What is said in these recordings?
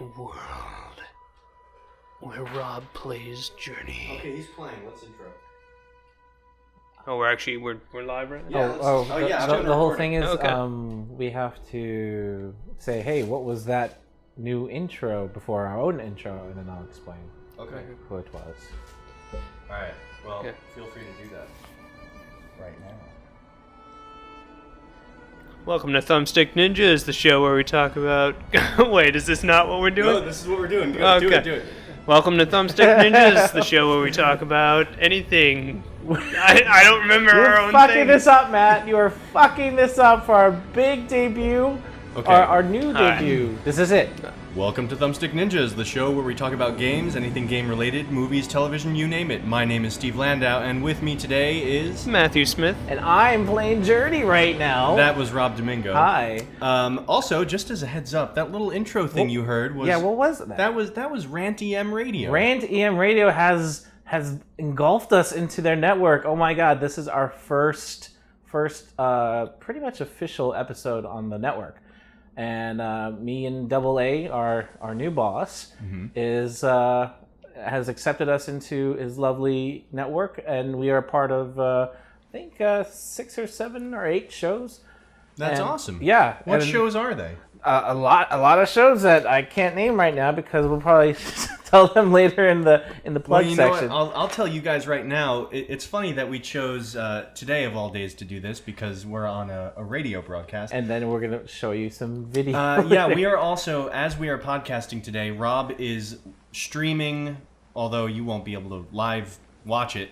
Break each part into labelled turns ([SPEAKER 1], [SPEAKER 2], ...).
[SPEAKER 1] a world where Rob plays Journey.
[SPEAKER 2] Okay, he's playing. Let's intro.
[SPEAKER 1] Oh, we're live right now?
[SPEAKER 2] Yeah,
[SPEAKER 3] The whole thing is,
[SPEAKER 1] Okay.
[SPEAKER 3] we have to say, hey, what was that new intro before our own intro, and then I'll explain
[SPEAKER 2] Okay.
[SPEAKER 3] who it was.
[SPEAKER 2] Alright, well,
[SPEAKER 1] Okay.
[SPEAKER 2] feel free to do that right now.
[SPEAKER 1] Welcome to Thumbstick Ninjas, the show where we talk about... Wait, is this not what we're doing?
[SPEAKER 2] No, this is what we're doing. Do
[SPEAKER 1] Okay.
[SPEAKER 2] it.
[SPEAKER 1] Welcome to Thumbstick Ninjas, the show where we talk about anything. I don't remember our
[SPEAKER 3] You're
[SPEAKER 1] own
[SPEAKER 3] fucking
[SPEAKER 1] thing.
[SPEAKER 3] this up, Matt. You are fucking this up for our big debut.
[SPEAKER 2] Okay.
[SPEAKER 3] Our new
[SPEAKER 1] Hi.
[SPEAKER 3] debut. This is it.
[SPEAKER 2] Welcome to Thumbstick Ninjas, the show where we talk about games, anything game-related, movies, television, you name it. My name is Steve Landau, and with me today is...
[SPEAKER 1] Matthew Smith.
[SPEAKER 3] And I'm playing Journey right now.
[SPEAKER 2] That was Rob Domingo.
[SPEAKER 3] Hi.
[SPEAKER 2] Also, just as a heads up, that little intro thing you heard was...
[SPEAKER 3] Yeah, what was that?
[SPEAKER 2] That was Rant EM Radio.
[SPEAKER 3] Rant EM Radio has engulfed us into their network. Oh my god, this is our first pretty much official episode on the network. And me and Double A, our new boss, has accepted us into his lovely network, and we are part of I think 6 or 7 or 8 shows.
[SPEAKER 2] That's
[SPEAKER 3] And-
[SPEAKER 2] awesome.
[SPEAKER 3] Yeah.
[SPEAKER 2] What
[SPEAKER 3] and
[SPEAKER 2] shows are they?
[SPEAKER 3] a lot of shows that I can't name right now because we'll probably tell them later in the plug
[SPEAKER 2] Well, you know
[SPEAKER 3] section.
[SPEAKER 2] what? I'll tell you guys right now. It's funny that we chose today of all days to do this because we're on a radio broadcast.
[SPEAKER 3] And then we're gonna show you some video.
[SPEAKER 2] Yeah, we are also, as we are podcasting today, Rob is streaming, although you won't be able to live watch it.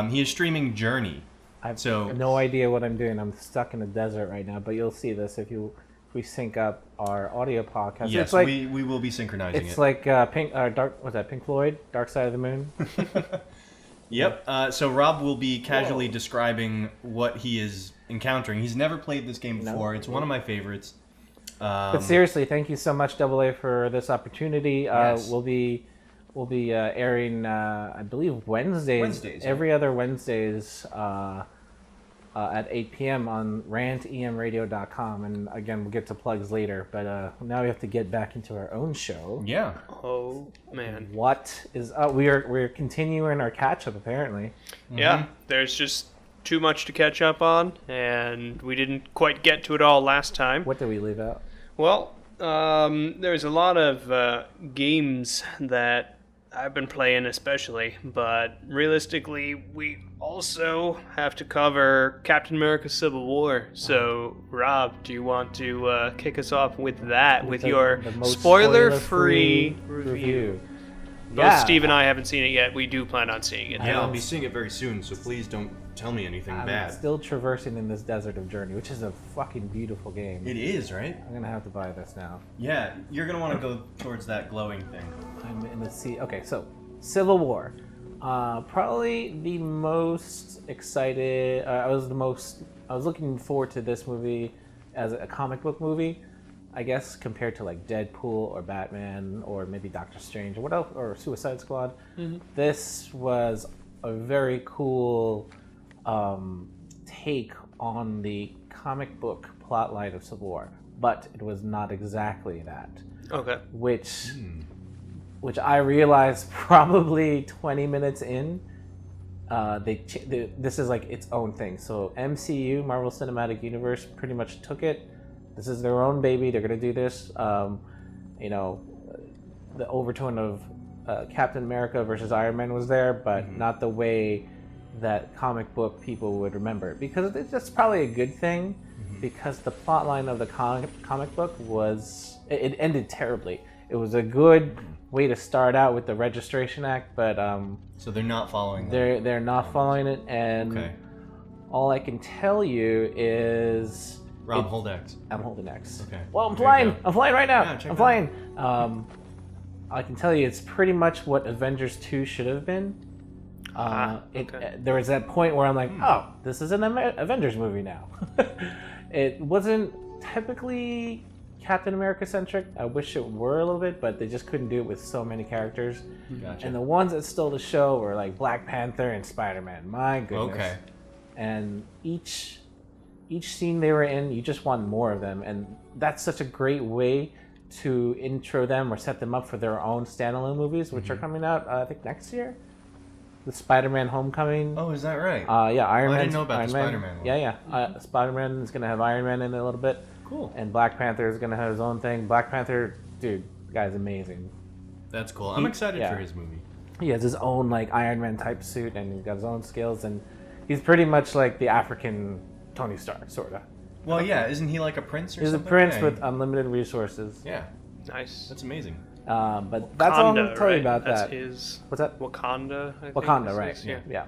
[SPEAKER 2] He is streaming Journey.
[SPEAKER 3] I have
[SPEAKER 2] so-
[SPEAKER 3] no idea what I'm doing. I'm stuck in the desert right now, but you'll see this if we sync up our audio podcast.
[SPEAKER 2] Yes,
[SPEAKER 3] it's like,
[SPEAKER 2] we will be synchronizing it.
[SPEAKER 3] it's like Pink Floyd, Dark Side of the Moon.
[SPEAKER 2] Yep. So Rob will be casually describing what he is encountering. He's never played this game before. It's one of my favorites.
[SPEAKER 3] But seriously, thank you so much, Double A, for this opportunity.
[SPEAKER 2] Yes.
[SPEAKER 3] We'll be airing, I believe, Wednesdays,
[SPEAKER 2] yeah.
[SPEAKER 3] every other Wednesdays at 8 p.m. on rantemradio.com. And again, we'll get to plugs later. But now we have to get back into our own show.
[SPEAKER 2] Yeah.
[SPEAKER 1] Oh, man.
[SPEAKER 3] What is up? We're continuing our catch up, apparently.
[SPEAKER 1] Yeah, there's just too much to catch up on, and we didn't quite get to it all last time.
[SPEAKER 3] What did we leave out?
[SPEAKER 1] Well, there's a lot of games that I've been playing especially, but realistically, we also have to cover Captain America Civil War. So, Rob, do you want to kick us off with that, with your
[SPEAKER 3] the most
[SPEAKER 1] spoiler-free
[SPEAKER 3] spoiler-free
[SPEAKER 1] review? Both
[SPEAKER 3] Yeah.
[SPEAKER 1] Steve and I haven't seen it yet. We do plan on seeing it.
[SPEAKER 2] Yeah, I'll be seeing it very soon, so please don't tell me anything
[SPEAKER 3] I'm
[SPEAKER 2] bad.
[SPEAKER 3] still traversing in this desert of Journey, which is a fucking beautiful game.
[SPEAKER 2] It is, right?
[SPEAKER 3] I'm gonna have to buy this now.
[SPEAKER 2] Yeah, you're going to want to go towards that glowing thing.
[SPEAKER 3] I'm in the sea. Okay, so Civil War, probably the most excited. I was looking forward to this movie as a comic book movie, I guess, compared to like Deadpool or Batman or maybe Doctor Strange or what else, or Suicide Squad. This was a very cool take on the comic book plotline of Civil War, but it was not exactly that.
[SPEAKER 1] Okay.
[SPEAKER 3] Which I realized probably 20 minutes in. This is like its own thing. So MCU, Marvel Cinematic Universe, pretty much took it. This is their own baby. They're gonna do this. You know, the overtone of Captain America versus Iron Man was there, but not the way that comic book people would remember it. Because that's probably a good thing, because the plotline of the comic book it ended terribly. It was a good way to start out with the Registration Act, but
[SPEAKER 2] So they're not following that.
[SPEAKER 3] they're not following it, and
[SPEAKER 2] Okay.
[SPEAKER 3] all I can tell you is
[SPEAKER 2] Rob, hold X.
[SPEAKER 3] I'm holding X.
[SPEAKER 2] Okay.
[SPEAKER 3] Well, I'm
[SPEAKER 2] There you
[SPEAKER 3] flying.
[SPEAKER 2] go.
[SPEAKER 3] I'm flying right now.
[SPEAKER 2] Yeah, check
[SPEAKER 3] I'm
[SPEAKER 2] it
[SPEAKER 3] flying. I can tell you, it's pretty much what Avengers 2 should have been.
[SPEAKER 1] Okay.
[SPEAKER 3] There was that point where I'm like, oh, this is an Avengers movie now. It wasn't typically Captain America centric. I wish it were a little bit, but they just couldn't do it with so many characters.
[SPEAKER 2] Gotcha.
[SPEAKER 3] And the ones that stole the show were like Black Panther and Spider-Man. My goodness.
[SPEAKER 2] Okay.
[SPEAKER 3] And each scene they were in, you just want more of them, and that's such a great way to intro them or set them up for their own standalone movies, which are coming out, I think, next year. The Spider-Man Homecoming.
[SPEAKER 2] Oh, is that right?
[SPEAKER 3] Yeah, Iron Man.
[SPEAKER 2] I didn't know about the Spider-Man one.
[SPEAKER 3] Yeah. Spider-Man is going to have Iron Man in it a little bit.
[SPEAKER 2] Cool.
[SPEAKER 3] And Black Panther is going to have his own thing. Black Panther, dude, the guy's amazing.
[SPEAKER 2] That's cool. I'm excited for his movie.
[SPEAKER 3] He has his own like Iron Man type suit, and he's got his own skills, and he's pretty much like the African Tony Stark, sort of.
[SPEAKER 2] Well, yeah, isn't he like a prince or
[SPEAKER 3] He's
[SPEAKER 2] something?
[SPEAKER 3] a prince with unlimited resources.
[SPEAKER 2] Yeah,
[SPEAKER 1] Nice.
[SPEAKER 2] that's amazing.
[SPEAKER 3] But that's all I'm going to tell you about
[SPEAKER 1] That's
[SPEAKER 3] that.
[SPEAKER 1] his
[SPEAKER 3] What's that?
[SPEAKER 1] Wakanda. I think
[SPEAKER 3] Wakanda,
[SPEAKER 1] is
[SPEAKER 3] right?
[SPEAKER 1] his,
[SPEAKER 3] Yeah.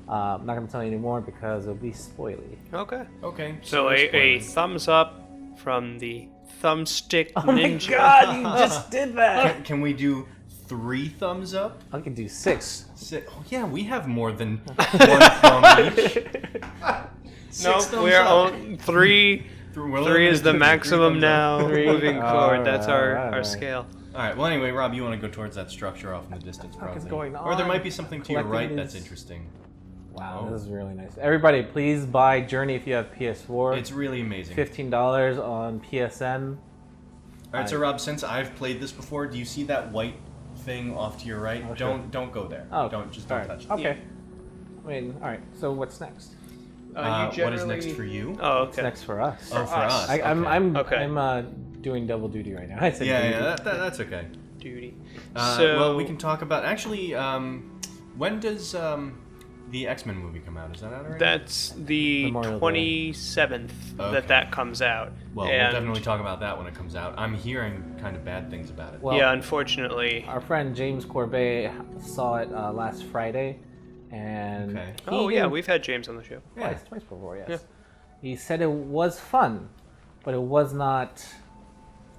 [SPEAKER 3] I'm not going to tell you anymore because it'll be spoily.
[SPEAKER 1] Okay.
[SPEAKER 2] Okay.
[SPEAKER 1] So a thumbs up from the Thumbstick Ninja.
[SPEAKER 3] Oh my god, you just did that!
[SPEAKER 2] Can we do 3 thumbs up?
[SPEAKER 3] I can do 6.
[SPEAKER 2] Oh, yeah, we have more than 1 thumb each.
[SPEAKER 1] No,
[SPEAKER 2] 6 thumbs
[SPEAKER 1] we're
[SPEAKER 2] up.
[SPEAKER 1] on 3.
[SPEAKER 2] We're
[SPEAKER 1] 3 is the
[SPEAKER 2] limited to 3
[SPEAKER 1] maximum
[SPEAKER 2] thumbs up.
[SPEAKER 1] now.
[SPEAKER 3] Three.
[SPEAKER 1] Moving forward, that's our
[SPEAKER 3] Alright.
[SPEAKER 1] scale.
[SPEAKER 2] All right. Well, anyway, Rob, you want to go towards that structure off in the distance,
[SPEAKER 3] fuck is
[SPEAKER 2] probably.
[SPEAKER 3] going
[SPEAKER 2] Or there
[SPEAKER 3] on?
[SPEAKER 2] might be something to your right
[SPEAKER 3] Collecting
[SPEAKER 2] that's
[SPEAKER 3] these-
[SPEAKER 2] interesting.
[SPEAKER 3] Wow,
[SPEAKER 2] Oh.
[SPEAKER 3] this is really nice. Everybody, please buy Journey if you have PS4.
[SPEAKER 2] It's really amazing.
[SPEAKER 3] $15 on PSN.
[SPEAKER 2] All right, so Rob, since I've played this before, do you see that white thing off to your right?
[SPEAKER 3] Oh, sure.
[SPEAKER 2] Don't go there.
[SPEAKER 3] Oh,
[SPEAKER 2] Don't
[SPEAKER 3] alright.
[SPEAKER 2] touch it.
[SPEAKER 3] Okay. I mean, all right. So what's next?
[SPEAKER 2] What is next for you?
[SPEAKER 1] Oh,
[SPEAKER 3] What's
[SPEAKER 1] okay.
[SPEAKER 3] next for us?
[SPEAKER 2] Oh, for
[SPEAKER 1] us.
[SPEAKER 2] us.
[SPEAKER 3] I'm
[SPEAKER 1] Okay.
[SPEAKER 3] doing double duty right now. I said
[SPEAKER 2] Yeah,
[SPEAKER 3] duty.
[SPEAKER 2] yeah, that's okay.
[SPEAKER 1] Duty.
[SPEAKER 2] Well, we can talk about actually. When does the X-Men movie come out? Is that out already?
[SPEAKER 1] That's the
[SPEAKER 3] Memorial Day.
[SPEAKER 1] 27th
[SPEAKER 2] Okay.
[SPEAKER 1] that comes out.
[SPEAKER 2] Well,
[SPEAKER 1] and
[SPEAKER 2] we'll definitely talk about that when it comes out. I'm hearing kind of bad things about it.
[SPEAKER 3] Well,
[SPEAKER 1] yeah, unfortunately.
[SPEAKER 3] our friend James Corbet saw it last Friday, and
[SPEAKER 2] Okay.
[SPEAKER 1] Oh,
[SPEAKER 3] he
[SPEAKER 1] yeah,
[SPEAKER 3] didn't-
[SPEAKER 1] we've had James on the show.
[SPEAKER 3] twice before, yes.
[SPEAKER 1] Yeah.
[SPEAKER 3] He said it was fun, but it was not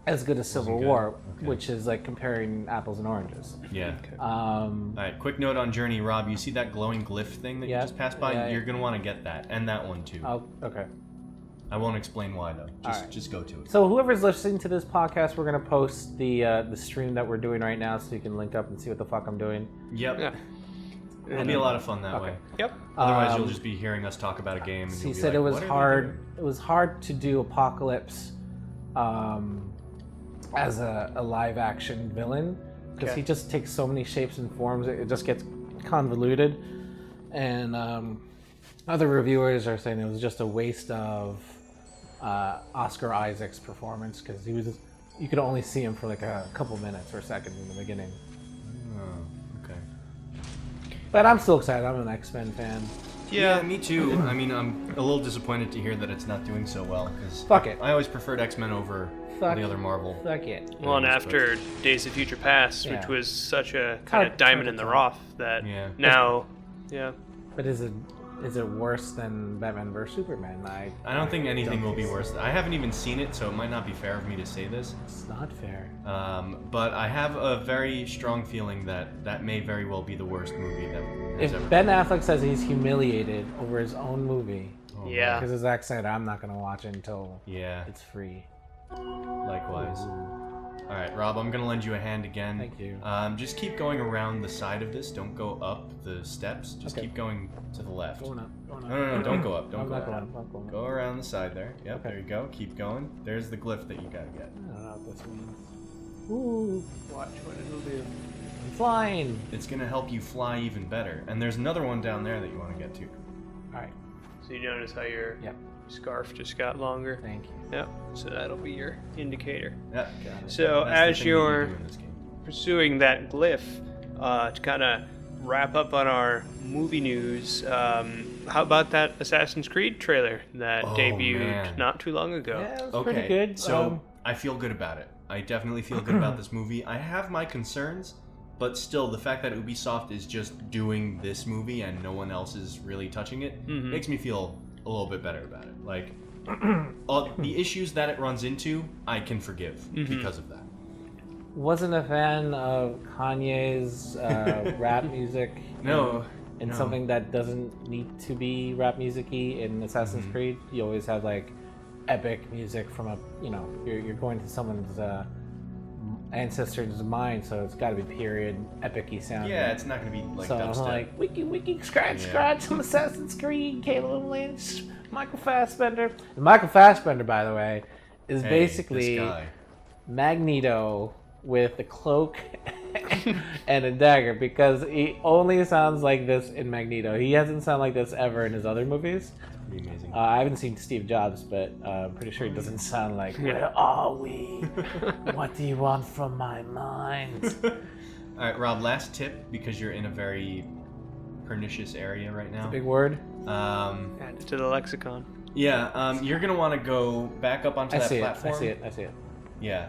[SPEAKER 3] as good as Civil
[SPEAKER 2] good?
[SPEAKER 3] War,
[SPEAKER 2] Okay.
[SPEAKER 3] which is like comparing apples and oranges.
[SPEAKER 2] Yeah.
[SPEAKER 3] Um,
[SPEAKER 2] All right, quick note on Journey, Rob. You see that glowing glyph thing that
[SPEAKER 3] Yeah,
[SPEAKER 2] you just passed by?
[SPEAKER 3] yeah,
[SPEAKER 2] You're
[SPEAKER 3] yeah.
[SPEAKER 2] gonna want to get that, and that one too.
[SPEAKER 3] oh, okay.
[SPEAKER 2] I won't explain why though.
[SPEAKER 3] Alright.
[SPEAKER 2] Just go to it.
[SPEAKER 3] So whoever's listening to this podcast, we're gonna post the stream that we're doing right now, so you can link up and see what the fuck I'm doing.
[SPEAKER 2] Yep.
[SPEAKER 1] Yeah.
[SPEAKER 2] It'll be a lot of fun that
[SPEAKER 3] Okay.
[SPEAKER 2] way.
[SPEAKER 1] Yep.
[SPEAKER 2] Otherwise, you'll just be hearing us talk about a game. And
[SPEAKER 3] He
[SPEAKER 2] you'll be
[SPEAKER 3] said
[SPEAKER 2] like,
[SPEAKER 3] it was
[SPEAKER 2] "What are they
[SPEAKER 3] hard.
[SPEAKER 2] doing?"
[SPEAKER 3] It was hard to do Apocalypse as a live action villain because
[SPEAKER 1] Okay.
[SPEAKER 3] he just takes so many shapes and forms. It just gets convoluted, and other reviewers are saying it was just a waste of Oscar Isaac's performance because he was. You could only see him for like a couple minutes or seconds in the beginning.
[SPEAKER 2] Oh, okay.
[SPEAKER 3] But I'm still excited. I'm an X-Men fan.
[SPEAKER 2] Yeah, me too. I mean, I'm a little disappointed to hear that it's not doing so well because
[SPEAKER 3] Fuck it.
[SPEAKER 2] I always preferred X-Men over
[SPEAKER 3] Fuck.
[SPEAKER 2] the other Marvel.
[SPEAKER 3] Fuck it.
[SPEAKER 1] Well, and
[SPEAKER 2] games,
[SPEAKER 1] after Days of Future Past,
[SPEAKER 3] Yeah.
[SPEAKER 1] which was such a kind
[SPEAKER 3] Hard-
[SPEAKER 1] of diamond
[SPEAKER 3] hard
[SPEAKER 1] in
[SPEAKER 3] to
[SPEAKER 1] the
[SPEAKER 3] tell.
[SPEAKER 1] rough that
[SPEAKER 2] Yeah.
[SPEAKER 1] now, yeah.
[SPEAKER 3] But is it worse than Batman vs Superman?
[SPEAKER 2] I don't think anything will be
[SPEAKER 3] think so.
[SPEAKER 2] worse. I haven't even seen it, so it might not be fair of me to say this.
[SPEAKER 3] It's not fair.
[SPEAKER 2] But I have a very strong feeling that that may very well be the worst movie that has
[SPEAKER 3] If
[SPEAKER 2] ever
[SPEAKER 3] Ben Affleck says he's humiliated over his own movie,
[SPEAKER 2] Oh,
[SPEAKER 1] Yeah.
[SPEAKER 3] because as Zach said, I'm not gonna watch it until
[SPEAKER 2] Yeah,
[SPEAKER 3] it's free.
[SPEAKER 2] likewise. All right, Rob, I'm gonna lend you a hand again.
[SPEAKER 3] Thank you.
[SPEAKER 2] Just keep going around the side of this. Don't go up the steps. Just
[SPEAKER 3] Okay.
[SPEAKER 2] keep going to the left.
[SPEAKER 3] Going up. Going up.
[SPEAKER 2] No, don't go up. Don't
[SPEAKER 3] I'm
[SPEAKER 2] go
[SPEAKER 3] not
[SPEAKER 2] up.
[SPEAKER 3] going up. I'm going up.
[SPEAKER 2] Go around the side there. Yep,
[SPEAKER 3] Okay.
[SPEAKER 2] there you go. Keep going. There's the glyph that you gotta get.
[SPEAKER 3] I don't know what this means. Ooh,
[SPEAKER 1] Watch what it'll do.
[SPEAKER 3] I'm flying.
[SPEAKER 2] It's gonna help you fly even better. And there's another one down there that you want to get to.
[SPEAKER 3] All right.
[SPEAKER 1] So you notice how your
[SPEAKER 3] Yep.
[SPEAKER 1] scarf just got longer?
[SPEAKER 3] Thank you.
[SPEAKER 1] Yep. So that'll be your indicator.
[SPEAKER 2] Yeah.
[SPEAKER 3] Got it.
[SPEAKER 1] So
[SPEAKER 2] That's the
[SPEAKER 1] as
[SPEAKER 2] thing that you
[SPEAKER 1] you're
[SPEAKER 2] do in this game.
[SPEAKER 1] pursuing that glyph, to kind of wrap up on our movie news, how about that Assassin's Creed trailer that
[SPEAKER 2] Oh,
[SPEAKER 1] debuted
[SPEAKER 2] man.
[SPEAKER 1] not too long ago?
[SPEAKER 3] Yeah, it was
[SPEAKER 2] Okay,
[SPEAKER 3] pretty good.
[SPEAKER 2] so I feel good about it. I definitely feel good about this movie. I have my concerns, but still, the fact that Ubisoft is just doing this movie and no one else is really touching it makes me feel a little bit better about it. Like, all the issues that it runs into, I can forgive because of that.
[SPEAKER 3] wasn't a fan of Kanye's rap music.
[SPEAKER 2] No,
[SPEAKER 3] And
[SPEAKER 2] no.
[SPEAKER 3] something that doesn't need to be rap music-y in Assassin's
[SPEAKER 2] Mm-hmm.
[SPEAKER 3] Creed. You always have like epic music from a, you're going to someone's ancestor's mind, so it's got to be period epic-y sounding.
[SPEAKER 2] Yeah, it's not going to be like
[SPEAKER 3] so I'm
[SPEAKER 2] dubstep.
[SPEAKER 3] like, wiki, scratch,
[SPEAKER 2] Yeah.
[SPEAKER 3] scratch, on Assassin's Creed, Caleb Lynch, Michael Fassbender. And Michael Fassbender, by the way, is
[SPEAKER 2] Hey,
[SPEAKER 3] basically
[SPEAKER 2] this guy.
[SPEAKER 3] Magneto with a cloak and a dagger, because he only sounds like this in Magneto. He hasn't sounded like this ever in his other movies.
[SPEAKER 2] Pretty amazing.
[SPEAKER 3] I haven't seen Steve Jobs, but I'm pretty sure he doesn't sound like, where are we? What do you want from my mind?
[SPEAKER 2] All right, Rob, last tip, because you're in a very pernicious area right now.
[SPEAKER 3] Big word.
[SPEAKER 1] Add it to the lexicon.
[SPEAKER 2] Yeah, you're going to want to go back up onto that platform.
[SPEAKER 3] I see it.
[SPEAKER 2] Yeah.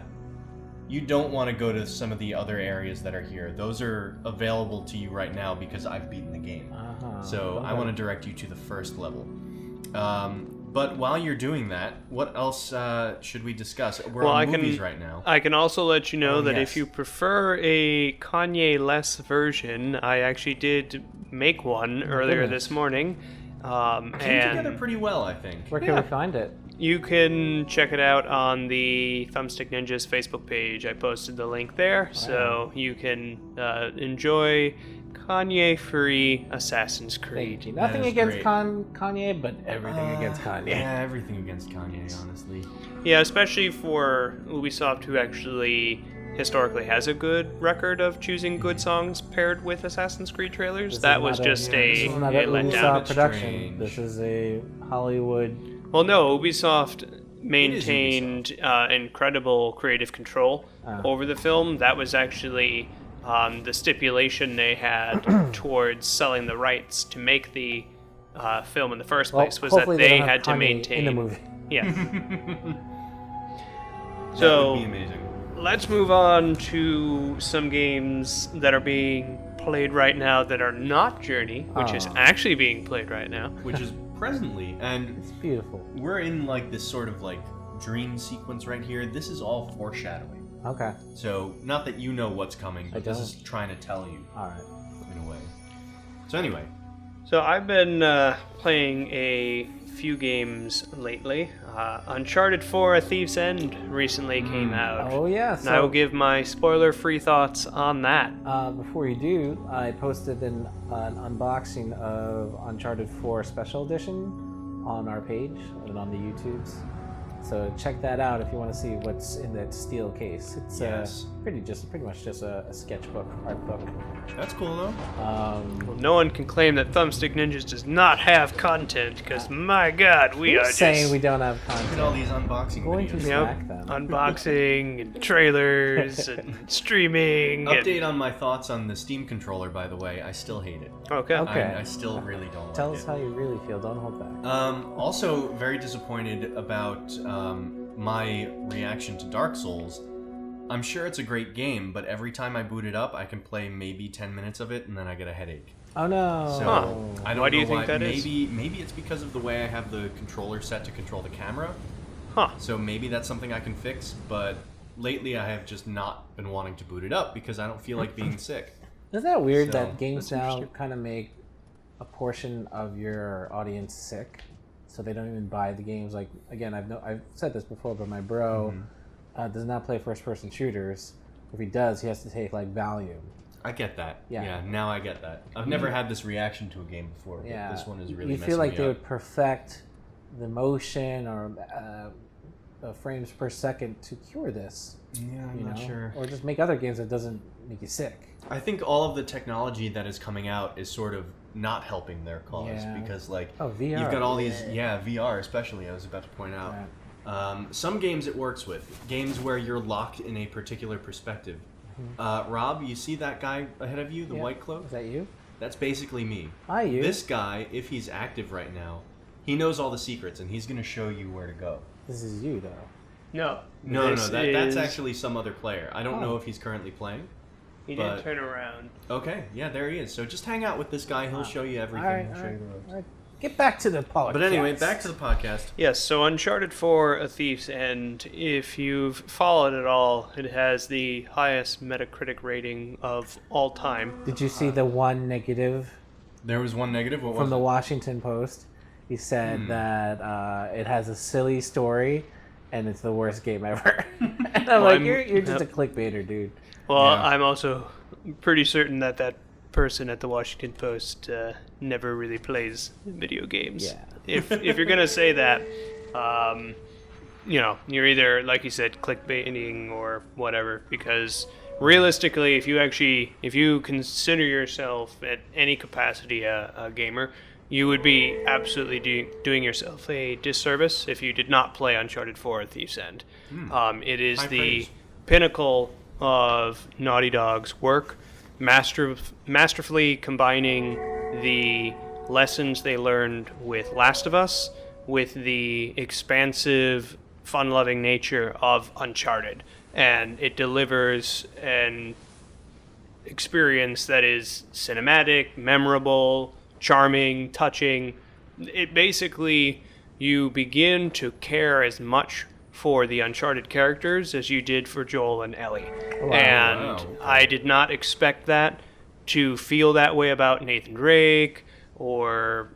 [SPEAKER 2] You don't want to go to some of the other areas that are here. Those are available to you right now because I've beaten the game. So I want to direct you to the first level. But while you're doing that, what else should we discuss? We're on movies right now.
[SPEAKER 1] I can also let you know that
[SPEAKER 2] yes.
[SPEAKER 1] if you prefer a Kanye-less version, I actually did make one earlier this morning.
[SPEAKER 2] Came together pretty well, I think.
[SPEAKER 3] Where can we find it?
[SPEAKER 1] You can check it out on the Thumbstick Ninjas Facebook page. I posted the link there, so you can enjoy Kanye-free Assassin's Creed.
[SPEAKER 3] Thank you. Nothing
[SPEAKER 2] is
[SPEAKER 3] against
[SPEAKER 2] great.
[SPEAKER 3] Kanye, but everything against Kanye.
[SPEAKER 2] Yeah, everything against Kanye, honestly.
[SPEAKER 1] Yeah, especially for Ubisoft, who actually historically has a good record of choosing good songs paired with Assassin's Creed trailers. That was just
[SPEAKER 3] This is not
[SPEAKER 1] a
[SPEAKER 3] a
[SPEAKER 1] letdown.
[SPEAKER 3] Ubisoft production.
[SPEAKER 2] Strange.
[SPEAKER 3] This is a Hollywood.
[SPEAKER 1] Well, no, Ubisoft maintained incredible creative control over the film. That was actually the stipulation they had towards selling the rights to make the film in the first place, was that
[SPEAKER 3] hopefully
[SPEAKER 1] they
[SPEAKER 3] don't have
[SPEAKER 1] had to
[SPEAKER 3] Kanye
[SPEAKER 1] maintain.
[SPEAKER 3] in the movie.
[SPEAKER 1] Yeah.
[SPEAKER 2] That
[SPEAKER 1] So
[SPEAKER 2] would be amazing.
[SPEAKER 1] let's move on to some games that are being played right now that are not Journey, which is actually being played right now.
[SPEAKER 2] Which is presently, and
[SPEAKER 3] It's beautiful.
[SPEAKER 2] we're in like this sort of like dream sequence right here. This is all foreshadowing.
[SPEAKER 3] Okay.
[SPEAKER 2] So, not that you know what's coming, but this
[SPEAKER 3] don't.
[SPEAKER 2] is trying to tell you
[SPEAKER 3] All right.
[SPEAKER 2] in a way. So anyway,
[SPEAKER 1] So I've been playing a few games lately. Uncharted 4: A Thief's End recently came out.
[SPEAKER 3] Oh yeah.
[SPEAKER 1] And I will give my spoiler-free thoughts on that.
[SPEAKER 3] Before you do, I posted an unboxing of Uncharted 4 Special Edition on our page and on the YouTubes. So check that out if you want to see what's in that steel case. It's
[SPEAKER 2] Yes.
[SPEAKER 3] pretty much just a sketchbook, art book.
[SPEAKER 2] that's cool though.
[SPEAKER 1] Well, no one can claim that Thumbstick Ninjas does not have content, because my God, we are
[SPEAKER 3] Who's saying
[SPEAKER 1] just
[SPEAKER 3] we don't have
[SPEAKER 2] Look at all
[SPEAKER 3] content?
[SPEAKER 2] these unboxing
[SPEAKER 3] Going to
[SPEAKER 2] videos.
[SPEAKER 3] smack them.
[SPEAKER 1] unboxing and trailers and streaming.
[SPEAKER 2] Update on my thoughts on the Steam controller, by the way. I still hate it.
[SPEAKER 1] Okay.
[SPEAKER 3] Okay.
[SPEAKER 2] I still really don't
[SPEAKER 3] Tell
[SPEAKER 2] like
[SPEAKER 3] us
[SPEAKER 2] it.
[SPEAKER 3] how you really feel. Don't hold back.
[SPEAKER 2] Also, very disappointed about my reaction to Dark Souls. I'm sure it's a great game, but every time I boot it up, I can play maybe 10 minutes of it, and then I get a headache.
[SPEAKER 3] Oh no.
[SPEAKER 2] So I don't
[SPEAKER 1] Why do
[SPEAKER 2] know
[SPEAKER 1] you think that is?
[SPEAKER 2] Maybe it's because of the way I have the controller set to control the camera.
[SPEAKER 1] Huh.
[SPEAKER 2] So maybe that's something I can fix. But lately, I have just not been wanting to boot it up because I don't feel like being sick.
[SPEAKER 3] Isn't that weird
[SPEAKER 2] So,
[SPEAKER 3] that games
[SPEAKER 1] that's
[SPEAKER 3] now
[SPEAKER 1] interesting.
[SPEAKER 3] kind of make a portion of your audience sick, so they don't even buy the games? Like, again, I've said this before, but my bro does not play first-person shooters. If he does, he has to take like Valium.
[SPEAKER 2] I get that.
[SPEAKER 3] Yeah.
[SPEAKER 2] Now I get that. I've never had this reaction to a game before, but
[SPEAKER 3] Yeah,
[SPEAKER 2] this one is really
[SPEAKER 3] you
[SPEAKER 2] messing
[SPEAKER 3] feel like
[SPEAKER 2] me
[SPEAKER 3] they
[SPEAKER 2] up.
[SPEAKER 3] would perfect the motion or frames per second to cure this.
[SPEAKER 2] Yeah, I'm
[SPEAKER 3] You
[SPEAKER 2] not
[SPEAKER 3] know,
[SPEAKER 2] sure.
[SPEAKER 3] or just make other games that doesn't make you sick.
[SPEAKER 2] I think all of the technology that is coming out is sort of not helping their cause
[SPEAKER 3] Yeah.
[SPEAKER 2] because, like,
[SPEAKER 3] Oh, VR.
[SPEAKER 2] you've got all these, VR especially. I was about to point out.
[SPEAKER 3] Right.
[SPEAKER 2] Some games it works with, games where you're locked in a particular perspective. Rob, you see that guy ahead of you, the
[SPEAKER 3] Yeah.
[SPEAKER 2] white cloak?
[SPEAKER 3] Is that you?
[SPEAKER 2] That's basically me.
[SPEAKER 3] Hi, you.
[SPEAKER 2] This guy, if he's active right now, he knows all the secrets and he's going to show you where to go.
[SPEAKER 3] This is you, though.
[SPEAKER 1] No.
[SPEAKER 2] No,
[SPEAKER 1] This
[SPEAKER 2] that's
[SPEAKER 1] is-
[SPEAKER 2] actually some other player. I don't
[SPEAKER 3] Oh.
[SPEAKER 2] know if he's currently playing.
[SPEAKER 1] He
[SPEAKER 2] but-
[SPEAKER 1] didn't turn around.
[SPEAKER 2] Okay, yeah, there he is. So just hang out with this guy. He'll show you everything.
[SPEAKER 3] All right,
[SPEAKER 2] He'll
[SPEAKER 3] all
[SPEAKER 2] show
[SPEAKER 3] right,
[SPEAKER 2] you the ropes.
[SPEAKER 3] all right. Get back to the politics.
[SPEAKER 2] But anyway, back to the podcast.
[SPEAKER 1] Yes, so Uncharted 4: A Thief's End, if you've followed it all, it has the highest Metacritic rating of all time.
[SPEAKER 3] Did you see the one negative
[SPEAKER 2] There was one negative. What
[SPEAKER 3] from
[SPEAKER 2] was
[SPEAKER 3] the
[SPEAKER 2] it?
[SPEAKER 3] Washington Post? He said that it has a silly story and it's the worst game ever. And I'm like,
[SPEAKER 1] I'm-
[SPEAKER 3] you're just a
[SPEAKER 1] yep.
[SPEAKER 3] clickbaiter, dude.
[SPEAKER 1] Well,
[SPEAKER 2] Yeah.
[SPEAKER 1] I'm also pretty certain that that person at the Washington Post never really plays video games.
[SPEAKER 3] Yeah.
[SPEAKER 1] If you're gonna say that, you're either, like you said, clickbaiting or whatever, because realistically, if you consider yourself at any capacity a gamer, you would be absolutely doing yourself a disservice if you did not play Uncharted 4: Thief's End. It is
[SPEAKER 2] High
[SPEAKER 1] the
[SPEAKER 2] praise.
[SPEAKER 1] pinnacle of Naughty Dog's work, masterfully combining the lessons they learned with Last of Us with the expansive, fun-loving nature of Uncharted. And it delivers an experience that is cinematic, memorable, charming, touching. It basically, you begin to care as much for the Uncharted characters as you did for Joel and Ellie.
[SPEAKER 3] Wow.
[SPEAKER 1] And
[SPEAKER 2] Wow.
[SPEAKER 1] I did not expect that to feel that way about Nathan Drake or,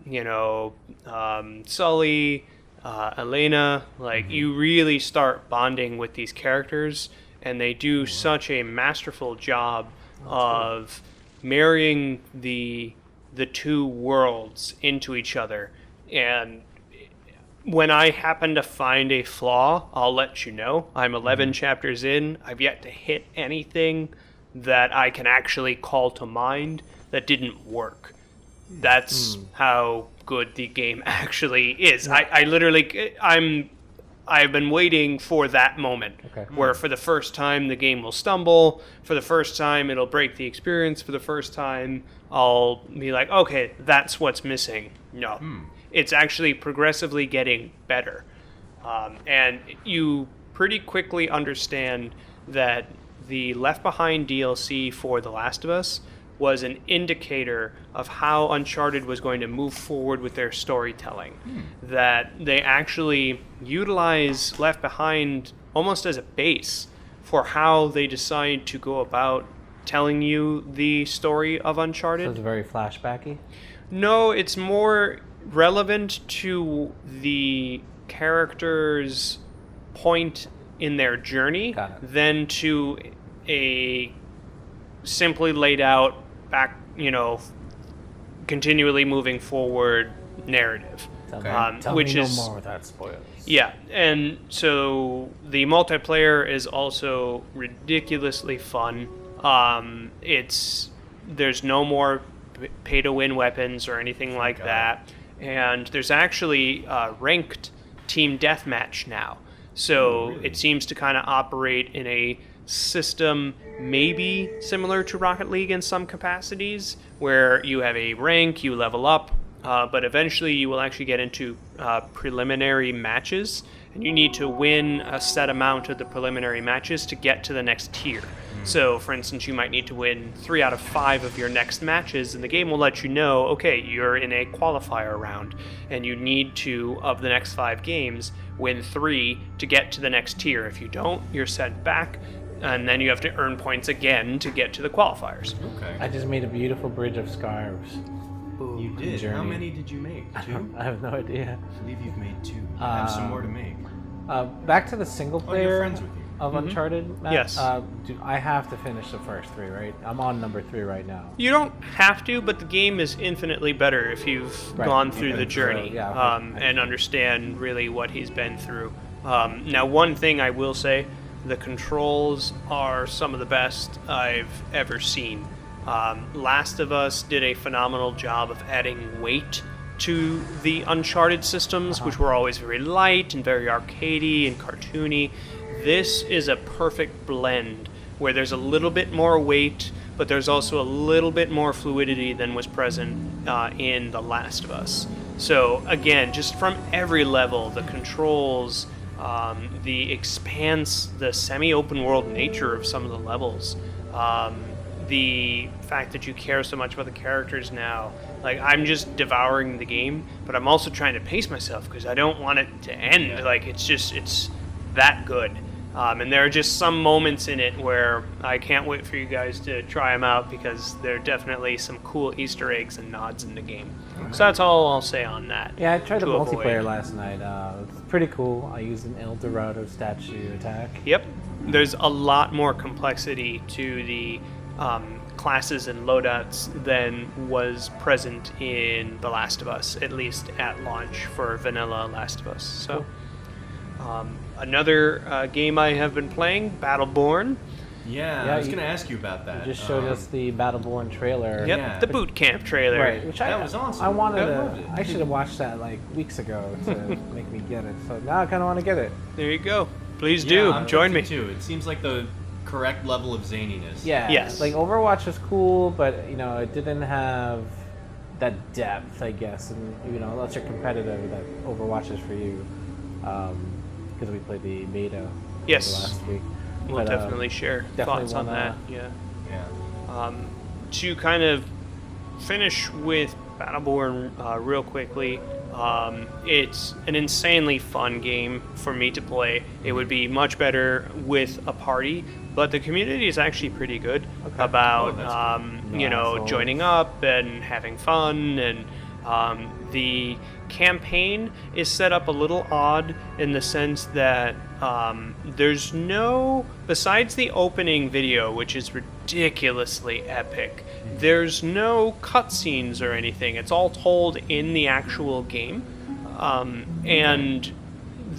[SPEAKER 1] Sully, Elena. Like, you really start bonding with these characters, and they do such a masterful job of marrying the two worlds into each other. And when I happen to find a flaw, I'll let you know. I'm 11 chapters in. I've yet to hit anything that I can actually call to mind that didn't work. That's how good the game actually is. I literally, I've been waiting for that moment where for the first time the game will stumble, for the first time it'll break the experience, for the first time I'll be like, okay, that's what's missing. No. It's actually progressively getting better. And you pretty quickly understand that the Left Behind DLC for The Last of Us was an indicator of how Uncharted was going to move forward with their storytelling. That they actually utilize Left Behind almost as a base for how they decide to go about telling you the story of Uncharted.
[SPEAKER 3] So it's very flashbacky.
[SPEAKER 1] No, it's more relevant to the characters' point in their journey
[SPEAKER 3] Got it.
[SPEAKER 1] than to a simply laid out back, continually moving forward narrative.
[SPEAKER 3] Tell
[SPEAKER 1] which
[SPEAKER 3] me
[SPEAKER 1] is
[SPEAKER 3] no more without spoilers.
[SPEAKER 1] yeah, and so the multiplayer is also ridiculously fun. There's no more pay-to-win weapons or anything like that, and there's actually ranked team deathmatch now. So it seems to kind of operate in a system maybe similar to Rocket League in some capacities, where you have a rank, you level up, but eventually you will actually get into preliminary matches, and you need to win a set amount of the preliminary matches to get to the next tier. So, for instance, you might need to win 3 out of 5 of your next matches, and the game will let you know, okay, you're in a qualifier round, and you need to, of the next 5 games, win 3 to get to the next tier. If you don't, you're sent back, and then you have to earn points again to get to the qualifiers.
[SPEAKER 2] Okay.
[SPEAKER 3] I just made a beautiful bridge of scarves.
[SPEAKER 2] You did.
[SPEAKER 3] Journey.
[SPEAKER 2] How many did you make? 2?
[SPEAKER 3] I have no idea.
[SPEAKER 2] I believe you've made 2. You have some more to make.
[SPEAKER 3] Back to the single
[SPEAKER 2] Oh,
[SPEAKER 3] player
[SPEAKER 2] you're friends with you.
[SPEAKER 3] of Uncharted. Matt.
[SPEAKER 1] Yes.
[SPEAKER 3] Dude, I have to finish the first 3, right? I'm on number 3 right now.
[SPEAKER 1] You don't have to, but the game is infinitely better if you've
[SPEAKER 3] Right.
[SPEAKER 1] gone through
[SPEAKER 3] Okay.
[SPEAKER 1] the journey
[SPEAKER 3] So, yeah, okay.
[SPEAKER 1] and understand really what he's been through. Now, one thing I will say, the controls are some of the best I've ever seen. Last of Us did a phenomenal job of adding weight to the Uncharted systems, which were always very light and very arcadey and cartoony. This is a perfect blend where there's a little bit more weight, but there's also a little bit more fluidity than was present in The Last of Us. So again, just from every level, the controls, the expanse, the semi-open world nature of some of the levels, the fact that you care so much about the characters now. Like, I'm just devouring the game, but I'm also trying to pace myself because I don't want it to end.
[SPEAKER 2] Yeah.
[SPEAKER 1] Like, it's that good. And there are just some moments in it where I can't wait for you guys to try them out, because there are definitely some cool Easter eggs and nods in the game. So that's all I'll say on that.
[SPEAKER 3] Yeah, I tried the
[SPEAKER 1] to avoid.
[SPEAKER 3] multiplayer last night. It's pretty cool. I used an El Dorado statue attack.
[SPEAKER 1] Yep. There's a lot more complexity to the classes and loadouts than was present in The Last of Us, at least at launch for vanilla Last of Us. So, Another game I have been playing, Battleborn.
[SPEAKER 2] Yeah,
[SPEAKER 3] Yeah,
[SPEAKER 2] I was
[SPEAKER 3] you-
[SPEAKER 2] going to ask you about that.
[SPEAKER 3] You just showed us the Battleborn trailer.
[SPEAKER 1] Yep,
[SPEAKER 2] Yeah.
[SPEAKER 1] the boot camp trailer.
[SPEAKER 3] Right, which
[SPEAKER 2] That was awesome.
[SPEAKER 3] I wanted
[SPEAKER 2] I
[SPEAKER 3] to.
[SPEAKER 2] loved it.
[SPEAKER 3] I should have watched that like weeks ago to make me get it. So now I kind of want to get it.
[SPEAKER 1] There you go. Please
[SPEAKER 2] Yeah,
[SPEAKER 1] do
[SPEAKER 2] I'm
[SPEAKER 1] join me.
[SPEAKER 2] tempted Too. It seems like the correct level of zaniness.
[SPEAKER 3] Yeah.
[SPEAKER 1] Yes.
[SPEAKER 3] Like Overwatch was cool, but it didn't have that depth, I guess, and unless you're competitive, that Overwatch is for you. Because we played the beta
[SPEAKER 1] Yes.
[SPEAKER 3] last week.
[SPEAKER 1] We'll
[SPEAKER 3] But,
[SPEAKER 1] definitely share
[SPEAKER 3] definitely
[SPEAKER 1] thoughts on
[SPEAKER 3] wanna-
[SPEAKER 1] that. Yeah.
[SPEAKER 2] Yeah.
[SPEAKER 1] To kind of finish with Battleborn real quickly, it's an insanely fun game for me to play. It would be much better with a party, but the community is actually pretty good about
[SPEAKER 2] Oh, that's cool.
[SPEAKER 3] No assholes.
[SPEAKER 1] joining up and having fun, and the campaign is set up a little odd in the sense that there's no, besides the opening video, which is ridiculously epic, there's no cutscenes or anything. It's all told in the actual game. And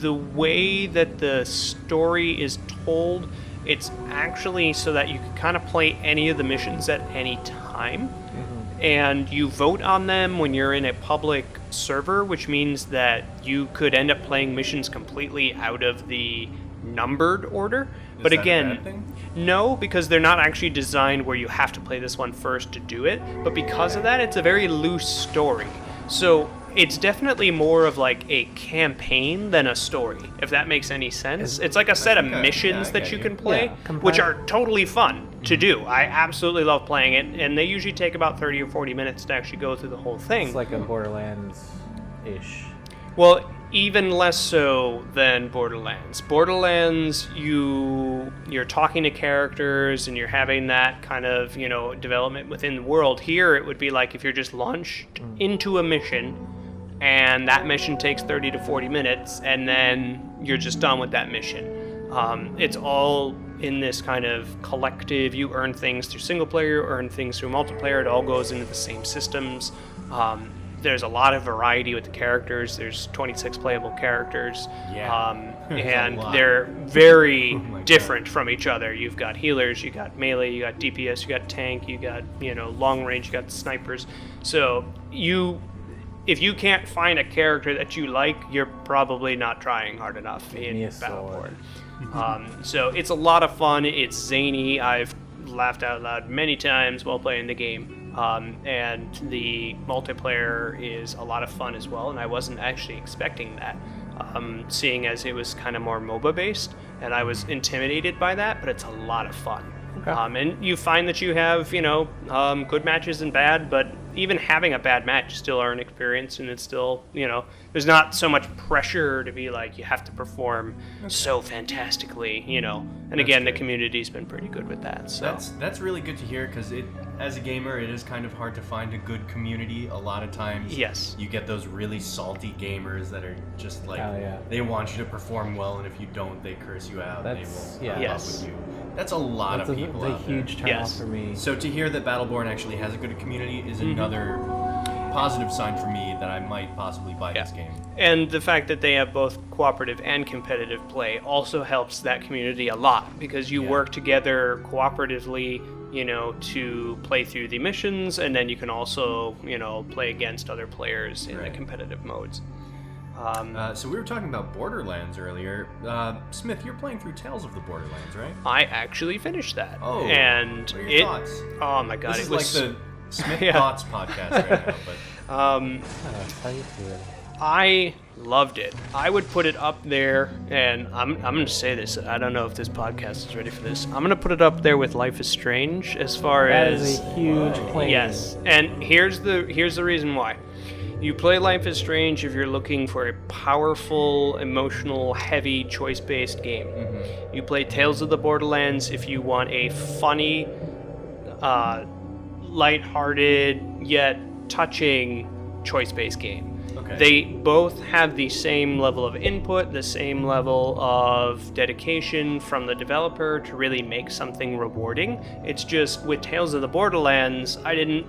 [SPEAKER 1] the way that the story is told, it's actually so that you can kind of play any of the missions at any time. And you vote on them when you're in a public server, which means that you could end up playing missions completely out of the numbered order. But
[SPEAKER 2] that a
[SPEAKER 1] again,
[SPEAKER 2] bad thing?
[SPEAKER 1] no, because they're not actually designed where you have to play this one first to do it. But because of that, it's a very loose story. So it's definitely more of like a campaign than a story, if that makes any sense. It's like a set of
[SPEAKER 2] think I-
[SPEAKER 1] missions
[SPEAKER 2] yeah, I
[SPEAKER 1] that
[SPEAKER 2] get
[SPEAKER 1] you
[SPEAKER 2] you.
[SPEAKER 1] can play,
[SPEAKER 3] Yeah,
[SPEAKER 1] which are totally fun to do. I absolutely love playing it, and they usually take about 30 or 40 minutes to actually go through the whole thing.
[SPEAKER 3] It's like a Borderlands-ish.
[SPEAKER 1] Well, even less so than Borderlands. Borderlands, you're talking to characters and you're having that kind of, development within the world. Here, it would be like if you're just launched into a mission, and that mission takes 30 to 40 minutes, and then you're just done with that mission. It's all in this kind of collective. You earn things through single player, you earn things through multiplayer. It all goes into the same systems. There's a lot of variety with the characters. There's 26 playable characters.
[SPEAKER 2] Yeah. There's a
[SPEAKER 1] And
[SPEAKER 2] lot.
[SPEAKER 1] they're very
[SPEAKER 2] Oh my God.
[SPEAKER 1] different from each other. You've got healers, you got melee, you got DPS, you got tank, you got, long range, you got snipers. So if you can't find a character that you like, you're probably not trying hard enough in
[SPEAKER 3] me a sword.
[SPEAKER 1] Battleborn. So it's a lot of fun. It's zany. I've laughed out loud many times while playing the game. And the multiplayer is a lot of fun as well, and I wasn't actually expecting that, seeing as it was kind of more MOBA based, and I was intimidated by that, but it's a lot of fun.
[SPEAKER 3] Okay.
[SPEAKER 1] And you find that you have, good matches and bad, but even having a bad match, you still earn experience, and it's still, there's not so much pressure to be like, you have to perform so fantastically, And again, the
[SPEAKER 2] good.
[SPEAKER 1] community's been pretty good with that, so.
[SPEAKER 2] That's really good to hear because as a gamer, it is kind of hard to find a good community. A lot of times,
[SPEAKER 1] Yes.
[SPEAKER 2] you get those really salty gamers that are just like
[SPEAKER 3] Oh, yeah.
[SPEAKER 2] they want you to perform well, and if you don't, they curse you out.
[SPEAKER 3] That's-
[SPEAKER 2] they won't
[SPEAKER 3] yeah.
[SPEAKER 2] put up
[SPEAKER 1] Yes.
[SPEAKER 2] with you. That's a lot
[SPEAKER 3] That's
[SPEAKER 2] of
[SPEAKER 3] a
[SPEAKER 2] people out there.
[SPEAKER 3] huge turn
[SPEAKER 1] Yes.
[SPEAKER 3] off for me.
[SPEAKER 2] So to hear that Battleborn actually has a good community is
[SPEAKER 1] Mm-hmm.
[SPEAKER 2] another positive sign for me that I might possibly buy this game.
[SPEAKER 1] And the fact that they have both cooperative and competitive play also helps that community a lot, because you
[SPEAKER 2] Yeah.
[SPEAKER 1] work together cooperatively, to play through the missions, and then you can also, play against other players in the
[SPEAKER 2] Right.
[SPEAKER 1] competitive modes.
[SPEAKER 2] So we were talking about Borderlands earlier. Smith, you're playing through Tales of the Borderlands, right?
[SPEAKER 1] I actually finished that.
[SPEAKER 2] Oh,
[SPEAKER 1] and
[SPEAKER 2] what are your thoughts?
[SPEAKER 1] Oh my god,
[SPEAKER 2] This
[SPEAKER 1] it
[SPEAKER 2] is
[SPEAKER 1] was
[SPEAKER 2] like the Smith
[SPEAKER 1] Yeah.
[SPEAKER 2] Thoughts podcast right now, but
[SPEAKER 3] How you do it.
[SPEAKER 1] I loved it. I would put it up there, and I'm going to say this. I don't know if this podcast is ready for this. I'm going to put it up there with Life is Strange as far
[SPEAKER 3] That
[SPEAKER 1] as
[SPEAKER 3] is a huge claim.
[SPEAKER 1] yes. And here's the reason why. You play Life is Strange if you're looking for a powerful, emotional, heavy, choice-based game. You play Tales of the Borderlands if you want a funny, lighthearted yet touching choice-based game.
[SPEAKER 2] Okay.
[SPEAKER 1] They both have the same level of input, the same level of dedication from the developer to really make something rewarding. It's just with Tales of the Borderlands, I didn't,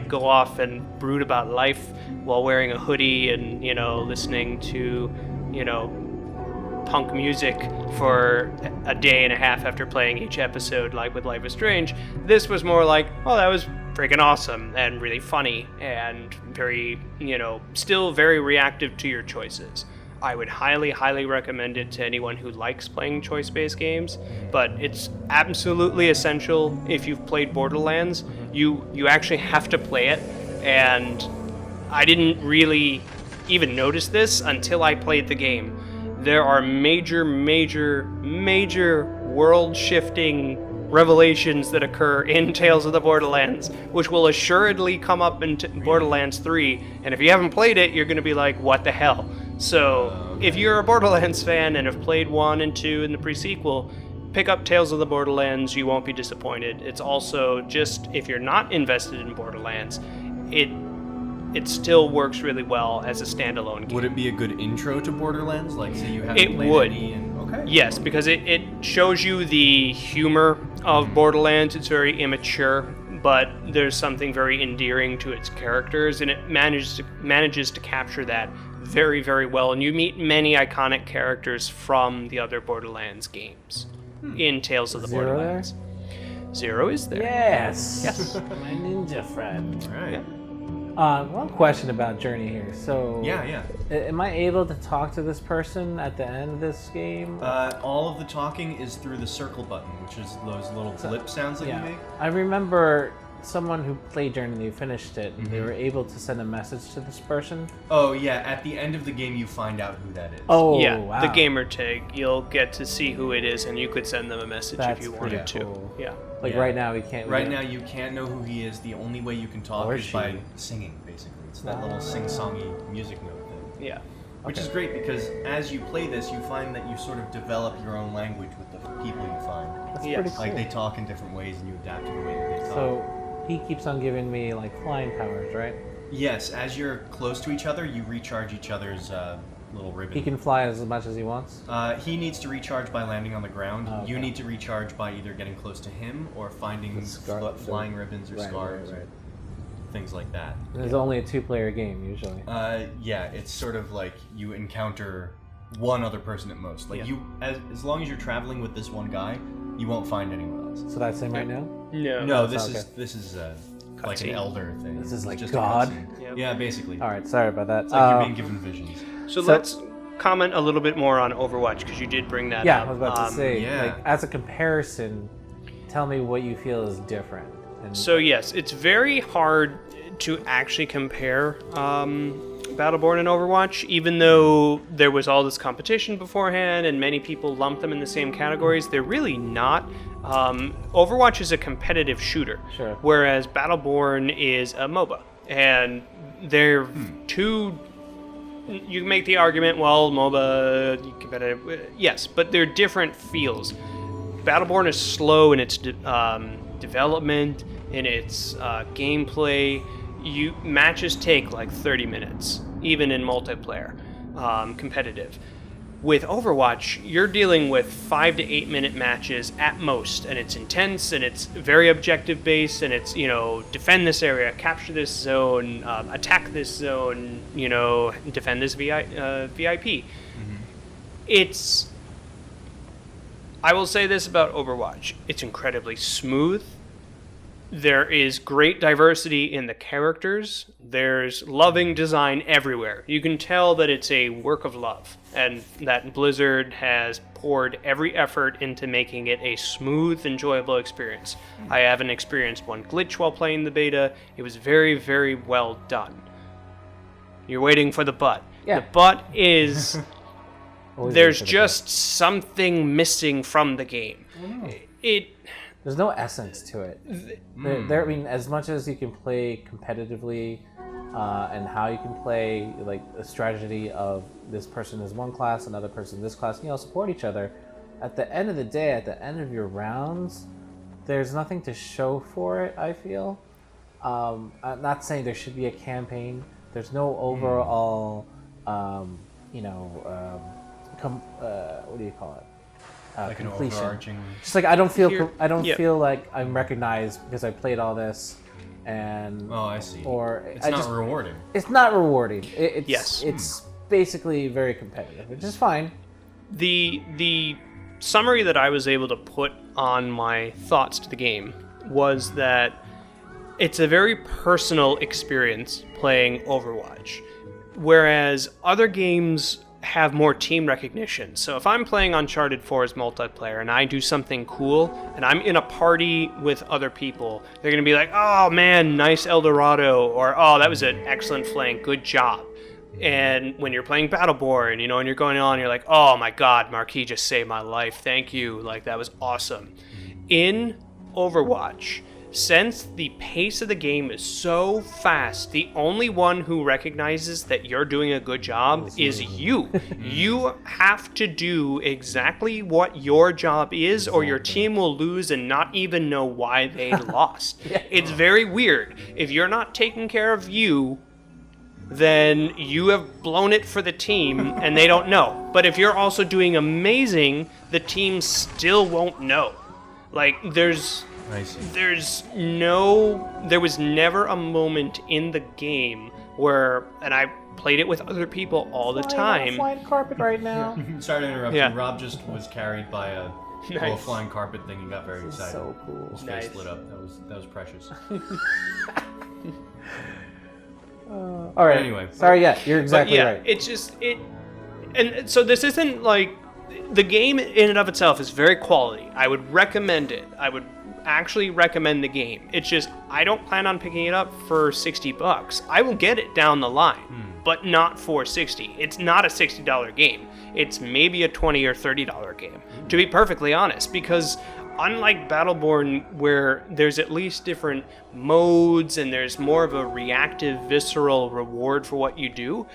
[SPEAKER 1] go off and brood about life while wearing a hoodie and, listening to, punk music for a day and a half after playing each episode, like with Life is Strange. This was more like, oh, that was freaking awesome and really funny and very, still very reactive to your choices. I would highly, highly recommend it to anyone who likes playing choice-based games, but it's absolutely essential if you've played Borderlands. You actually have to play it, and I didn't really even notice this until I played the game. There are major, major, major world-shifting revelations that occur in Tales of the Borderlands, which will assuredly come up in Borderlands 3, and if you haven't played it, you're going to be like, what the hell? So, if you're a Borderlands fan and have played 1 and 2 in the pre-sequel, pick up Tales of the Borderlands, you won't be disappointed. It's also just, if you're not invested in Borderlands, it still works really well as a standalone game.
[SPEAKER 2] Would it be a good intro to Borderlands? Like, say you haven't
[SPEAKER 1] It
[SPEAKER 2] played
[SPEAKER 1] would.
[SPEAKER 2] any and... Okay.
[SPEAKER 1] Yes, because it shows you the humor of Borderlands. It's very immature, but there's something very endearing to its characters, and it manages to capture that very, very well. And you meet many iconic characters from the other Borderlands games in Tales of the
[SPEAKER 3] Zero
[SPEAKER 1] Borderlands. Zero is there.
[SPEAKER 3] Yes.
[SPEAKER 1] Yes.
[SPEAKER 3] My ninja friend.
[SPEAKER 2] All right.
[SPEAKER 3] One question about Journey here. So,
[SPEAKER 2] Yeah.
[SPEAKER 3] am I able to talk to this person at the end of this game?
[SPEAKER 2] All of the talking is through the circle button, which is those little blip sounds that you make.
[SPEAKER 3] I remember someone who played Journey, they finished it, and they were able to send a message to this person.
[SPEAKER 2] Oh, yeah. At the end of the game, you find out who that is.
[SPEAKER 3] Oh,
[SPEAKER 1] Yeah,
[SPEAKER 3] wow.
[SPEAKER 1] the gamer tag. You'll get to see who it is, and you could send them a message
[SPEAKER 3] That's
[SPEAKER 1] if you
[SPEAKER 3] pretty
[SPEAKER 1] wanted to.
[SPEAKER 3] cool.
[SPEAKER 1] Yeah.
[SPEAKER 3] Like
[SPEAKER 2] Yeah.
[SPEAKER 3] right now, we can't.
[SPEAKER 2] Right now, you can't know who he is. The only way you can talk
[SPEAKER 3] Or
[SPEAKER 2] is
[SPEAKER 3] she.
[SPEAKER 2] by singing, basically. It's that little sing-songy music note thing.
[SPEAKER 1] Yeah.
[SPEAKER 2] Which
[SPEAKER 3] Okay.
[SPEAKER 2] is great because as you play this, you find that you sort of develop your own language with the people you find.
[SPEAKER 3] That's
[SPEAKER 1] Yes.
[SPEAKER 3] pretty cool.
[SPEAKER 2] Like, they talk in different ways and you adapt to the way that they talk.
[SPEAKER 3] So he keeps on giving me like flying powers, right?
[SPEAKER 2] Yes, as you're close to each other, you recharge each other's little ribbon.
[SPEAKER 3] He can fly as much as he wants.
[SPEAKER 2] He needs to recharge by landing on the ground.
[SPEAKER 3] Oh, okay.
[SPEAKER 2] You need to recharge by either getting close to him or finding flying ribbons or scars,
[SPEAKER 3] Right.
[SPEAKER 2] things like that.
[SPEAKER 3] And it's only a 2-player game usually.
[SPEAKER 2] Yeah, it's sort of like you encounter one other person at most. Like
[SPEAKER 1] Yeah.
[SPEAKER 2] as long as you're traveling with this one guy, you won't find anyone else.
[SPEAKER 3] So that's him right now.
[SPEAKER 1] No.
[SPEAKER 2] No,
[SPEAKER 3] that's
[SPEAKER 2] this is like an
[SPEAKER 1] Cutscene.
[SPEAKER 2] elder thing.
[SPEAKER 3] This is
[SPEAKER 2] It's
[SPEAKER 3] like
[SPEAKER 2] just
[SPEAKER 3] God?
[SPEAKER 2] a cutscene.
[SPEAKER 1] Yep.
[SPEAKER 2] Yeah, basically.
[SPEAKER 3] All right, sorry about that.
[SPEAKER 2] It's like you're being given visions.
[SPEAKER 1] So,
[SPEAKER 3] So-
[SPEAKER 1] let's comment a little bit more on Overwatch because you did bring that
[SPEAKER 3] yeah,
[SPEAKER 1] up.
[SPEAKER 3] I was about to say,
[SPEAKER 2] yeah.
[SPEAKER 3] like as a comparison, tell me what you feel is different. And
[SPEAKER 1] So yes, it's very hard to actually compare Battleborn and Overwatch, even though there was all this competition beforehand and many people lump them in the same categories. They're really not. Overwatch is a competitive shooter,
[SPEAKER 3] Sure.
[SPEAKER 1] whereas Battleborn is a MOBA, and they're two. You can make the argument, well, MOBA, competitive, yes, but they're different feels. Battleborn is slow in its development, in its gameplay. Matches take like 30 minutes, even in multiplayer, competitive. With Overwatch, you're dealing with 5 to 8 minute matches at most, and it's intense, and it's very objective based, and it's, defend this area, capture this zone, attack this zone, defend this VIP. It's, I will say this about Overwatch, it's incredibly smooth. There is great diversity in the characters. There's loving design everywhere. You can tell that it's a work of love, and that Blizzard has poured every effort into making it a smooth, enjoyable experience. I haven't experienced one glitch while playing the beta. It was very, very well done. You're waiting for the but.
[SPEAKER 3] Yeah.
[SPEAKER 1] The but is
[SPEAKER 3] always
[SPEAKER 1] there's
[SPEAKER 3] wait for the
[SPEAKER 1] just something missing from the game.
[SPEAKER 3] There's no essence to it. I mean, as much as you can play competitively, and how you can play, like a strategy of this person is one class, another person this class, support each other. At the end of the day, at the end of your rounds, there's nothing to show for it, I feel. I'm not saying there should be a campaign. There's no overall, what do you call it?
[SPEAKER 2] Like an
[SPEAKER 3] Completion.
[SPEAKER 2] overarching.
[SPEAKER 3] Just like I don't feel
[SPEAKER 1] Yeah.
[SPEAKER 3] feel like I'm recognized because I played all this, and
[SPEAKER 2] Oh, I see.
[SPEAKER 3] or
[SPEAKER 2] It's
[SPEAKER 3] I
[SPEAKER 2] not
[SPEAKER 3] just
[SPEAKER 2] rewarding.
[SPEAKER 3] it's not rewarding. It's
[SPEAKER 1] Yes.
[SPEAKER 3] it's basically very competitive, which is fine.
[SPEAKER 1] the summary that I was able to put on my thoughts to the game was that it's a very personal experience playing Overwatch, whereas other games have more team recognition. So if I'm playing Uncharted 4's multiplayer and I do something cool and I'm in a party with other people, they're going to be like, oh man, nice El Dorado, or oh, that was an excellent flank, good job. And when you're playing Battleborn, you know, and you're going on, you're like, oh my god, Marquis just saved my life, thank you, like that was awesome. In Overwatch, since the pace of the game is so fast, the only one who recognizes that you're doing a good job is you. You have to do exactly what your job is, or your team will lose and not even know why they lost. It's very weird. If you're not taking care of you, then you have blown it for the team and they don't know. But if you're also doing amazing, the team still won't know. Like, there was never a moment in the game where, and I played it with other people all the time.
[SPEAKER 3] Flying carpet right now.
[SPEAKER 2] Sorry to interrupt
[SPEAKER 1] Yeah.
[SPEAKER 2] you. Rob just was carried by a little flying carpet thing and got very excited.
[SPEAKER 3] So cool.
[SPEAKER 2] His face lit up. That was precious.
[SPEAKER 3] All right.
[SPEAKER 2] Anyway.
[SPEAKER 3] Sorry, yeah, you're exactly
[SPEAKER 1] But yeah,
[SPEAKER 3] right.
[SPEAKER 1] it's just and so this isn't like the game in and of itself is very quality. I would recommend it. I would actually recommend the game. It's just I don't plan on picking it up for $60. I will get it down the line, but not for $60. It's not a $60 game. It's maybe a $20 or $30 game, to be perfectly honest, because unlike Battleborn, where there's at least different modes and there's more of a reactive, visceral reward for what you do,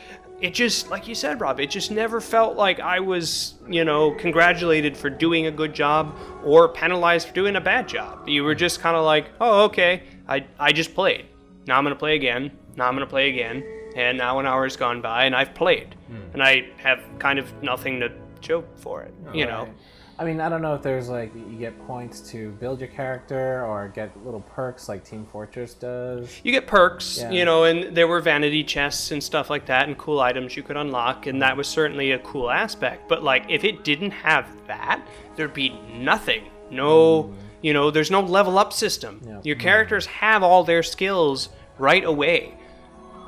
[SPEAKER 1] it just, like you said, Rob, it just never felt like I was, congratulated for doing a good job or penalized for doing a bad job. You were just kind of like, oh, okay, I just played. Now I'm going to play again. Now I'm going to play again. And now an hour's gone by and I've played. And I have kind of nothing to show for it, you know?
[SPEAKER 3] Right. I mean, I don't know if there's like you get points to build your character or get little perks like Team Fortress does.
[SPEAKER 1] You get perks,
[SPEAKER 3] Yeah.
[SPEAKER 1] and there were vanity chests and stuff like that and cool items you could unlock, and that was certainly a cool aspect. But like, if it didn't have that, there'd be nothing. No, there's no level up system.
[SPEAKER 3] Yeah.
[SPEAKER 1] Your characters have all their skills right away.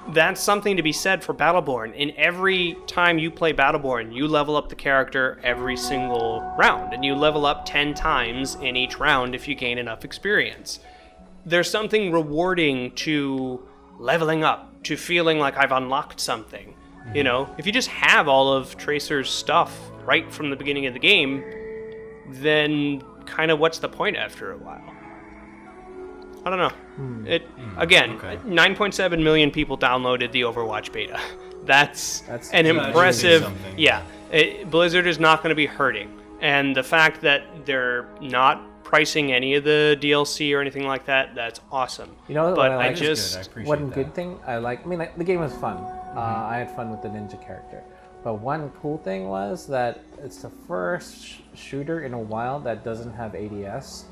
[SPEAKER 1] That's something to be said for Battleborn. And every time you play Battleborn, you level up the character every single round. And you level up 10 times in each round if you gain enough experience. There's something rewarding to leveling up, to feeling like I've unlocked something. If you just have all of Tracer's stuff right from the beginning of the game, then kind of what's the point after a while? I don't know. Again,
[SPEAKER 2] okay.
[SPEAKER 1] 9.7 million people downloaded the Overwatch beta. That's an
[SPEAKER 2] That should be
[SPEAKER 1] impressive.
[SPEAKER 2] something.
[SPEAKER 1] Yeah, Blizzard is not going to be hurting, and the fact that they're not pricing any of the DLC or anything like that—that's awesome.
[SPEAKER 3] You know what
[SPEAKER 1] But
[SPEAKER 3] I
[SPEAKER 1] I
[SPEAKER 3] like?
[SPEAKER 1] just
[SPEAKER 2] Good. I appreciate
[SPEAKER 3] One
[SPEAKER 2] that.
[SPEAKER 3] good thing I like. I mean, the game was fun. I had fun with the ninja character. But one cool thing was that it's the first shooter in a while that doesn't have ADS,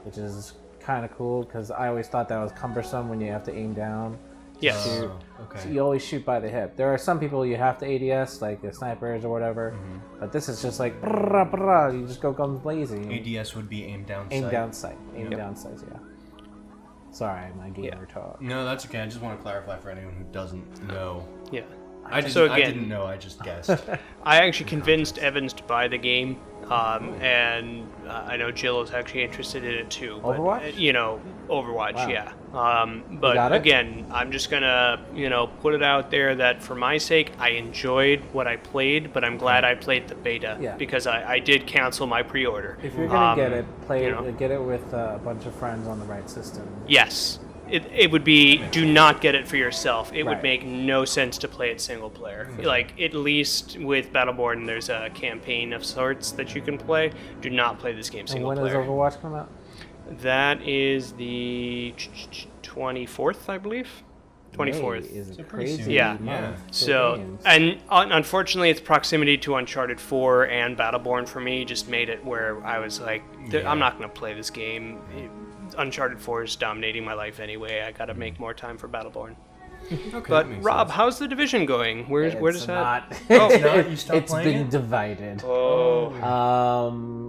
[SPEAKER 3] which is kind of cool because I always thought that was cumbersome when you have to aim down.
[SPEAKER 1] Yeah.
[SPEAKER 3] Shoot.
[SPEAKER 2] Okay.
[SPEAKER 3] So you always shoot by the hip. There are some people you have to ADS, like the snipers or whatever, but this is just like brrrah, brrrah, you just go guns blazing.
[SPEAKER 2] ADS would be aim down
[SPEAKER 3] Aim
[SPEAKER 2] sight.
[SPEAKER 3] down sight. Aim
[SPEAKER 2] Yep.
[SPEAKER 3] down sight. Yeah. Sorry, my gamer talk.
[SPEAKER 2] No, that's okay. I just want to clarify for anyone who doesn't know.
[SPEAKER 1] Yeah.
[SPEAKER 2] I
[SPEAKER 1] So again-
[SPEAKER 2] didn't know. I just guessed.
[SPEAKER 1] I actually convinced Evans to buy the game, and I know Jill is actually interested in it too. But,
[SPEAKER 3] Overwatch?
[SPEAKER 1] Overwatch,
[SPEAKER 3] Wow.
[SPEAKER 1] yeah.
[SPEAKER 3] got
[SPEAKER 1] But
[SPEAKER 3] it?
[SPEAKER 1] again, I'm just gonna, put it out there that for my sake, I enjoyed what I played, but I'm glad I played the beta
[SPEAKER 3] Yeah.
[SPEAKER 1] because I did cancel my pre-order.
[SPEAKER 3] If you're gonna get it, play
[SPEAKER 1] you know.
[SPEAKER 3] it. Get it with a bunch of friends on the right system.
[SPEAKER 1] Yes. It would be, do not get it for yourself. It would
[SPEAKER 3] Right.
[SPEAKER 1] make no sense to play it single player. Like, at least with Battleborn, there's a campaign of sorts that you can play. Do not play this game
[SPEAKER 3] And
[SPEAKER 1] single
[SPEAKER 3] when does
[SPEAKER 1] player.
[SPEAKER 3] Overwatch come out?
[SPEAKER 1] That is the 24th, I believe. 24th.
[SPEAKER 3] May is a
[SPEAKER 2] So pretty
[SPEAKER 3] crazy
[SPEAKER 2] soon.
[SPEAKER 1] Yeah.
[SPEAKER 3] month
[SPEAKER 2] Yeah.
[SPEAKER 3] for
[SPEAKER 1] So,
[SPEAKER 3] games.
[SPEAKER 1] and unfortunately, its proximity to Uncharted 4 and Battleborn for me just made it where I was like,
[SPEAKER 2] Yeah.
[SPEAKER 1] I'm not going to play this game. Uncharted 4 is dominating my life anyway. I got to make more time for Battleborn.
[SPEAKER 2] Okay,
[SPEAKER 1] But
[SPEAKER 2] that makes
[SPEAKER 1] Rob,
[SPEAKER 2] sense.
[SPEAKER 1] how's the Division going? Where
[SPEAKER 3] It's
[SPEAKER 1] does that?
[SPEAKER 3] not.
[SPEAKER 1] Oh.
[SPEAKER 2] It's not? You stopped
[SPEAKER 3] It's
[SPEAKER 2] playing
[SPEAKER 3] been
[SPEAKER 2] it?
[SPEAKER 3] divided.
[SPEAKER 1] Oh.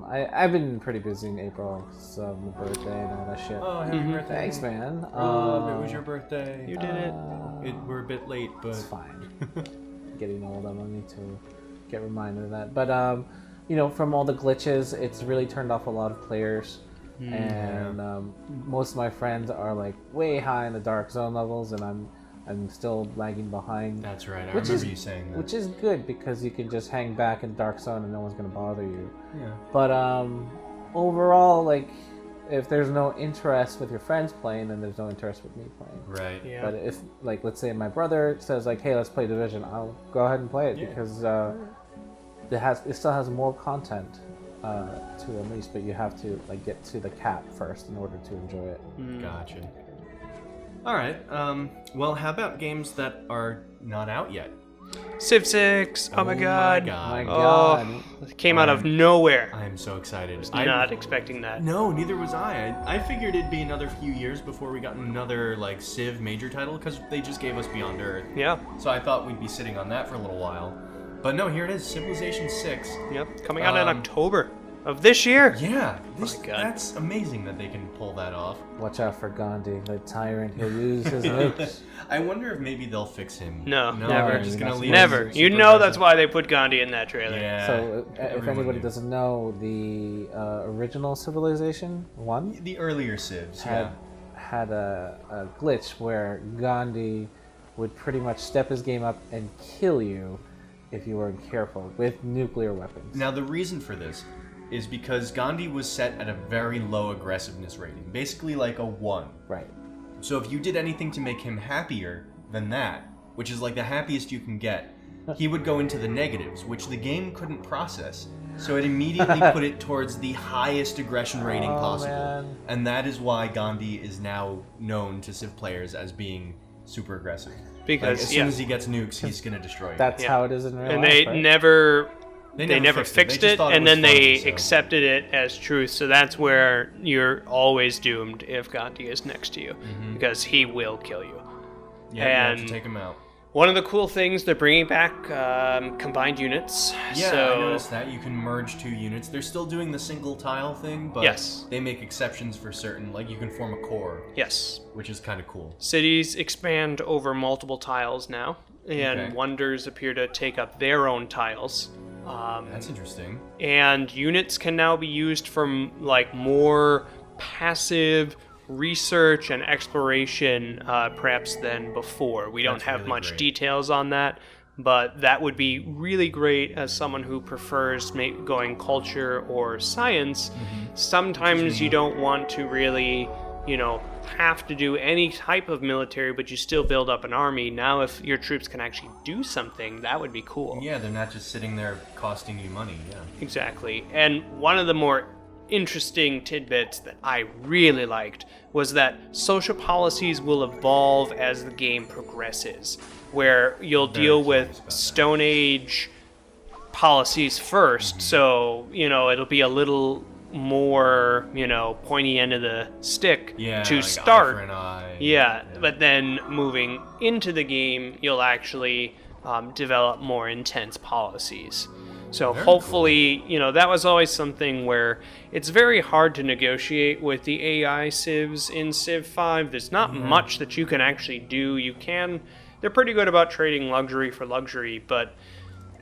[SPEAKER 3] I've been pretty busy in April, so my birthday and all that shit.
[SPEAKER 2] Oh, happy birthday.
[SPEAKER 3] Thanks, man.
[SPEAKER 2] Rob, it was your birthday.
[SPEAKER 1] You did it.
[SPEAKER 2] We're a bit late, but
[SPEAKER 3] It's fine. Getting old, I don't need to get reminded of that. But from all the glitches, it's really turned off a lot of players. And most of my friends are like way high in the Dark Zone levels, and I'm still lagging behind.
[SPEAKER 2] that's right. I
[SPEAKER 3] Which
[SPEAKER 2] remember
[SPEAKER 3] is-
[SPEAKER 2] you saying that.
[SPEAKER 3] Which is good because you can just hang back in Dark Zone and no one's gonna bother you.
[SPEAKER 2] Yeah.
[SPEAKER 3] But overall, like, if there's no interest with your friends playing, then there's no interest with me playing.
[SPEAKER 2] Right.
[SPEAKER 1] Yeah.
[SPEAKER 3] But if, like, let's say my brother says like, "Hey, let's play Division," I'll go ahead and play it
[SPEAKER 2] Yeah.
[SPEAKER 3] because it still has more content to release, but you have to like get to the cap first in order to enjoy it.
[SPEAKER 2] Gotcha. All right. Well, how about games that are not out yet?
[SPEAKER 1] Civ 6. Oh my god.
[SPEAKER 3] My
[SPEAKER 2] Oh,
[SPEAKER 3] God.
[SPEAKER 1] It came out of nowhere.
[SPEAKER 2] I am so excited.
[SPEAKER 1] Not expecting that.
[SPEAKER 2] No, neither was I. I figured it'd be another few years before we got another like Civ major title because they just gave us Beyond Earth.
[SPEAKER 1] Yeah.
[SPEAKER 2] So I thought we'd be sitting on that for a little while. But no, here it is, Civilization 6.
[SPEAKER 1] Yep. Coming out in
[SPEAKER 2] Um,
[SPEAKER 1] October of this year.
[SPEAKER 2] Yeah,
[SPEAKER 1] my God.
[SPEAKER 2] that's amazing that they can pull that off.
[SPEAKER 3] Watch out for Gandhi, the tyrant. He'll use his nukes.
[SPEAKER 2] I wonder if maybe they'll fix him.
[SPEAKER 1] No,
[SPEAKER 2] no,
[SPEAKER 1] never.
[SPEAKER 2] They're just gonna leave
[SPEAKER 1] Never.
[SPEAKER 2] him
[SPEAKER 1] You
[SPEAKER 2] super
[SPEAKER 1] know that's
[SPEAKER 2] aggressive.
[SPEAKER 1] why they put Gandhi in that trailer.
[SPEAKER 2] Yeah.
[SPEAKER 3] So, if
[SPEAKER 2] everyone
[SPEAKER 3] anybody
[SPEAKER 2] knew.
[SPEAKER 3] doesn't know, the original Civilization 1
[SPEAKER 2] The earlier Civs,
[SPEAKER 3] had a glitch where Gandhi would pretty much step his game up and kill you if you weren't careful with nuclear weapons.
[SPEAKER 2] Now, the reason for this is because Gandhi was set at a very low aggressiveness rating, basically like a 1.
[SPEAKER 3] Right.
[SPEAKER 2] So if you did anything to make him happier than that, which is like the happiest you can get, he would go into the negatives, which the game couldn't process. So it immediately put it towards the highest aggression rating
[SPEAKER 3] Oh,
[SPEAKER 2] possible.
[SPEAKER 3] man.
[SPEAKER 2] And that is why Gandhi is now known to Civ players as being super aggressive.
[SPEAKER 1] Because,
[SPEAKER 2] as soon as he gets nukes, he's going to destroy you.
[SPEAKER 3] That's
[SPEAKER 1] Yeah.
[SPEAKER 3] how it is in real
[SPEAKER 1] And
[SPEAKER 3] life,
[SPEAKER 1] they
[SPEAKER 3] right?
[SPEAKER 1] never
[SPEAKER 2] They
[SPEAKER 1] never
[SPEAKER 2] fixed
[SPEAKER 1] fixed
[SPEAKER 2] just
[SPEAKER 1] it,
[SPEAKER 2] thought
[SPEAKER 1] and
[SPEAKER 2] was
[SPEAKER 1] then they
[SPEAKER 2] funny, so-
[SPEAKER 1] accepted it as truth. So that's where you're always doomed if Gandhi is next to you, because he will kill you.
[SPEAKER 2] Yeah, you have
[SPEAKER 1] and
[SPEAKER 2] to take him out.
[SPEAKER 1] One of the cool things they're bringing back combined units.
[SPEAKER 2] Yeah,
[SPEAKER 1] so,
[SPEAKER 2] I noticed that. You can merge 2 units. They're still doing the single tile thing, but
[SPEAKER 1] Yes.
[SPEAKER 2] they make exceptions for certain. Like, you can form a core,
[SPEAKER 1] Yes.
[SPEAKER 2] which is kind of cool.
[SPEAKER 1] Cities expand over multiple tiles now, and
[SPEAKER 2] Okay.
[SPEAKER 1] wonders appear to take up their own tiles.
[SPEAKER 2] That's interesting.
[SPEAKER 1] And units can now be used from like more passive research and exploration perhaps than before. We don't
[SPEAKER 2] That's
[SPEAKER 1] have
[SPEAKER 2] really
[SPEAKER 1] much
[SPEAKER 2] great.
[SPEAKER 1] details on that, but that would be really great as someone who prefers going culture or science. Sometimes you don't want to really, have to do any type of military, but you still build up an army. Now if your troops can actually do something, that would be cool.
[SPEAKER 2] Yeah, they're not just sitting there costing you money. Yeah.
[SPEAKER 1] Exactly. And one of the more interesting tidbits that I really liked was that social policies will evolve as the game progresses, where you'll
[SPEAKER 2] Very
[SPEAKER 1] deal
[SPEAKER 2] curious
[SPEAKER 1] with
[SPEAKER 2] about that.
[SPEAKER 1] Stone Age policies first. So, it'll be a little more, pointy end of the stick
[SPEAKER 2] Yeah.
[SPEAKER 1] to
[SPEAKER 2] like eye
[SPEAKER 1] start.
[SPEAKER 2] for an eye.
[SPEAKER 1] Yeah, but then moving into the game, you'll actually develop more intense policies. So
[SPEAKER 2] Very
[SPEAKER 1] hopefully, that was always something where it's very hard to negotiate with the AI civs in Civ 5. There's not much that you can actually do. They're pretty good about trading luxury for luxury, but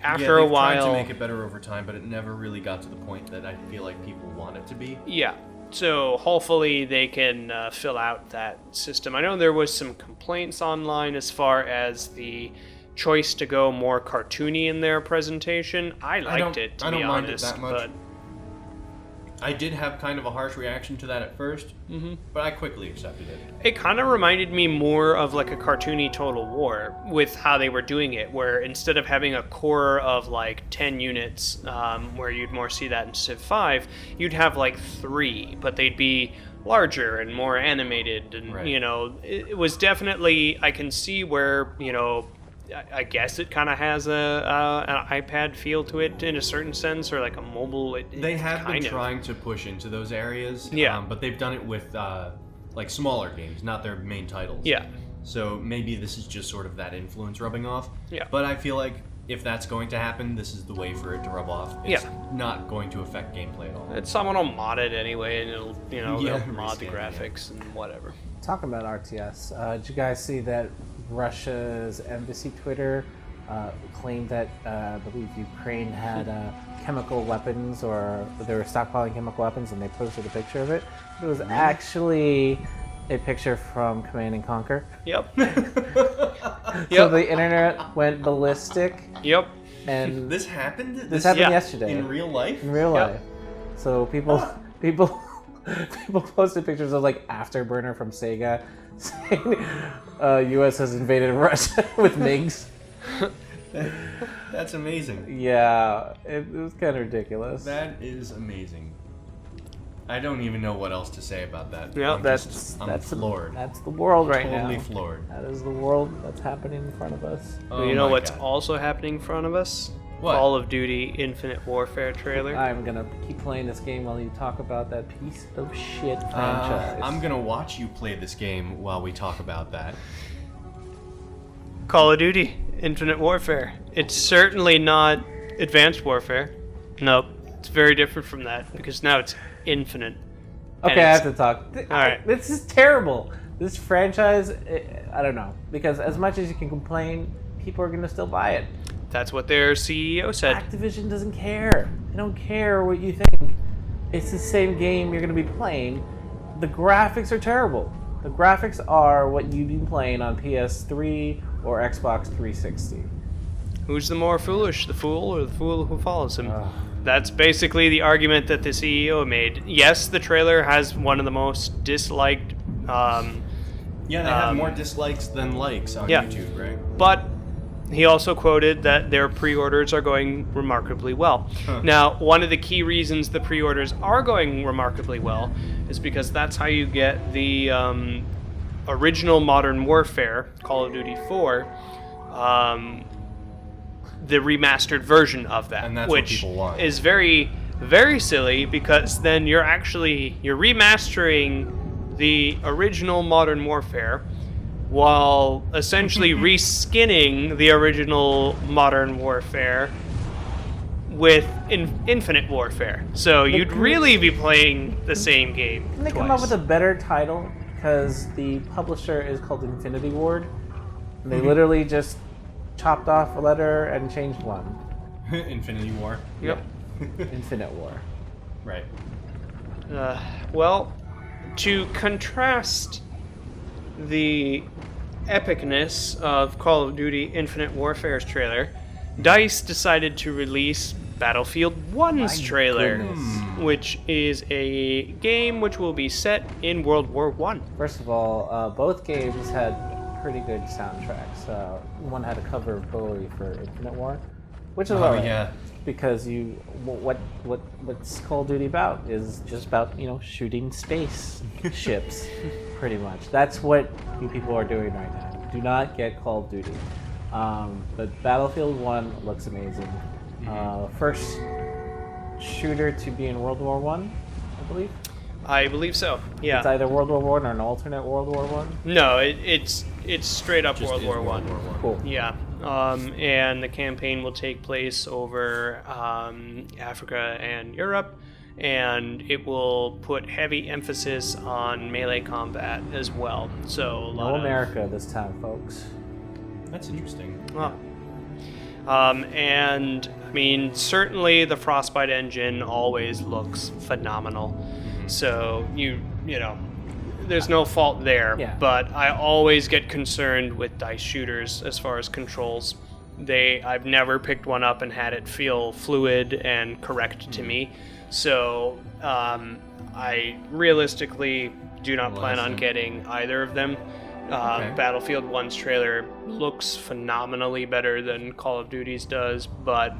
[SPEAKER 1] after a
[SPEAKER 2] they've tried
[SPEAKER 1] while,
[SPEAKER 2] to make it better over time, but it never really got to the point that I feel like people want it to be.
[SPEAKER 1] yeah. So hopefully they can fill out that system. I know there was some complaints online as far as the choice to go more cartoony in their presentation. I liked it, to
[SPEAKER 2] I
[SPEAKER 1] be
[SPEAKER 2] don't mind it
[SPEAKER 1] honest,
[SPEAKER 2] that much.
[SPEAKER 1] but
[SPEAKER 2] I did have kind of a harsh reaction to that at first, but I quickly accepted it.
[SPEAKER 1] it kind of reminded me more of like a cartoony Total War with how they were doing it, where instead of having a core of like 10 units, where you'd more see that in Civ 5, you'd have like 3, but they'd be larger and more animated, and
[SPEAKER 2] Right.
[SPEAKER 1] it was definitely, I can see where, I guess it kind of has an iPad feel to it in a certain sense, or like a mobile.
[SPEAKER 2] They have been
[SPEAKER 1] kind of.
[SPEAKER 2] trying to push into those areas,
[SPEAKER 1] Yeah.
[SPEAKER 2] but they've done it with like smaller games, not their main titles.
[SPEAKER 1] Yeah.
[SPEAKER 2] So maybe this is just sort of that influence rubbing off.
[SPEAKER 1] Yeah.
[SPEAKER 2] But I feel like if that's going to happen, this is the way for it to rub off. It's not going to affect gameplay at all.
[SPEAKER 1] Someone will mod it anyway, and it'll,
[SPEAKER 2] Yeah,
[SPEAKER 1] they'll mod the
[SPEAKER 2] reskin,
[SPEAKER 1] graphics and whatever.
[SPEAKER 3] Talking about RTS, did you guys see that Russia's embassy Twitter claimed that I believe Ukraine had chemical weapons, or they were stockpiling chemical weapons, and they posted a picture of it? It was actually a picture from Command and Conquer.
[SPEAKER 1] Yep.
[SPEAKER 3] So the internet went ballistic.
[SPEAKER 1] Yep.
[SPEAKER 3] And
[SPEAKER 2] This happened?
[SPEAKER 3] this happened yesterday.
[SPEAKER 2] In real life?
[SPEAKER 3] In real
[SPEAKER 1] Yep.
[SPEAKER 3] life. So people posted pictures of like Afterburner from Sega saying U.S. has invaded Russia with MiGs.
[SPEAKER 2] That's amazing.
[SPEAKER 3] Yeah, it was kind of ridiculous.
[SPEAKER 2] That is amazing. I don't even know what else to say about that.
[SPEAKER 1] Yeah,
[SPEAKER 2] I'm floored.
[SPEAKER 3] That's the world right now.
[SPEAKER 2] Totally floored.
[SPEAKER 3] That is the world that's happening in front of us.
[SPEAKER 2] Oh
[SPEAKER 1] You know
[SPEAKER 2] my
[SPEAKER 1] what's
[SPEAKER 2] God.
[SPEAKER 1] also happening in front of us?
[SPEAKER 2] What?
[SPEAKER 1] Call of Duty Infinite Warfare trailer.
[SPEAKER 3] I'm gonna keep playing this game while you talk about that piece of shit franchise.
[SPEAKER 2] I'm gonna watch you play this game while we talk about that.
[SPEAKER 1] Call of Duty Infinite Warfare. It's certainly not Advanced Warfare. Nope. It's very different from that because now it's infinite.
[SPEAKER 3] Okay, I have to talk.
[SPEAKER 1] Alright.
[SPEAKER 3] This is terrible. This franchise, I don't know. Because as much as you can complain, people are going to still buy it.
[SPEAKER 1] That's what their CEO said.
[SPEAKER 3] Activision doesn't care. They don't care what you think. It's the same game you're going to be playing. The graphics are terrible. The graphics are what you've been playing on PS3 or Xbox 360.
[SPEAKER 1] Who's the more foolish, the fool or the fool who follows him? That's basically the argument that the CEO made. Yes, the trailer has one of the most disliked.
[SPEAKER 2] Yeah, they have more dislikes than likes on YouTube, right?
[SPEAKER 1] But he also quoted that their pre-orders are going remarkably well. Now, one of the key reasons the pre-orders are going remarkably well is because that's how you get the original Modern Warfare, Call of Duty 4, the remastered version of that,
[SPEAKER 2] And that's what
[SPEAKER 1] which
[SPEAKER 2] people want.
[SPEAKER 1] is very, very silly because then you're remastering the original Modern Warfare while essentially reskinning the original Modern Warfare with Infinite Warfare. So you'd really be playing the same game.
[SPEAKER 3] Can they come up with a better title? Because the publisher is called Infinity Ward. And they literally just chopped off a letter and changed one.
[SPEAKER 2] Infinity War.
[SPEAKER 1] Yep.
[SPEAKER 3] Infinite War.
[SPEAKER 2] Right.
[SPEAKER 1] Well, to contrast the epicness of Call of Duty Infinite Warfare's trailer, DICE decided to release Battlefield 1's trailer, which is a game which will be set in World War I.
[SPEAKER 3] First of all, both games had pretty good soundtracks. One had a cover of Bowie for Infinite War, which is alright.
[SPEAKER 2] Yeah.
[SPEAKER 3] Because what's Call of Duty about is just about shooting space ships, pretty much. That's what you people are doing right now. Do not get Call of Duty. But Battlefield 1 looks amazing. First shooter to be in World War I believe.
[SPEAKER 1] I believe so. Yeah.
[SPEAKER 3] It's either World War I or an alternate World War I.
[SPEAKER 1] No, it's straight up
[SPEAKER 2] Just
[SPEAKER 1] World
[SPEAKER 2] is
[SPEAKER 1] War
[SPEAKER 2] World
[SPEAKER 1] I.
[SPEAKER 2] War I.
[SPEAKER 3] Cool.
[SPEAKER 1] Yeah, and the campaign will take place over Africa and Europe, and it will put heavy emphasis on melee combat as well. So a lot
[SPEAKER 3] No
[SPEAKER 1] of
[SPEAKER 3] America this time, folks.
[SPEAKER 2] That's interesting.
[SPEAKER 1] Well, and I mean, certainly the Frostbite engine always looks phenomenal. So you know, there's no fault there.
[SPEAKER 3] Yeah.
[SPEAKER 1] But I always get concerned with dice shooters as far as controls. I've never picked one up and had it feel fluid and correct to me. So I realistically do not plan on getting either of them. Battlefield 1's trailer looks phenomenally better than Call of Duty's does, but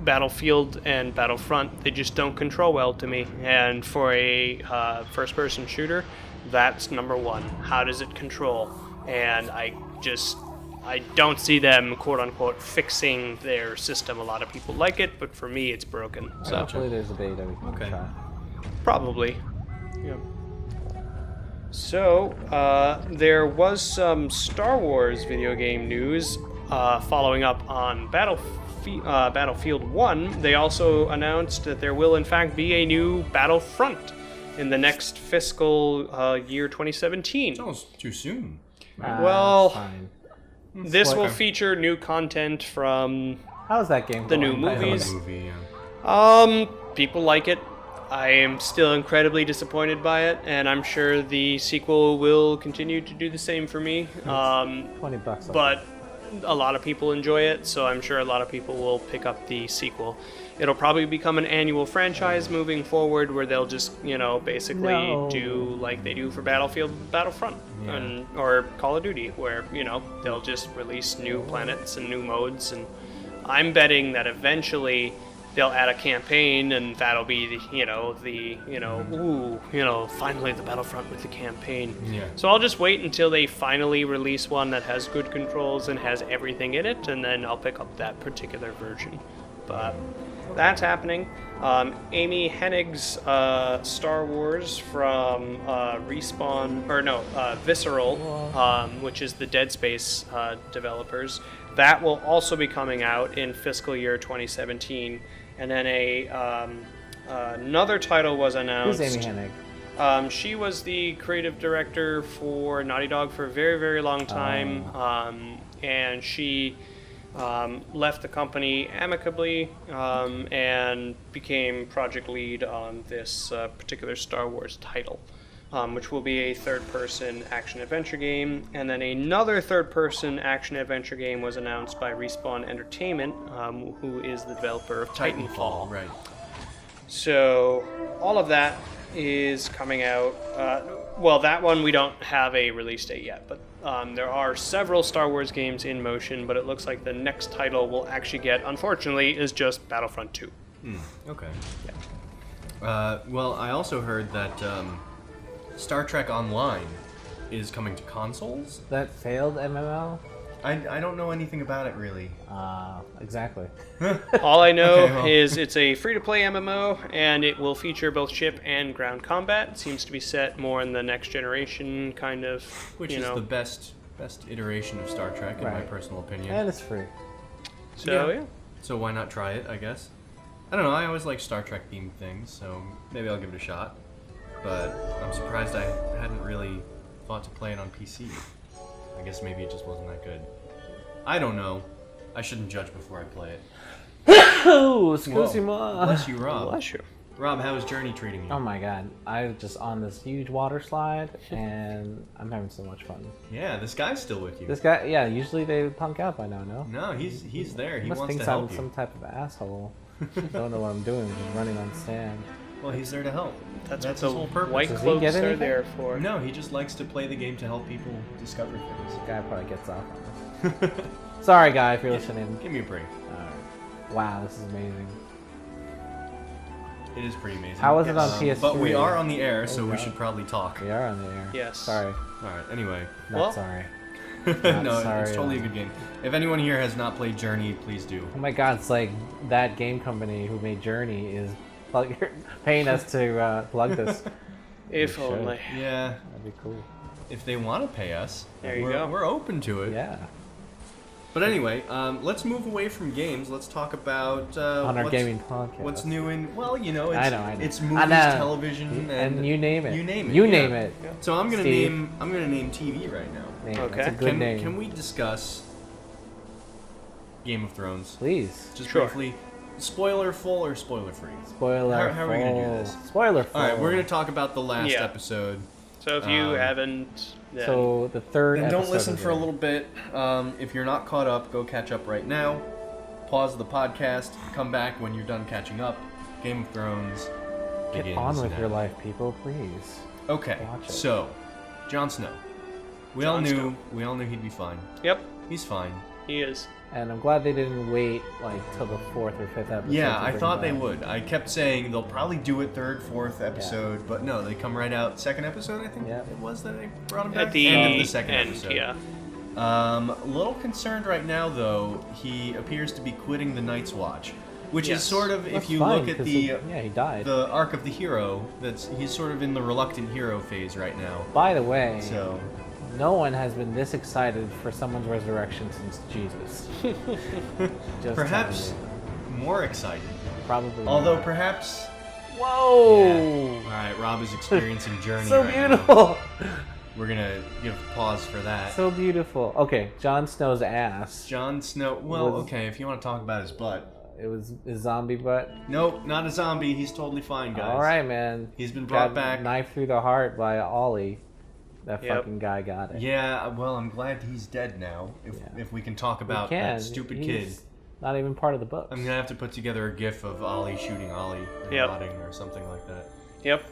[SPEAKER 1] Battlefield and Battlefront, they just don't control well to me. And for a first-person shooter, that's number one. How does it control? And I don't see them, quote-unquote, fixing their system. A lot of people like it, but for me, it's broken. So
[SPEAKER 3] Hopefully there's a beta we can try.
[SPEAKER 1] probably. Yeah. So, there was some Star Wars video game news following up on Battlefield 1. They also announced that there will, in fact, be a new Battlefront in the next fiscal year 2017.
[SPEAKER 2] It's almost too soon.
[SPEAKER 1] Well,
[SPEAKER 3] fine.
[SPEAKER 1] this will
[SPEAKER 2] Okay.
[SPEAKER 1] feature new content from
[SPEAKER 3] How's that game
[SPEAKER 1] the
[SPEAKER 3] going,
[SPEAKER 1] new
[SPEAKER 3] by the way?
[SPEAKER 1] movies.
[SPEAKER 2] Movie, yeah.
[SPEAKER 1] People like it. I am still incredibly disappointed by it, and I'm sure the sequel will continue to do the same for me.
[SPEAKER 3] $20.
[SPEAKER 1] But a lot of people enjoy it, so I'm sure a lot of people will pick up the sequel. It'll probably become an annual franchise moving forward, where they'll just, basically do like they do for Battlefront, or Call of Duty, where, they'll just release new planets and new modes, and I'm betting that eventually they'll add a campaign, and that'll be finally the Battlefront with the campaign.
[SPEAKER 2] Yeah.
[SPEAKER 1] So I'll just wait until they finally release one that has good controls and has everything in it, and then I'll pick up that particular version. But that's happening. Amy Hennig's Star Wars from Visceral, which is the Dead Space developers. That will also be coming out in fiscal year 2017. And then another title was announced.
[SPEAKER 3] Who's Amy Hennig?
[SPEAKER 1] She was the creative director for Naughty Dog for a very, very long time. And she left the company amicably and became project lead on this particular Star Wars title, which will be a third-person action-adventure game. And then another third-person action-adventure game was announced by Respawn Entertainment, who is the developer of Titanfall.
[SPEAKER 2] Right.
[SPEAKER 1] So all of that is coming out. That one we don't have a release date yet, but there are several Star Wars games in motion, but it looks like the next title we'll actually get, unfortunately, is just Battlefront 2.
[SPEAKER 2] Okay. Well, I also heard that Star Trek Online is coming to consoles.
[SPEAKER 3] That failed MMO?
[SPEAKER 2] I don't know anything about it, really.
[SPEAKER 3] Exactly.
[SPEAKER 1] All I know
[SPEAKER 2] Okay, well.
[SPEAKER 1] is it's a free-to-play MMO, and it will feature both ship and ground combat. It seems to be set more in the next generation kind of,
[SPEAKER 2] Which is the best iteration of Star Trek, in my
[SPEAKER 3] Right.
[SPEAKER 2] personal opinion.
[SPEAKER 3] And it's free.
[SPEAKER 1] So, yeah.
[SPEAKER 2] So why not try it, I guess? I don't know, I always like Star Trek themed things, so maybe I'll give it a shot. But I'm surprised I hadn't really thought to play it on PC. I guess maybe it just wasn't that good. I don't know. I shouldn't judge before I play it.
[SPEAKER 3] Oh, excuse me.
[SPEAKER 2] Bless you, Rob.
[SPEAKER 1] Bless you.
[SPEAKER 2] Rob, how is Journey treating you?
[SPEAKER 3] Oh my god. I was just on this huge water slide, and I'm having so much fun.
[SPEAKER 2] Yeah, this guy's still with you.
[SPEAKER 3] This guy, yeah, usually they punk out by now, no?
[SPEAKER 2] No, he's there. He
[SPEAKER 3] Must
[SPEAKER 2] wants
[SPEAKER 3] think
[SPEAKER 2] to help
[SPEAKER 3] I'm
[SPEAKER 2] you.
[SPEAKER 3] some type of asshole. Don't know what I'm doing, just running on sand.
[SPEAKER 2] Well, he's there to help.
[SPEAKER 1] That's
[SPEAKER 2] his
[SPEAKER 1] what the
[SPEAKER 2] whole purpose.
[SPEAKER 1] white
[SPEAKER 3] Does he
[SPEAKER 1] cloaks
[SPEAKER 3] get
[SPEAKER 1] are
[SPEAKER 3] anything?
[SPEAKER 1] there for.
[SPEAKER 2] No, he just likes to play the game to help people discover things.
[SPEAKER 3] This guy probably gets off on this. Sorry, guy, if you're listening.
[SPEAKER 2] Give me a break.
[SPEAKER 3] Alright. Wow, this is amazing.
[SPEAKER 2] It is pretty amazing.
[SPEAKER 3] How is it on PS3?
[SPEAKER 2] But we are on the air, so
[SPEAKER 3] Oh,
[SPEAKER 2] we
[SPEAKER 3] God.
[SPEAKER 2] should probably talk.
[SPEAKER 3] We are on the air.
[SPEAKER 1] Yes.
[SPEAKER 3] Sorry.
[SPEAKER 2] Alright, anyway.
[SPEAKER 3] Not
[SPEAKER 1] Well-
[SPEAKER 3] sorry.
[SPEAKER 2] No,
[SPEAKER 3] sorry
[SPEAKER 2] it's totally a
[SPEAKER 3] at all.
[SPEAKER 2] good game. If anyone here has not played Journey, please do.
[SPEAKER 3] Oh my god, it's like that game company who made Journey is paying us to plug this.
[SPEAKER 1] If
[SPEAKER 3] We should.
[SPEAKER 1] only.
[SPEAKER 2] Yeah,
[SPEAKER 3] That'd be cool.
[SPEAKER 2] if they want to pay us,
[SPEAKER 1] There you
[SPEAKER 2] we're,
[SPEAKER 1] go.
[SPEAKER 2] we're open to it.
[SPEAKER 3] Yeah.
[SPEAKER 2] But anyway, let's move away from games. Let's talk about
[SPEAKER 3] On our
[SPEAKER 2] what's,
[SPEAKER 3] gaming podcast.
[SPEAKER 2] what's new in. Well, you know, it's,
[SPEAKER 3] I know.
[SPEAKER 2] it's
[SPEAKER 3] I
[SPEAKER 2] movies,
[SPEAKER 3] know.
[SPEAKER 2] television,
[SPEAKER 3] And you name it.
[SPEAKER 2] You name it.
[SPEAKER 3] You
[SPEAKER 2] yeah.
[SPEAKER 3] name it.
[SPEAKER 2] So I'm gonna
[SPEAKER 3] Steve.
[SPEAKER 2] name TV right now.
[SPEAKER 3] Name it.
[SPEAKER 1] Okay.
[SPEAKER 3] It's a good name.
[SPEAKER 2] Can we discuss Game of Thrones?
[SPEAKER 3] Please.
[SPEAKER 2] Just
[SPEAKER 1] Sure.
[SPEAKER 2] briefly, spoiler full or spoiler free?
[SPEAKER 3] Spoiler
[SPEAKER 2] How are we gonna do
[SPEAKER 3] full.
[SPEAKER 2] this?
[SPEAKER 3] Spoiler full.
[SPEAKER 2] All right, we're gonna talk about the last
[SPEAKER 1] Yeah.
[SPEAKER 2] episode.
[SPEAKER 1] So if you
[SPEAKER 2] Um,
[SPEAKER 1] haven't, then
[SPEAKER 3] So the third
[SPEAKER 2] And don't
[SPEAKER 3] episode
[SPEAKER 2] listen
[SPEAKER 3] is
[SPEAKER 2] for a
[SPEAKER 3] it.
[SPEAKER 2] little bit. If you're not caught up, go catch up right now. Pause the podcast. Come back when you're done catching up. Game of Thrones
[SPEAKER 3] Get
[SPEAKER 2] begins
[SPEAKER 3] on with
[SPEAKER 2] now.
[SPEAKER 3] your life, people, please.
[SPEAKER 2] Okay,
[SPEAKER 3] Watch it.
[SPEAKER 2] so Jon Snow. We all
[SPEAKER 1] Jon
[SPEAKER 2] knew.
[SPEAKER 1] Snow.
[SPEAKER 2] We all knew he'd be fine.
[SPEAKER 1] Yep,
[SPEAKER 2] He's fine.
[SPEAKER 1] he is.
[SPEAKER 3] And I'm glad they didn't wait like till the fourth or fifth episode.
[SPEAKER 2] Yeah,
[SPEAKER 3] to
[SPEAKER 2] I
[SPEAKER 3] bring
[SPEAKER 2] thought
[SPEAKER 3] him
[SPEAKER 2] they
[SPEAKER 3] back.
[SPEAKER 2] would. I kept saying they'll probably do it third, fourth episode, but no, they come right out second episode. I think
[SPEAKER 3] Yeah.
[SPEAKER 2] it was that they brought him back.
[SPEAKER 1] At the
[SPEAKER 2] end of the second
[SPEAKER 1] end,
[SPEAKER 2] episode.
[SPEAKER 1] yeah.
[SPEAKER 2] A little concerned right now, though. He appears to be quitting the Night's Watch. Which
[SPEAKER 1] Yes.
[SPEAKER 2] is sort of, if
[SPEAKER 3] That's
[SPEAKER 2] you
[SPEAKER 3] fine,
[SPEAKER 2] look at
[SPEAKER 3] 'cause
[SPEAKER 2] the
[SPEAKER 3] he died.
[SPEAKER 2] the arc of the hero, he's sort of in the reluctant hero phase right now.
[SPEAKER 3] By the way,
[SPEAKER 2] So
[SPEAKER 3] no one has been this excited for someone's resurrection since Jesus. Just
[SPEAKER 2] perhaps
[SPEAKER 3] telling
[SPEAKER 2] more excited.
[SPEAKER 3] you. Probably.
[SPEAKER 2] Although
[SPEAKER 3] not.
[SPEAKER 2] perhaps.
[SPEAKER 3] Whoa!
[SPEAKER 2] All right, Rob is experiencing Journey.
[SPEAKER 3] So
[SPEAKER 2] right now.
[SPEAKER 3] beautiful.
[SPEAKER 2] We're gonna give pause for that.
[SPEAKER 3] So beautiful. Okay, Jon Snow's ass.
[SPEAKER 2] Jon Snow. Well,
[SPEAKER 3] Was-
[SPEAKER 2] okay, if you want to talk about his butt.
[SPEAKER 3] It was a zombie butt.
[SPEAKER 2] Nope, not a zombie. He's totally fine, guys.
[SPEAKER 3] All right, man.
[SPEAKER 2] He's been brought
[SPEAKER 3] Got
[SPEAKER 2] back.
[SPEAKER 3] Knife through the heart by Ollie. That
[SPEAKER 1] Yep.
[SPEAKER 3] fucking guy got it.
[SPEAKER 2] Yeah, well, I'm glad he's dead now. If we can talk about that stupid kid.
[SPEAKER 3] He's not even part of the book.
[SPEAKER 2] I'm gonna have to put together a gif of Ollie shooting Ollie and
[SPEAKER 1] Yep.
[SPEAKER 2] nodding or something like that.
[SPEAKER 1] Yep.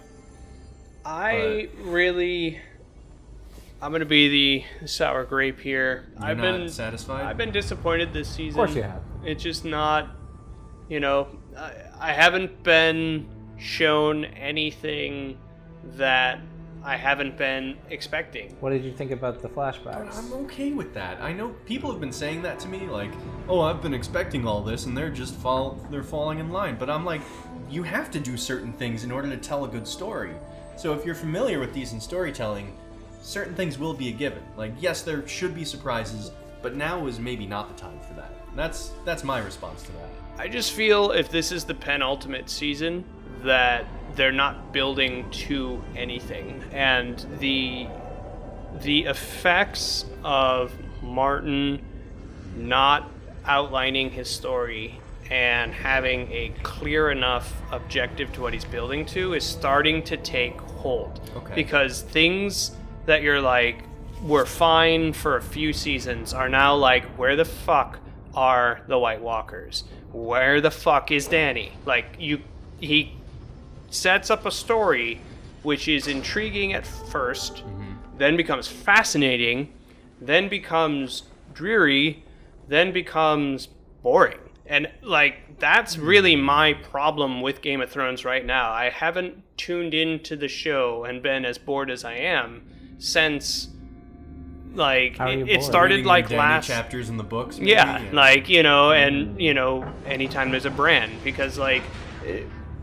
[SPEAKER 1] I'm gonna be the sour grape here.
[SPEAKER 2] You're not satisfied?
[SPEAKER 1] I've been disappointed this season.
[SPEAKER 3] Of course you have.
[SPEAKER 1] It's just not, I haven't been shown anything that I haven't been expecting.
[SPEAKER 3] What did you think about the flashbacks?
[SPEAKER 2] I'm okay with that. I know people have been saying that to me, like, "Oh, I've been expecting all this," and they're just they're falling in line. But I'm like, you have to do certain things in order to tell a good story. So if you're familiar with decent storytelling, certain things will be a given. Like, yes, there should be surprises, but now is maybe not the time for that. That's my response to that.
[SPEAKER 1] I just feel if this is the penultimate season, that they're not building to anything, and the effects of Martin not outlining his story and having a clear enough objective to what he's building to is starting to take hold.
[SPEAKER 2] Okay.
[SPEAKER 1] Because things that you're like were fine for a few seasons are now like, where the fuck are the White Walkers? Where the fuck is Danny? Like, he sets up a story which is intriguing at first, then becomes fascinating, then becomes dreary, then becomes boring. And, like, that's really my problem with Game of Thrones right now. I haven't tuned into the show and been as bored as I am since, like,
[SPEAKER 3] How are you
[SPEAKER 1] it
[SPEAKER 3] bored?
[SPEAKER 1] started,
[SPEAKER 2] Reading
[SPEAKER 1] like,
[SPEAKER 2] the Danny
[SPEAKER 1] last...
[SPEAKER 2] chapters in the books. Maybe?
[SPEAKER 1] Yeah, like, and, anytime there's a Bran, because, like,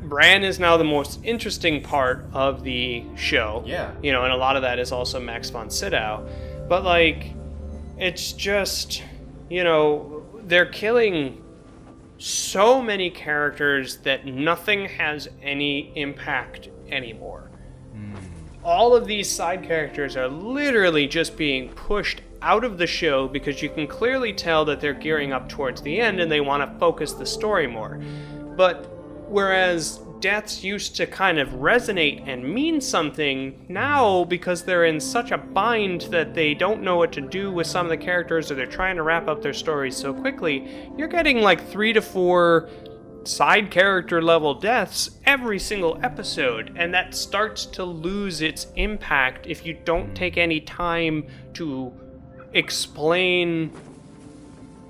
[SPEAKER 1] Bran is now the most interesting part of the show.
[SPEAKER 2] Yeah.
[SPEAKER 1] And a lot of that is also Max von Sydow. But, like, it's just, they're killing so many characters that nothing has any impact anymore. All of these side characters are literally just being pushed out of the show because you can clearly tell that they're gearing up towards the end and they want to focus the story more. But whereas deaths used to kind of resonate and mean something, now because they're in such a bind that they don't know what to do with some of the characters or they're trying to wrap up their stories so quickly, you're getting like 3 to 4 side character level deaths every single episode, and that starts to lose its impact if you don't take any time to explain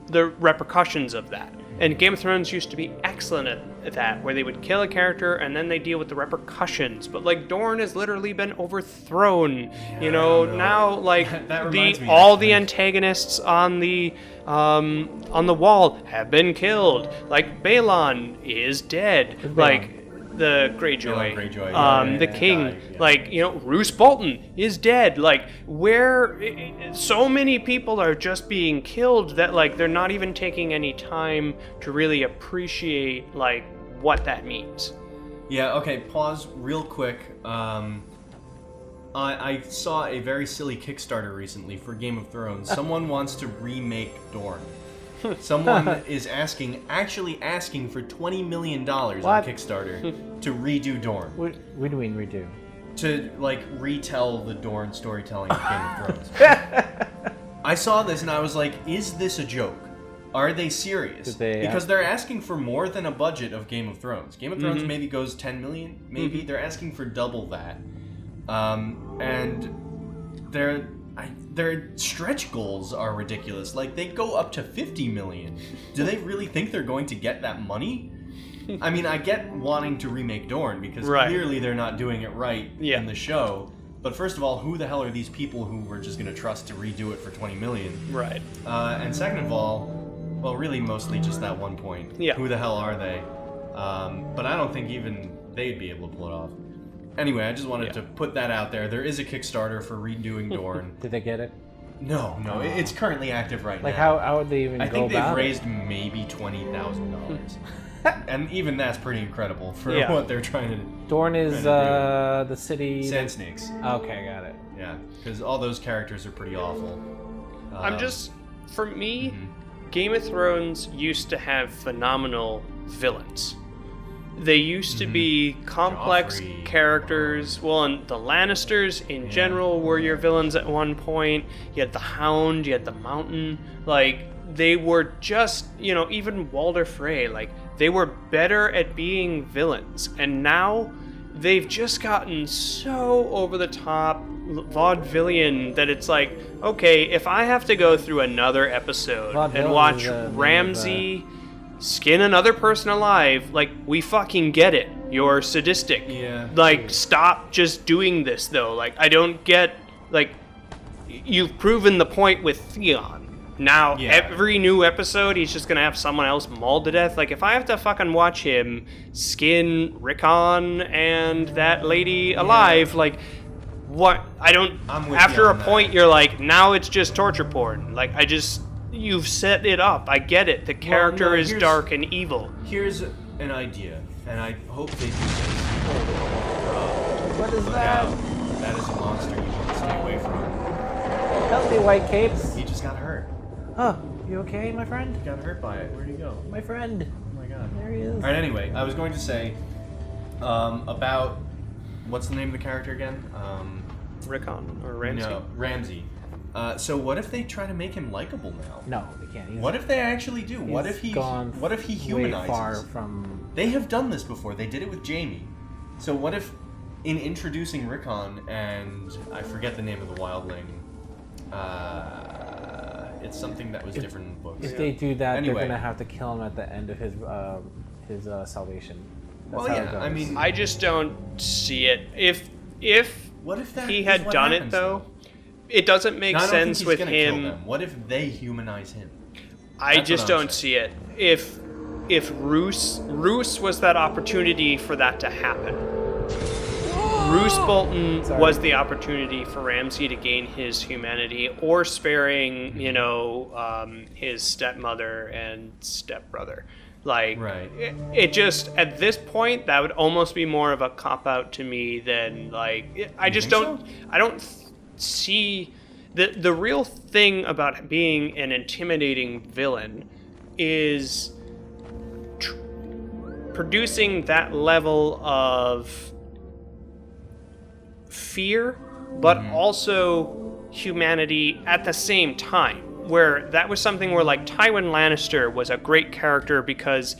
[SPEAKER 1] the repercussions of that. And Game of Thrones used to be excellent at that, where they would kill a character and then they deal with the repercussions. But like Dorne has literally been overthrown. Now like
[SPEAKER 2] That reminds me,
[SPEAKER 1] all
[SPEAKER 2] actually.
[SPEAKER 1] the antagonists on the wall have been killed. Like Balon is dead.
[SPEAKER 3] Who's
[SPEAKER 1] Like the Greyjoy,
[SPEAKER 2] Balon Greyjoy,
[SPEAKER 1] the
[SPEAKER 2] yeah,
[SPEAKER 1] king,
[SPEAKER 2] died, yeah.
[SPEAKER 1] like Roose Bolton is dead. Like so many people are just being killed that like they're not even taking any time to really appreciate like what that means.
[SPEAKER 2] Yeah, okay, pause real quick. I saw a very silly Kickstarter recently for Game of Thrones. Someone wants to remake Dorne. Someone is actually asking for $20 million on
[SPEAKER 3] What?
[SPEAKER 2] Kickstarter to redo Dorne.
[SPEAKER 3] What do you mean redo?
[SPEAKER 2] To, like, retell the Dorne storytelling of Game of Thrones. I saw this and I was like, is this a joke? Are they serious?
[SPEAKER 3] Did they
[SPEAKER 2] Because
[SPEAKER 3] ask-
[SPEAKER 2] they're asking for more than a budget of Game of Thrones. Game of Thrones maybe goes 10 million, maybe. They're asking for double that. And their stretch goals are ridiculous. Like, they go up to 50 million. Do they really think they're going to get that money? I mean, I get wanting to remake Dorne because
[SPEAKER 1] Right.
[SPEAKER 2] clearly they're not doing it right
[SPEAKER 1] Yeah.
[SPEAKER 2] in the show. But first of all, who the hell are these people who we're just going to trust to redo it for 20 million?
[SPEAKER 1] Right.
[SPEAKER 2] And second of all, Well, really, mostly just that one point.
[SPEAKER 1] Yeah.
[SPEAKER 2] Who the hell are they? But I don't think even they'd be able to pull it off. Anyway, I just wanted to put that out there. There is a Kickstarter for redoing Dorne.
[SPEAKER 3] Did they get it?
[SPEAKER 2] No, it's currently active right
[SPEAKER 3] Like
[SPEAKER 2] now.
[SPEAKER 3] how would they even
[SPEAKER 2] I
[SPEAKER 3] go
[SPEAKER 2] think they've
[SPEAKER 3] about
[SPEAKER 2] raised maybe $20,000. And even that's pretty incredible for
[SPEAKER 1] Yeah.
[SPEAKER 2] what they're trying to do.
[SPEAKER 3] Dorne is the city.
[SPEAKER 2] Sand Snakes.
[SPEAKER 3] Okay, got it.
[SPEAKER 2] Yeah, because all those characters are pretty awful.
[SPEAKER 1] For me, Game of Thrones used to have phenomenal villains. They used to be complex
[SPEAKER 2] Joffrey.
[SPEAKER 1] characters. Well, and the Lannisters in general were your villains at one point. You had the Hound, you had the Mountain. Like, they were just, even Walder Frey, like, they were better at being villains. And now they've just gotten so over the top vaudevillian that it's like, okay, if I have to go through another episode and watch
[SPEAKER 3] is,
[SPEAKER 1] Ramsay skin another person alive, like, we fucking get it. You're sadistic.
[SPEAKER 2] Yeah.
[SPEAKER 1] Like, stop just doing this, though. Like, I don't get, like, you've proven the point with Theon. Now, every new episode, he's just gonna have someone else mauled to death. Like, if I have to fucking watch him skin Rickon and that lady alive, like, what? I don't...
[SPEAKER 2] I'm with
[SPEAKER 1] After
[SPEAKER 2] you
[SPEAKER 1] a
[SPEAKER 2] on that.
[SPEAKER 1] point, you're like, now it's just torture porn. Like, you've set it up. I get it. The character is dark and evil.
[SPEAKER 2] Here's an idea, and I hope they do this.
[SPEAKER 3] What is
[SPEAKER 2] Look
[SPEAKER 3] that?
[SPEAKER 2] out. That is a monster you want to stay away from.
[SPEAKER 3] Help me, White Capes.
[SPEAKER 2] He just got hurt.
[SPEAKER 3] Oh, you okay, my friend?
[SPEAKER 2] Got hurt by it. Where'd he go?
[SPEAKER 3] My friend.
[SPEAKER 2] Oh my god.
[SPEAKER 3] There he is.
[SPEAKER 2] Alright, anyway, I was going to say about... What's the name of the character again?
[SPEAKER 1] Rickon or Ramsay?
[SPEAKER 2] No, Ramsay. So what if they try to make him likable now?
[SPEAKER 3] No, they can't.
[SPEAKER 2] What if they actually do? What if he humanizes?
[SPEAKER 3] Way far from...
[SPEAKER 2] They have done this before. They did it with Jaime. So what if, in introducing Rickon and I forget the name of the wildling, it's something that was different in the books.
[SPEAKER 3] If they do that,
[SPEAKER 2] Anyway.
[SPEAKER 3] they're gonna have to kill him at the end of his salvation. That's
[SPEAKER 2] Well,
[SPEAKER 3] how
[SPEAKER 2] yeah,
[SPEAKER 3] it goes.
[SPEAKER 2] I mean,
[SPEAKER 1] I just don't see it. If
[SPEAKER 2] what if that
[SPEAKER 1] he
[SPEAKER 2] is
[SPEAKER 1] had
[SPEAKER 2] what
[SPEAKER 1] done it,
[SPEAKER 2] happens,
[SPEAKER 1] though, it doesn't make
[SPEAKER 2] No, I don't
[SPEAKER 1] sense
[SPEAKER 2] think he's
[SPEAKER 1] with
[SPEAKER 2] gonna kill
[SPEAKER 1] him.
[SPEAKER 2] them. What if they humanize him?
[SPEAKER 1] I
[SPEAKER 2] That's
[SPEAKER 1] just
[SPEAKER 2] what I'm
[SPEAKER 1] don't
[SPEAKER 2] saying.
[SPEAKER 1] see it. If Roose was that opportunity for that to happen. Roose Bolton
[SPEAKER 3] Sorry.
[SPEAKER 1] was the opportunity for Ramsay to gain his humanity, or sparing, his stepmother and stepbrother. Like,
[SPEAKER 2] Right.
[SPEAKER 1] it just, at this point, that would almost be more of a cop-out to me than, like, I just
[SPEAKER 2] think
[SPEAKER 1] don't, I don't see, the real thing about being an intimidating villain is producing that level of fear, but also humanity at the same time. Where that was something where, like, Tywin Lannister was a great character because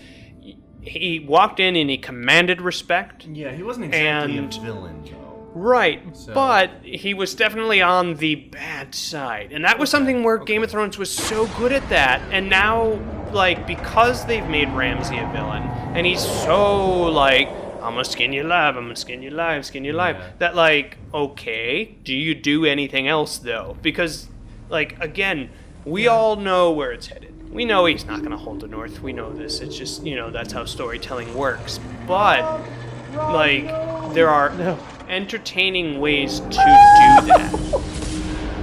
[SPEAKER 1] he walked in and he commanded respect.
[SPEAKER 2] Yeah, he wasn't exactly
[SPEAKER 1] And-
[SPEAKER 2] a villain, though.
[SPEAKER 1] Right,
[SPEAKER 2] So-
[SPEAKER 1] but he was definitely on the bad side. And that was something where Game of Thrones was so good at that. And now, like, because they've made Ramsay a villain, and he's so, like, I'm gonna skin you alive, I'm gonna skin you alive, skin you alive,
[SPEAKER 2] Yeah.
[SPEAKER 1] that, like, okay, do you do anything else, though? Because, like, again, we all know where it's headed. We know he's not gonna hold the North. We know this. It's just, that's how storytelling works. But, like, there are entertaining ways to do that.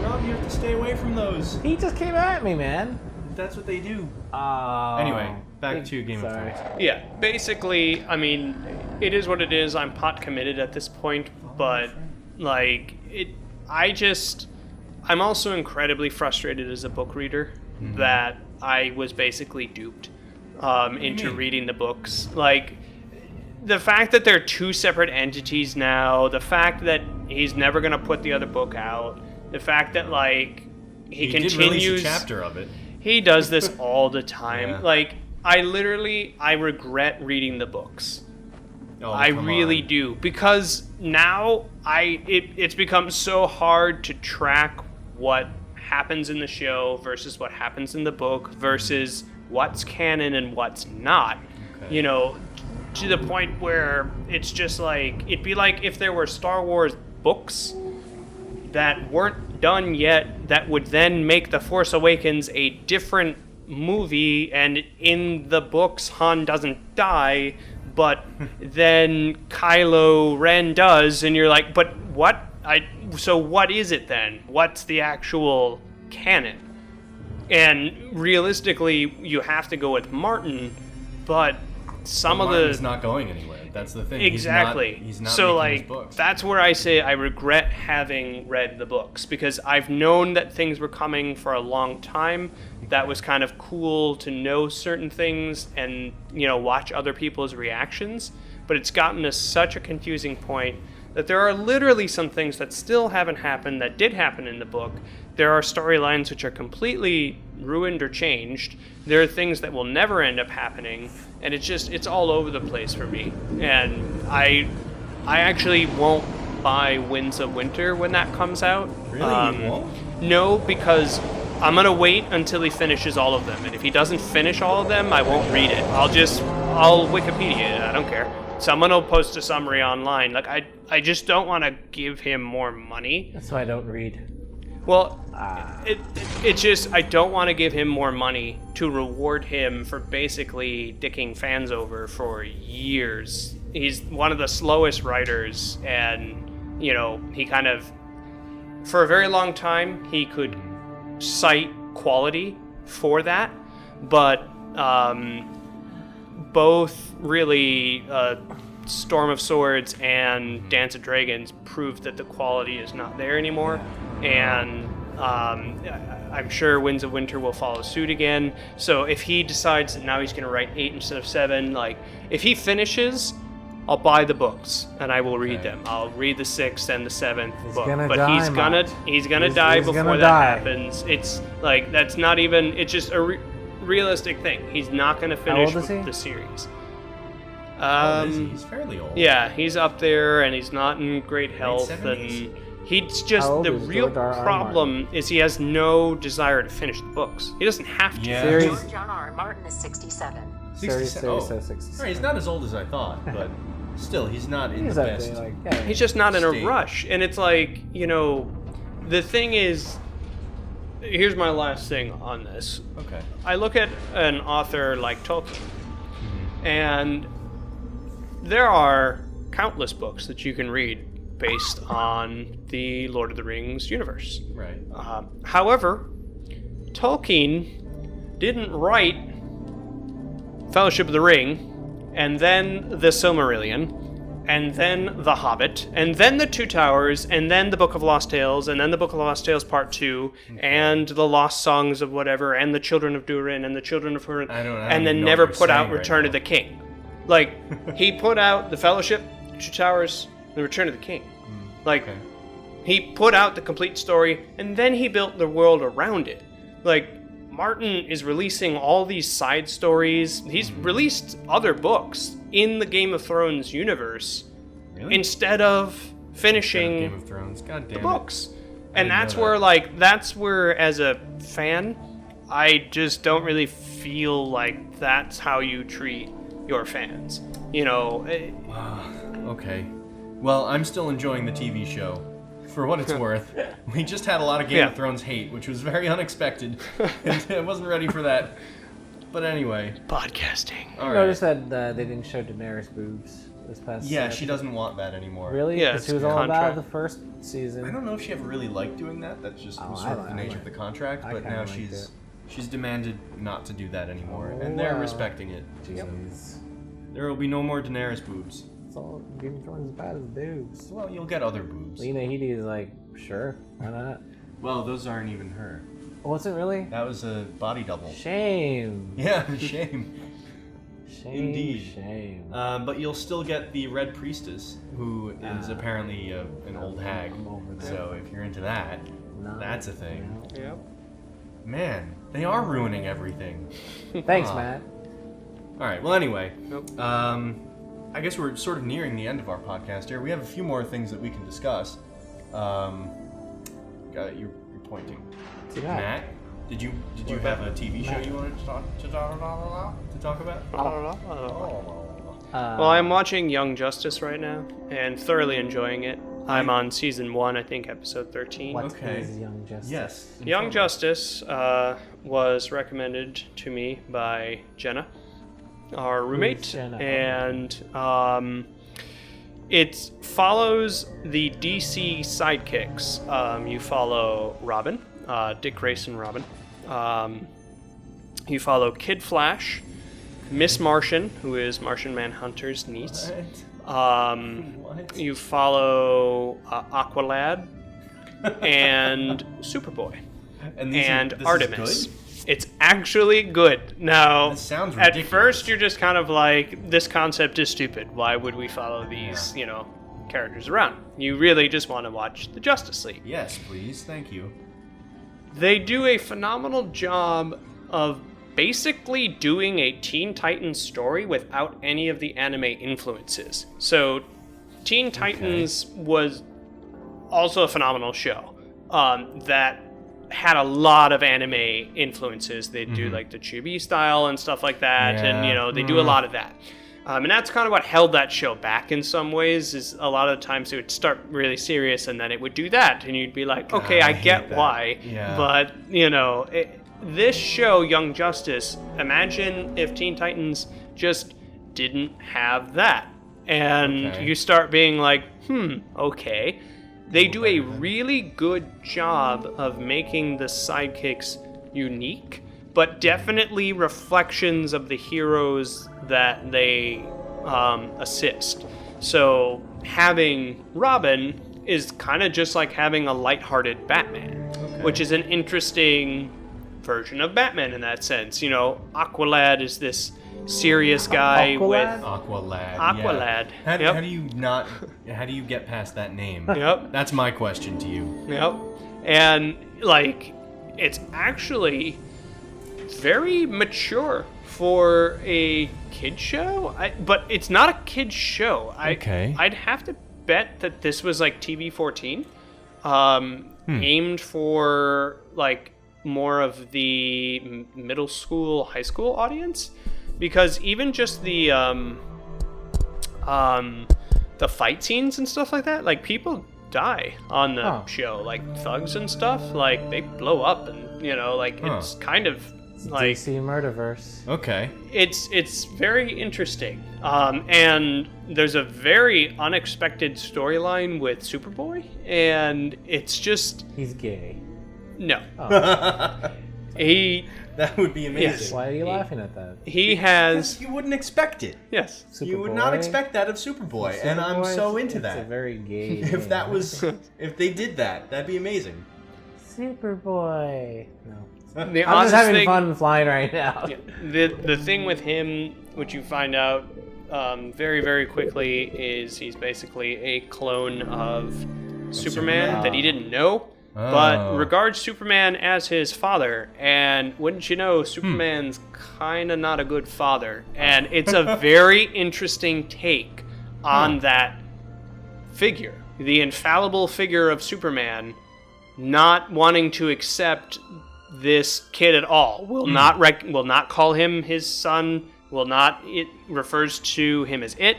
[SPEAKER 2] Rob, you have to stay away from those.
[SPEAKER 3] He just came at me, man.
[SPEAKER 2] That's what they do.
[SPEAKER 3] Oh.
[SPEAKER 2] Anyway, back to Game of
[SPEAKER 3] Sorry.
[SPEAKER 2] Thrones.
[SPEAKER 1] Yeah, basically, I mean, it is what it is. I'm pot committed at this point, but, like, I'm also incredibly frustrated as a book reader that I was basically duped into
[SPEAKER 2] mean?
[SPEAKER 1] reading the books. Like, the fact that they're two separate entities now, the fact that he's never going to put the other book out, the fact that, like, he
[SPEAKER 2] Did
[SPEAKER 1] continues...
[SPEAKER 2] release a chapter of it.
[SPEAKER 1] He does this all the time.
[SPEAKER 2] Yeah.
[SPEAKER 1] Like, I regret reading the books.
[SPEAKER 2] Oh,
[SPEAKER 1] I
[SPEAKER 2] come
[SPEAKER 1] really
[SPEAKER 2] on.
[SPEAKER 1] do, because now it's become so hard to track what happens in the show versus what happens in the book versus what's canon and what's not.
[SPEAKER 2] Okay.
[SPEAKER 1] To the point where it's just like, it'd be like if there were Star Wars books that weren't done yet that would then make The Force Awakens a different movie, and in the books, Han doesn't die, but then Kylo Ren does, and you're like, but what? So what is it then? What's the actual canon? And realistically, you have to go with Martin, but
[SPEAKER 2] Martin's not going anywhere. That's the thing.
[SPEAKER 1] Exactly.
[SPEAKER 2] He's not
[SPEAKER 1] so
[SPEAKER 2] making his
[SPEAKER 1] like
[SPEAKER 2] books.
[SPEAKER 1] that's where I say I regret having read the books, because I've known that things were coming for a long time. That was kind of cool to know certain things and, you know, watch other people's reactions, but it's gotten to such a confusing point that there are literally some things that still haven't happened that did happen in the book. There are storylines which are completely ruined or changed. There are things that will never end up happening, and it's all over the place for me. And I actually won't buy Winds of Winter when that comes out.
[SPEAKER 2] Really? You won't?
[SPEAKER 1] No, because I'm gonna wait until he finishes all of them, and if he doesn't finish all of them, I won't read it. I'll Wikipedia it. I don't care. Someone will post a summary online. Like I just don't want to give him more money.
[SPEAKER 3] That's why I don't read.
[SPEAKER 1] Well, it's just I don't want to give him more money to reward him for basically dicking fans over for years. He's one of the slowest writers, and, you know, he kind of, for a very long time, he could cite quality for that, but both really Storm of Swords and Dance of Dragons proved that the quality is not there anymore. And I'm sure Winds of Winter will follow suit again. So if he decides that now he's going to write 8 instead of 7, like, if he finishes, I'll buy the books and I will read them. I'll read the 6th and the 7th book. But he's gonna die before that happens. It's like, that's not even, it's just a realistic thing. He's not going to finish the series.
[SPEAKER 2] He's fairly old.
[SPEAKER 1] Yeah, he's up there and he's not in great health, and he's just, the real problem is he has no desire to finish the books. He doesn't have to.
[SPEAKER 2] Yeah.
[SPEAKER 4] George R. Martin is 67.
[SPEAKER 2] 67. Oh.
[SPEAKER 3] 67.
[SPEAKER 2] Right, he's not as old as I thought, but still, he's not in the best.
[SPEAKER 1] He's just not in a
[SPEAKER 2] state.
[SPEAKER 1] rush, and it's like, you know, the thing is, here's my last thing on this.
[SPEAKER 2] Okay.
[SPEAKER 1] I look at an author like Tolkien, and there are countless books that you can read based on the Lord of the Rings universe.
[SPEAKER 2] Right.
[SPEAKER 1] However, Tolkien didn't write Fellowship of the Ring, and then the Silmarillion, and then The Hobbit, and then The Two Towers, and then The Book of Lost Tales, and then The Book of Lost Tales Part 2, and The Lost Songs of whatever, and The Children of Durin, and The Children of Hurin, and then never put out Return of the King. Like, he put out The Fellowship, Two Towers, The Return of the King. Like, he put out the complete story, and then he built the world around it. Like, Martin is releasing all these side stories. He's released other books in the Game of Thrones universe instead of finishing
[SPEAKER 2] Game of Thrones. God damn
[SPEAKER 1] the books. And that's where, as a fan, I just don't really feel like that's how you treat your fans. You know.
[SPEAKER 2] Okay. Well, I'm still enjoying the TV show. For what it's worth, we just had a lot of Game of Thrones hate, which was very unexpected. I wasn't ready for that. But anyway.
[SPEAKER 1] Podcasting.
[SPEAKER 3] I noticed that they didn't show Daenerys' boobs this past
[SPEAKER 2] Yeah, she doesn't want that anymore.
[SPEAKER 3] Really?
[SPEAKER 1] Yeah,
[SPEAKER 3] because she was all about the first season.
[SPEAKER 2] I don't know if she ever really liked doing that. That's just sort of the nature of the contract. But now she's demanded not to do that anymore, and they're respecting it.
[SPEAKER 3] Jeez.
[SPEAKER 2] There will be no more Daenerys boobs.
[SPEAKER 3] It's all Game of Thrones is bad as boobs.
[SPEAKER 2] Well, you'll get other boobs.
[SPEAKER 3] Lena Headey is like, sure, why not?
[SPEAKER 2] Well, those aren't even her.
[SPEAKER 3] Was it really?
[SPEAKER 2] That was a body double.
[SPEAKER 3] Shame.
[SPEAKER 2] Yeah, shame.
[SPEAKER 3] Shame.
[SPEAKER 2] Indeed.
[SPEAKER 3] Shame.
[SPEAKER 2] But you'll still get the Red Priestess, who is apparently an old hag. So if you're into that, that's a thing.
[SPEAKER 1] Yep.
[SPEAKER 2] Man, they are ruining everything.
[SPEAKER 3] Thanks, Matt.
[SPEAKER 2] All right. Well, anyway.
[SPEAKER 1] Nope.
[SPEAKER 2] I guess we're sort of nearing the end of our podcast here. We have a few more things that we can discuss. You're pointing. Matt, did you have a TV show you wanted to talk about?
[SPEAKER 1] Well, I'm watching Young Justice right now and thoroughly enjoying it. I'm on season 1, I think episode 13.
[SPEAKER 3] What
[SPEAKER 2] Okay.
[SPEAKER 3] is Young Justice?
[SPEAKER 2] Yes.
[SPEAKER 1] Young Justice was recommended to me by Jenna, our roommate,
[SPEAKER 3] Jenna?
[SPEAKER 1] and it follows the DC sidekicks. You follow Robin, Dick Grayson Robin. You follow Kid Flash, Miss Martian, who is Martian Manhunter's niece.
[SPEAKER 2] What?
[SPEAKER 1] You follow Aqualad and Superboy
[SPEAKER 2] these
[SPEAKER 1] and
[SPEAKER 2] this is
[SPEAKER 1] Artemis.
[SPEAKER 2] good?
[SPEAKER 1] It's actually good. Now,
[SPEAKER 2] That sounds
[SPEAKER 1] at
[SPEAKER 2] ridiculous.
[SPEAKER 1] first you're just kind of like, this concept is stupid. Why would we follow these, characters around? You really just want to watch the Justice League.
[SPEAKER 2] Yes, please. Thank you.
[SPEAKER 1] They do a phenomenal job of basically doing a Teen Titans story without any of the anime influences. So, Teen Titans was also a phenomenal show that had a lot of anime influences. They do like the chibi style and stuff like that,
[SPEAKER 2] Yeah.
[SPEAKER 1] and they do a lot of that. And that's kind of what held that show back in some ways, is a lot of the times it would start really serious and then it would do that, and you'd be like, okay,
[SPEAKER 2] I
[SPEAKER 1] I
[SPEAKER 2] hate
[SPEAKER 1] get
[SPEAKER 2] that.
[SPEAKER 1] why,
[SPEAKER 2] Yeah.
[SPEAKER 1] but, this show, Young Justice, imagine if Teen Titans just didn't have that. And
[SPEAKER 2] Okay.
[SPEAKER 1] you start being like, okay. They do a really good job of making the sidekicks unique, but definitely reflections of the heroes that they assist. So having Robin is kind of just like having a lighthearted Batman, which is an interesting version of Batman in that sense. Aqualad is this serious guy
[SPEAKER 3] Aqualad?
[SPEAKER 1] with...
[SPEAKER 2] Aqualad.
[SPEAKER 1] Aqualad.
[SPEAKER 2] Yeah.
[SPEAKER 1] Yep.
[SPEAKER 2] How do you get past that name?
[SPEAKER 1] Yep.
[SPEAKER 2] That's my question to you.
[SPEAKER 1] Yep. And, it's actually very mature for a kid show. But it's not a kid show.
[SPEAKER 2] Okay.
[SPEAKER 1] I'd have to bet that this was, TV-14. Aimed for, more of the middle school, high school audience. Because even just the fight scenes and stuff like that, people die on the show, thugs and stuff, they blow up, and it's kind of
[SPEAKER 3] DC Murderverse.
[SPEAKER 2] Okay.
[SPEAKER 1] it's very interesting, and there's a very unexpected storyline with Superboy, and it's just
[SPEAKER 3] He's gay.
[SPEAKER 1] no.
[SPEAKER 3] Oh.
[SPEAKER 1] he
[SPEAKER 2] That would be amazing.
[SPEAKER 1] Yes.
[SPEAKER 3] Why are you laughing at that?
[SPEAKER 1] he has
[SPEAKER 2] You wouldn't expect it.
[SPEAKER 1] yes.
[SPEAKER 2] You would not
[SPEAKER 3] Superboy?
[SPEAKER 2] expect that of Superboy, and I'm
[SPEAKER 3] Superboy,
[SPEAKER 2] so
[SPEAKER 3] it's
[SPEAKER 2] into
[SPEAKER 3] a
[SPEAKER 2] that.
[SPEAKER 3] very gay
[SPEAKER 2] If that
[SPEAKER 3] name.
[SPEAKER 2] was, if they did that, that'd be amazing.
[SPEAKER 3] Superboy. No.
[SPEAKER 1] The
[SPEAKER 3] I'm just
[SPEAKER 1] honest
[SPEAKER 3] having
[SPEAKER 1] thing,
[SPEAKER 3] fun flying right now.
[SPEAKER 1] Yeah, the thing with him, which you find out very, very quickly, is he's basically a clone of Superman that he didn't know, but
[SPEAKER 2] Oh.
[SPEAKER 1] regards Superman as his father. And wouldn't you know, Superman's kind of not a good father. And it's a very interesting take on that figure, the infallible figure of Superman, not wanting to accept this kid at all. Will not call him his son. It refers to him as it,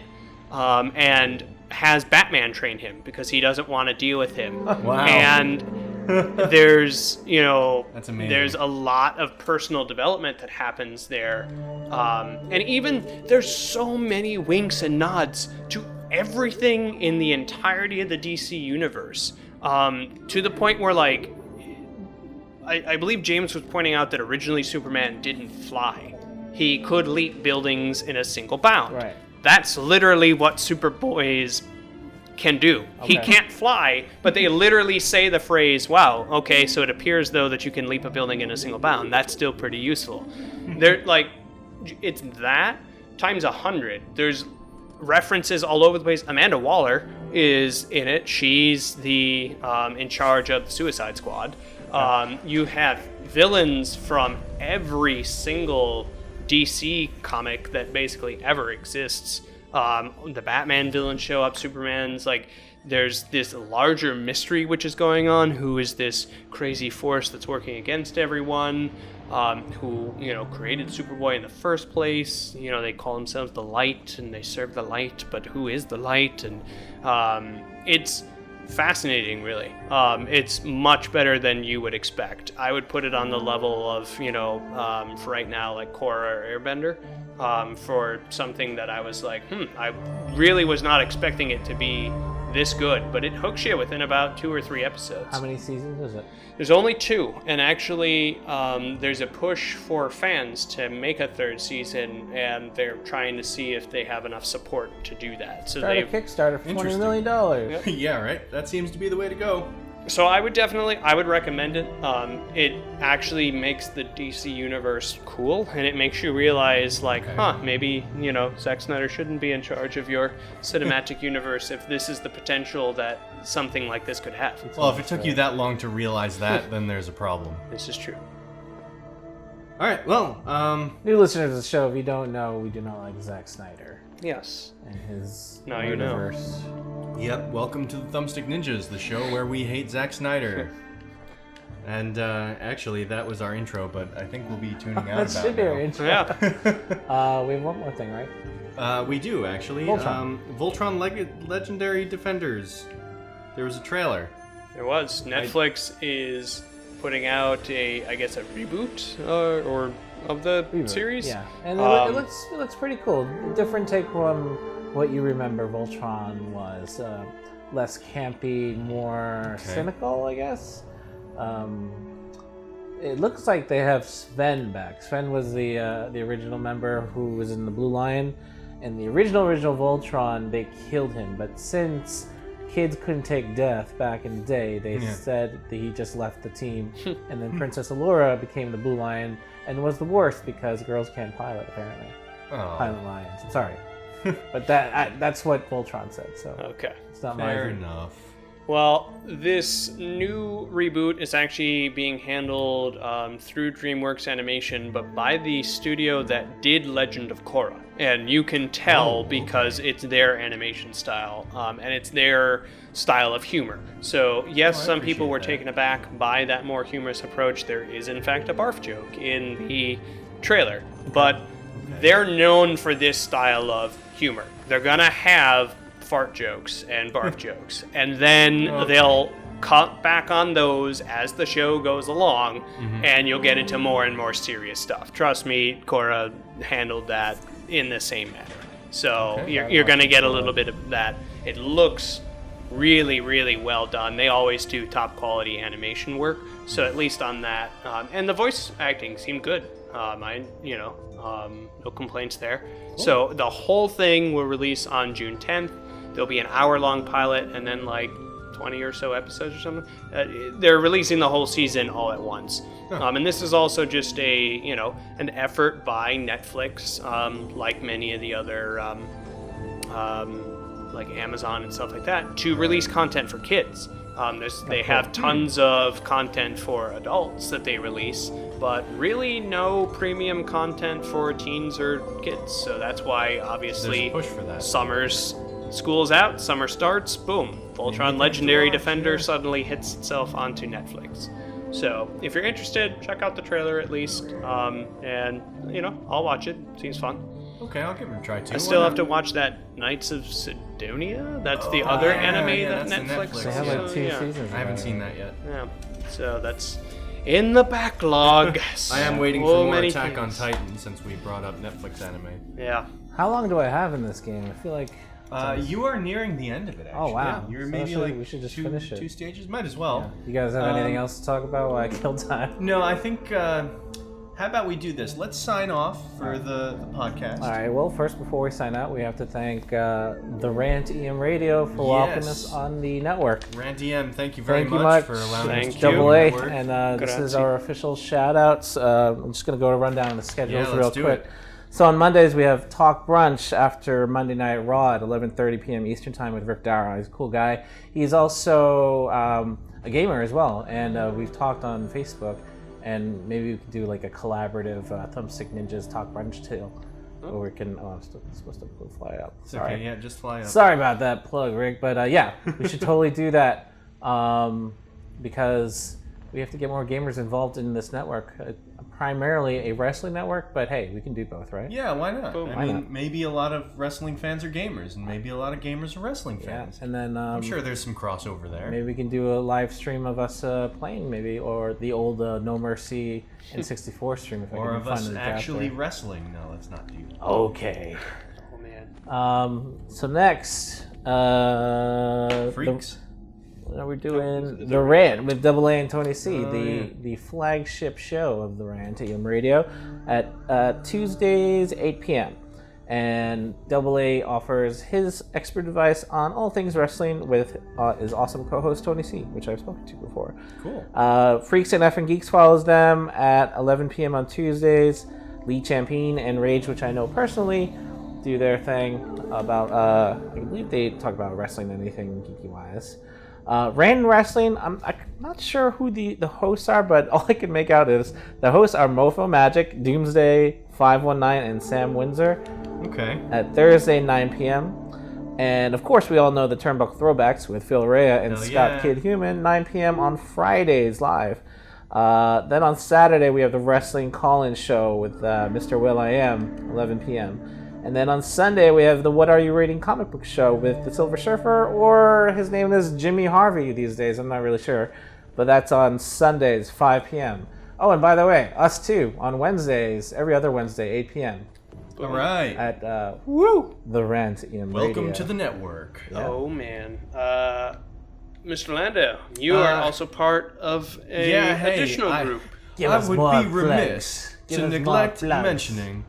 [SPEAKER 1] and has Batman train him because he doesn't want to deal with him.
[SPEAKER 2] Wow.
[SPEAKER 1] And there's
[SPEAKER 2] That's amazing.
[SPEAKER 1] there's a lot of personal development that happens there, and even there's so many winks and nods to everything in the entirety of the DC universe, to the point where I believe James was pointing out that originally Superman didn't fly. He could leap buildings in a single bound.
[SPEAKER 3] Right.
[SPEAKER 1] That's literally what Superboys can do. He
[SPEAKER 3] Okay.
[SPEAKER 1] can't fly, but they literally say the phrase, wow, okay, so it appears though that you can leap a building in a single bound. That's still pretty useful. They're it's that times 100. There's references all over the place. Amanda Waller is in it. She's the in charge of the Suicide Squad. You have villains from every single DC comic that basically ever exists. The Batman villains show up, Superman's there's this larger mystery which is going on. Who is this crazy force that's working against everyone? Who created Superboy in the first place? They call themselves the Light and they serve the light, but who is the light? And it's fascinating, really. It's much better than you would expect. I would put it on the level of, for right now, like Korra or Airbender, for something that I was like, I really was not expecting it to be this good, but it hooks you within about 2 or 3 episodes.
[SPEAKER 3] How many seasons is it?
[SPEAKER 1] There's only 2, and actually there's a push for fans to make a 3rd season, and they're trying to see if they have enough support to do that. So
[SPEAKER 3] Start a Kickstarter for $20 million.
[SPEAKER 1] Yep.
[SPEAKER 2] Yeah, right. That seems to be the way to go.
[SPEAKER 1] So I would recommend it. It actually makes the DC universe cool, and it makes you realize, like, maybe, Zack Snyder shouldn't be in charge of your cinematic universe if this is the potential that something like this could have.
[SPEAKER 2] Well, if it took you that long to realize that, then there's a problem.
[SPEAKER 1] This is true.
[SPEAKER 2] All right, well,
[SPEAKER 3] New listeners of the show, if you don't know, we do not like Zack Snyder
[SPEAKER 1] Yes.
[SPEAKER 3] and his
[SPEAKER 1] Now you know.
[SPEAKER 3] universe.
[SPEAKER 2] Yep, welcome to the Thumbstick Ninjas, the show where we hate Zack Snyder. And actually, that was our intro, but I think we'll be tuning out
[SPEAKER 3] That
[SPEAKER 2] about
[SPEAKER 3] should be our
[SPEAKER 2] now.
[SPEAKER 3] intro.
[SPEAKER 1] Yeah.
[SPEAKER 3] We have one more thing, right?
[SPEAKER 2] We do, actually.
[SPEAKER 3] Voltron.
[SPEAKER 2] Voltron Legendary Defenders. There was a trailer.
[SPEAKER 1] There was. Netflix is putting out a reboot or of the series.
[SPEAKER 3] Yeah, and it looks pretty cool. A different take from what you remember Voltron was. Less campy, more cynical, I guess. It looks like they have Sven back. Sven was the original member who was in the Blue Lion. In the original Voltron, they killed him. But since kids couldn't take death back in the day, they said that he just left the team. And then Princess Allura became the Blue Lion and was the worst because girls can't pilot, apparently.
[SPEAKER 2] Oh.
[SPEAKER 3] Pilot lions. I'm sorry. But that's what Voltron said, so
[SPEAKER 1] Okay.
[SPEAKER 3] it's not my
[SPEAKER 2] Fair
[SPEAKER 3] view.
[SPEAKER 2] enough.
[SPEAKER 1] Well, this new reboot is actually being handled through DreamWorks Animation, but by the studio that did Legend of Korra. And you can tell because it's their animation style, and it's their style of humor. So, yes, some people were taken aback by that more humorous approach. There is, in fact, a barf joke in the trailer, but they're known for this style of humor. They're gonna have fart jokes and barf jokes, and then they'll cut back on those as the show goes along, and you'll get into more and more serious stuff. Trust me, Korra handled that in the same manner. So you're gonna get a little bit of that. It looks really, really well done. They always do top quality animation work, so at least on that, and the voice acting seemed good. No complaints there. Cool. So the whole thing will release on June 10th. There'll be an hour-long pilot and then like 20 or so episodes or something. They're releasing the whole season all at once. And this is also just an effort by Netflix, like many of the other, like Amazon and stuff like that, to release content for kids. They have tons of content for adults that they release, but really no premium content for teens or kids. So that's why, obviously,
[SPEAKER 2] There's a push for that.
[SPEAKER 1] School's out, summer starts, boom. Voltron Legendary Defender suddenly hits itself onto Netflix. So if you're interested, check out the trailer at least, and I'll watch it. Seems fun.
[SPEAKER 2] Okay, I'll give it a try too.
[SPEAKER 1] I still have to watch that Knights of Sidonia. That's the other anime that
[SPEAKER 2] that's the
[SPEAKER 1] Netflix.
[SPEAKER 2] Netflix.
[SPEAKER 3] They have like 2 seasons.
[SPEAKER 2] I haven't seen that yet.
[SPEAKER 1] Yeah, so that's in the backlog.
[SPEAKER 2] I am waiting
[SPEAKER 1] So
[SPEAKER 2] for more
[SPEAKER 1] many
[SPEAKER 2] Attack on
[SPEAKER 1] things.
[SPEAKER 2] Titan since we brought up Netflix anime.
[SPEAKER 1] Yeah.
[SPEAKER 3] How long do I have in this game? I feel like
[SPEAKER 2] You are nearing the end of it, actually.
[SPEAKER 3] Oh, wow.
[SPEAKER 2] You're
[SPEAKER 3] So
[SPEAKER 2] maybe
[SPEAKER 3] we should just
[SPEAKER 2] two,
[SPEAKER 3] finish it.
[SPEAKER 2] 2 stages. Might as well.
[SPEAKER 3] you guys have anything else to talk about while I kill time?
[SPEAKER 2] No, I think. How about we do this? Let's sign off for the podcast.
[SPEAKER 3] All right. Well, first, before we sign out, we have to thank the Rant EM Radio for welcoming us on the network.
[SPEAKER 2] Rant EM, thank you very
[SPEAKER 3] Thank you
[SPEAKER 2] much
[SPEAKER 3] much.
[SPEAKER 2] for allowing us
[SPEAKER 1] Thank
[SPEAKER 2] to
[SPEAKER 1] you.
[SPEAKER 2] do
[SPEAKER 3] Double
[SPEAKER 2] the
[SPEAKER 3] A,
[SPEAKER 2] network.
[SPEAKER 3] and this is
[SPEAKER 1] Grazie.
[SPEAKER 3] our official shout-outs. I'm just going to go run down the schedules
[SPEAKER 2] Yeah,
[SPEAKER 3] real
[SPEAKER 2] let's do
[SPEAKER 3] quick.
[SPEAKER 2] it.
[SPEAKER 3] So on Mondays, we have Talk Brunch after Monday Night Raw at 11:30 p.m. Eastern Time with Rick Dara. He's a cool guy. He's also a gamer as well, and we've talked on Facebook, and maybe we could do like a collaborative Thumbstick Ninjas Talk Brunch too, where we can. Oh, I'm still supposed to fly up.
[SPEAKER 2] It's
[SPEAKER 3] Sorry.
[SPEAKER 2] okay, yeah, just fly up.
[SPEAKER 3] Sorry about that plug, Rick, but yeah, we should totally do that because we have to get more gamers involved in this network. Primarily a wrestling network, but hey, we can do both, right?
[SPEAKER 2] Yeah, why not?
[SPEAKER 1] Boom.
[SPEAKER 2] I
[SPEAKER 3] Why
[SPEAKER 2] mean,
[SPEAKER 3] not?
[SPEAKER 2] maybe a lot of wrestling fans are gamers, and maybe a lot of gamers are wrestling fans.
[SPEAKER 3] And then
[SPEAKER 2] I'm sure there's some crossover there.
[SPEAKER 3] maybe we can do a live stream of us playing, maybe, or the old No Mercy N64 stream. If I
[SPEAKER 2] Or
[SPEAKER 3] can
[SPEAKER 2] of
[SPEAKER 3] find
[SPEAKER 2] us
[SPEAKER 3] it out
[SPEAKER 2] actually
[SPEAKER 3] there.
[SPEAKER 2] wrestling. No, let's not do that.
[SPEAKER 3] Okay.
[SPEAKER 1] Oh man.
[SPEAKER 3] So next,
[SPEAKER 2] Freaks.
[SPEAKER 3] we're doing The Rant with Double A and Tony C, the flagship show of The Rant at EM Radio at Tuesdays, 8 p.m. And Double A offers his expert advice on all things wrestling with his awesome co-host Tony C, which I've spoken to before.
[SPEAKER 2] Cool.
[SPEAKER 3] Freaks and Effing Geeks follows them at 11 p.m. on Tuesdays. Lee Champion and Rage, which I know personally, do their thing about, I believe they talk about wrestling, anything geeky-wise. Random Wrestling, I'm not sure who the hosts are, but all I can make out is the hosts are Mofo Magic, Doomsday, 519, and Sam Windsor
[SPEAKER 2] Okay.
[SPEAKER 3] at Thursday, 9 p.m. And of course, we all know the Turnbuckle Throwbacks with Phil Rea and
[SPEAKER 2] Hell
[SPEAKER 3] Scott
[SPEAKER 2] yeah.
[SPEAKER 3] Kid Human, 9 p.m. on Fridays live. Then on Saturday, we have the Wrestling Call-In Show with Mr. Will I Am, 11 p.m. And then on Sunday, we have the What Are You Reading comic book show with the Silver Surfer, or his name is Jimmy Harvey these days, I'm not really sure. But that's on Sundays, 5 p.m. Oh, and by the way, us too, on Wednesdays, every other Wednesday, 8 p.m.
[SPEAKER 2] All right.
[SPEAKER 3] at The Rant EM
[SPEAKER 2] Welcome
[SPEAKER 3] Radio.
[SPEAKER 2] to the network.
[SPEAKER 1] Oh man. Mr. Landau, you are also part of a additional group.
[SPEAKER 3] Give
[SPEAKER 2] I
[SPEAKER 3] us
[SPEAKER 2] would
[SPEAKER 3] more
[SPEAKER 2] be remiss
[SPEAKER 3] plugs. Give
[SPEAKER 2] to
[SPEAKER 3] us more
[SPEAKER 2] neglect
[SPEAKER 3] plugs.
[SPEAKER 2] mentioning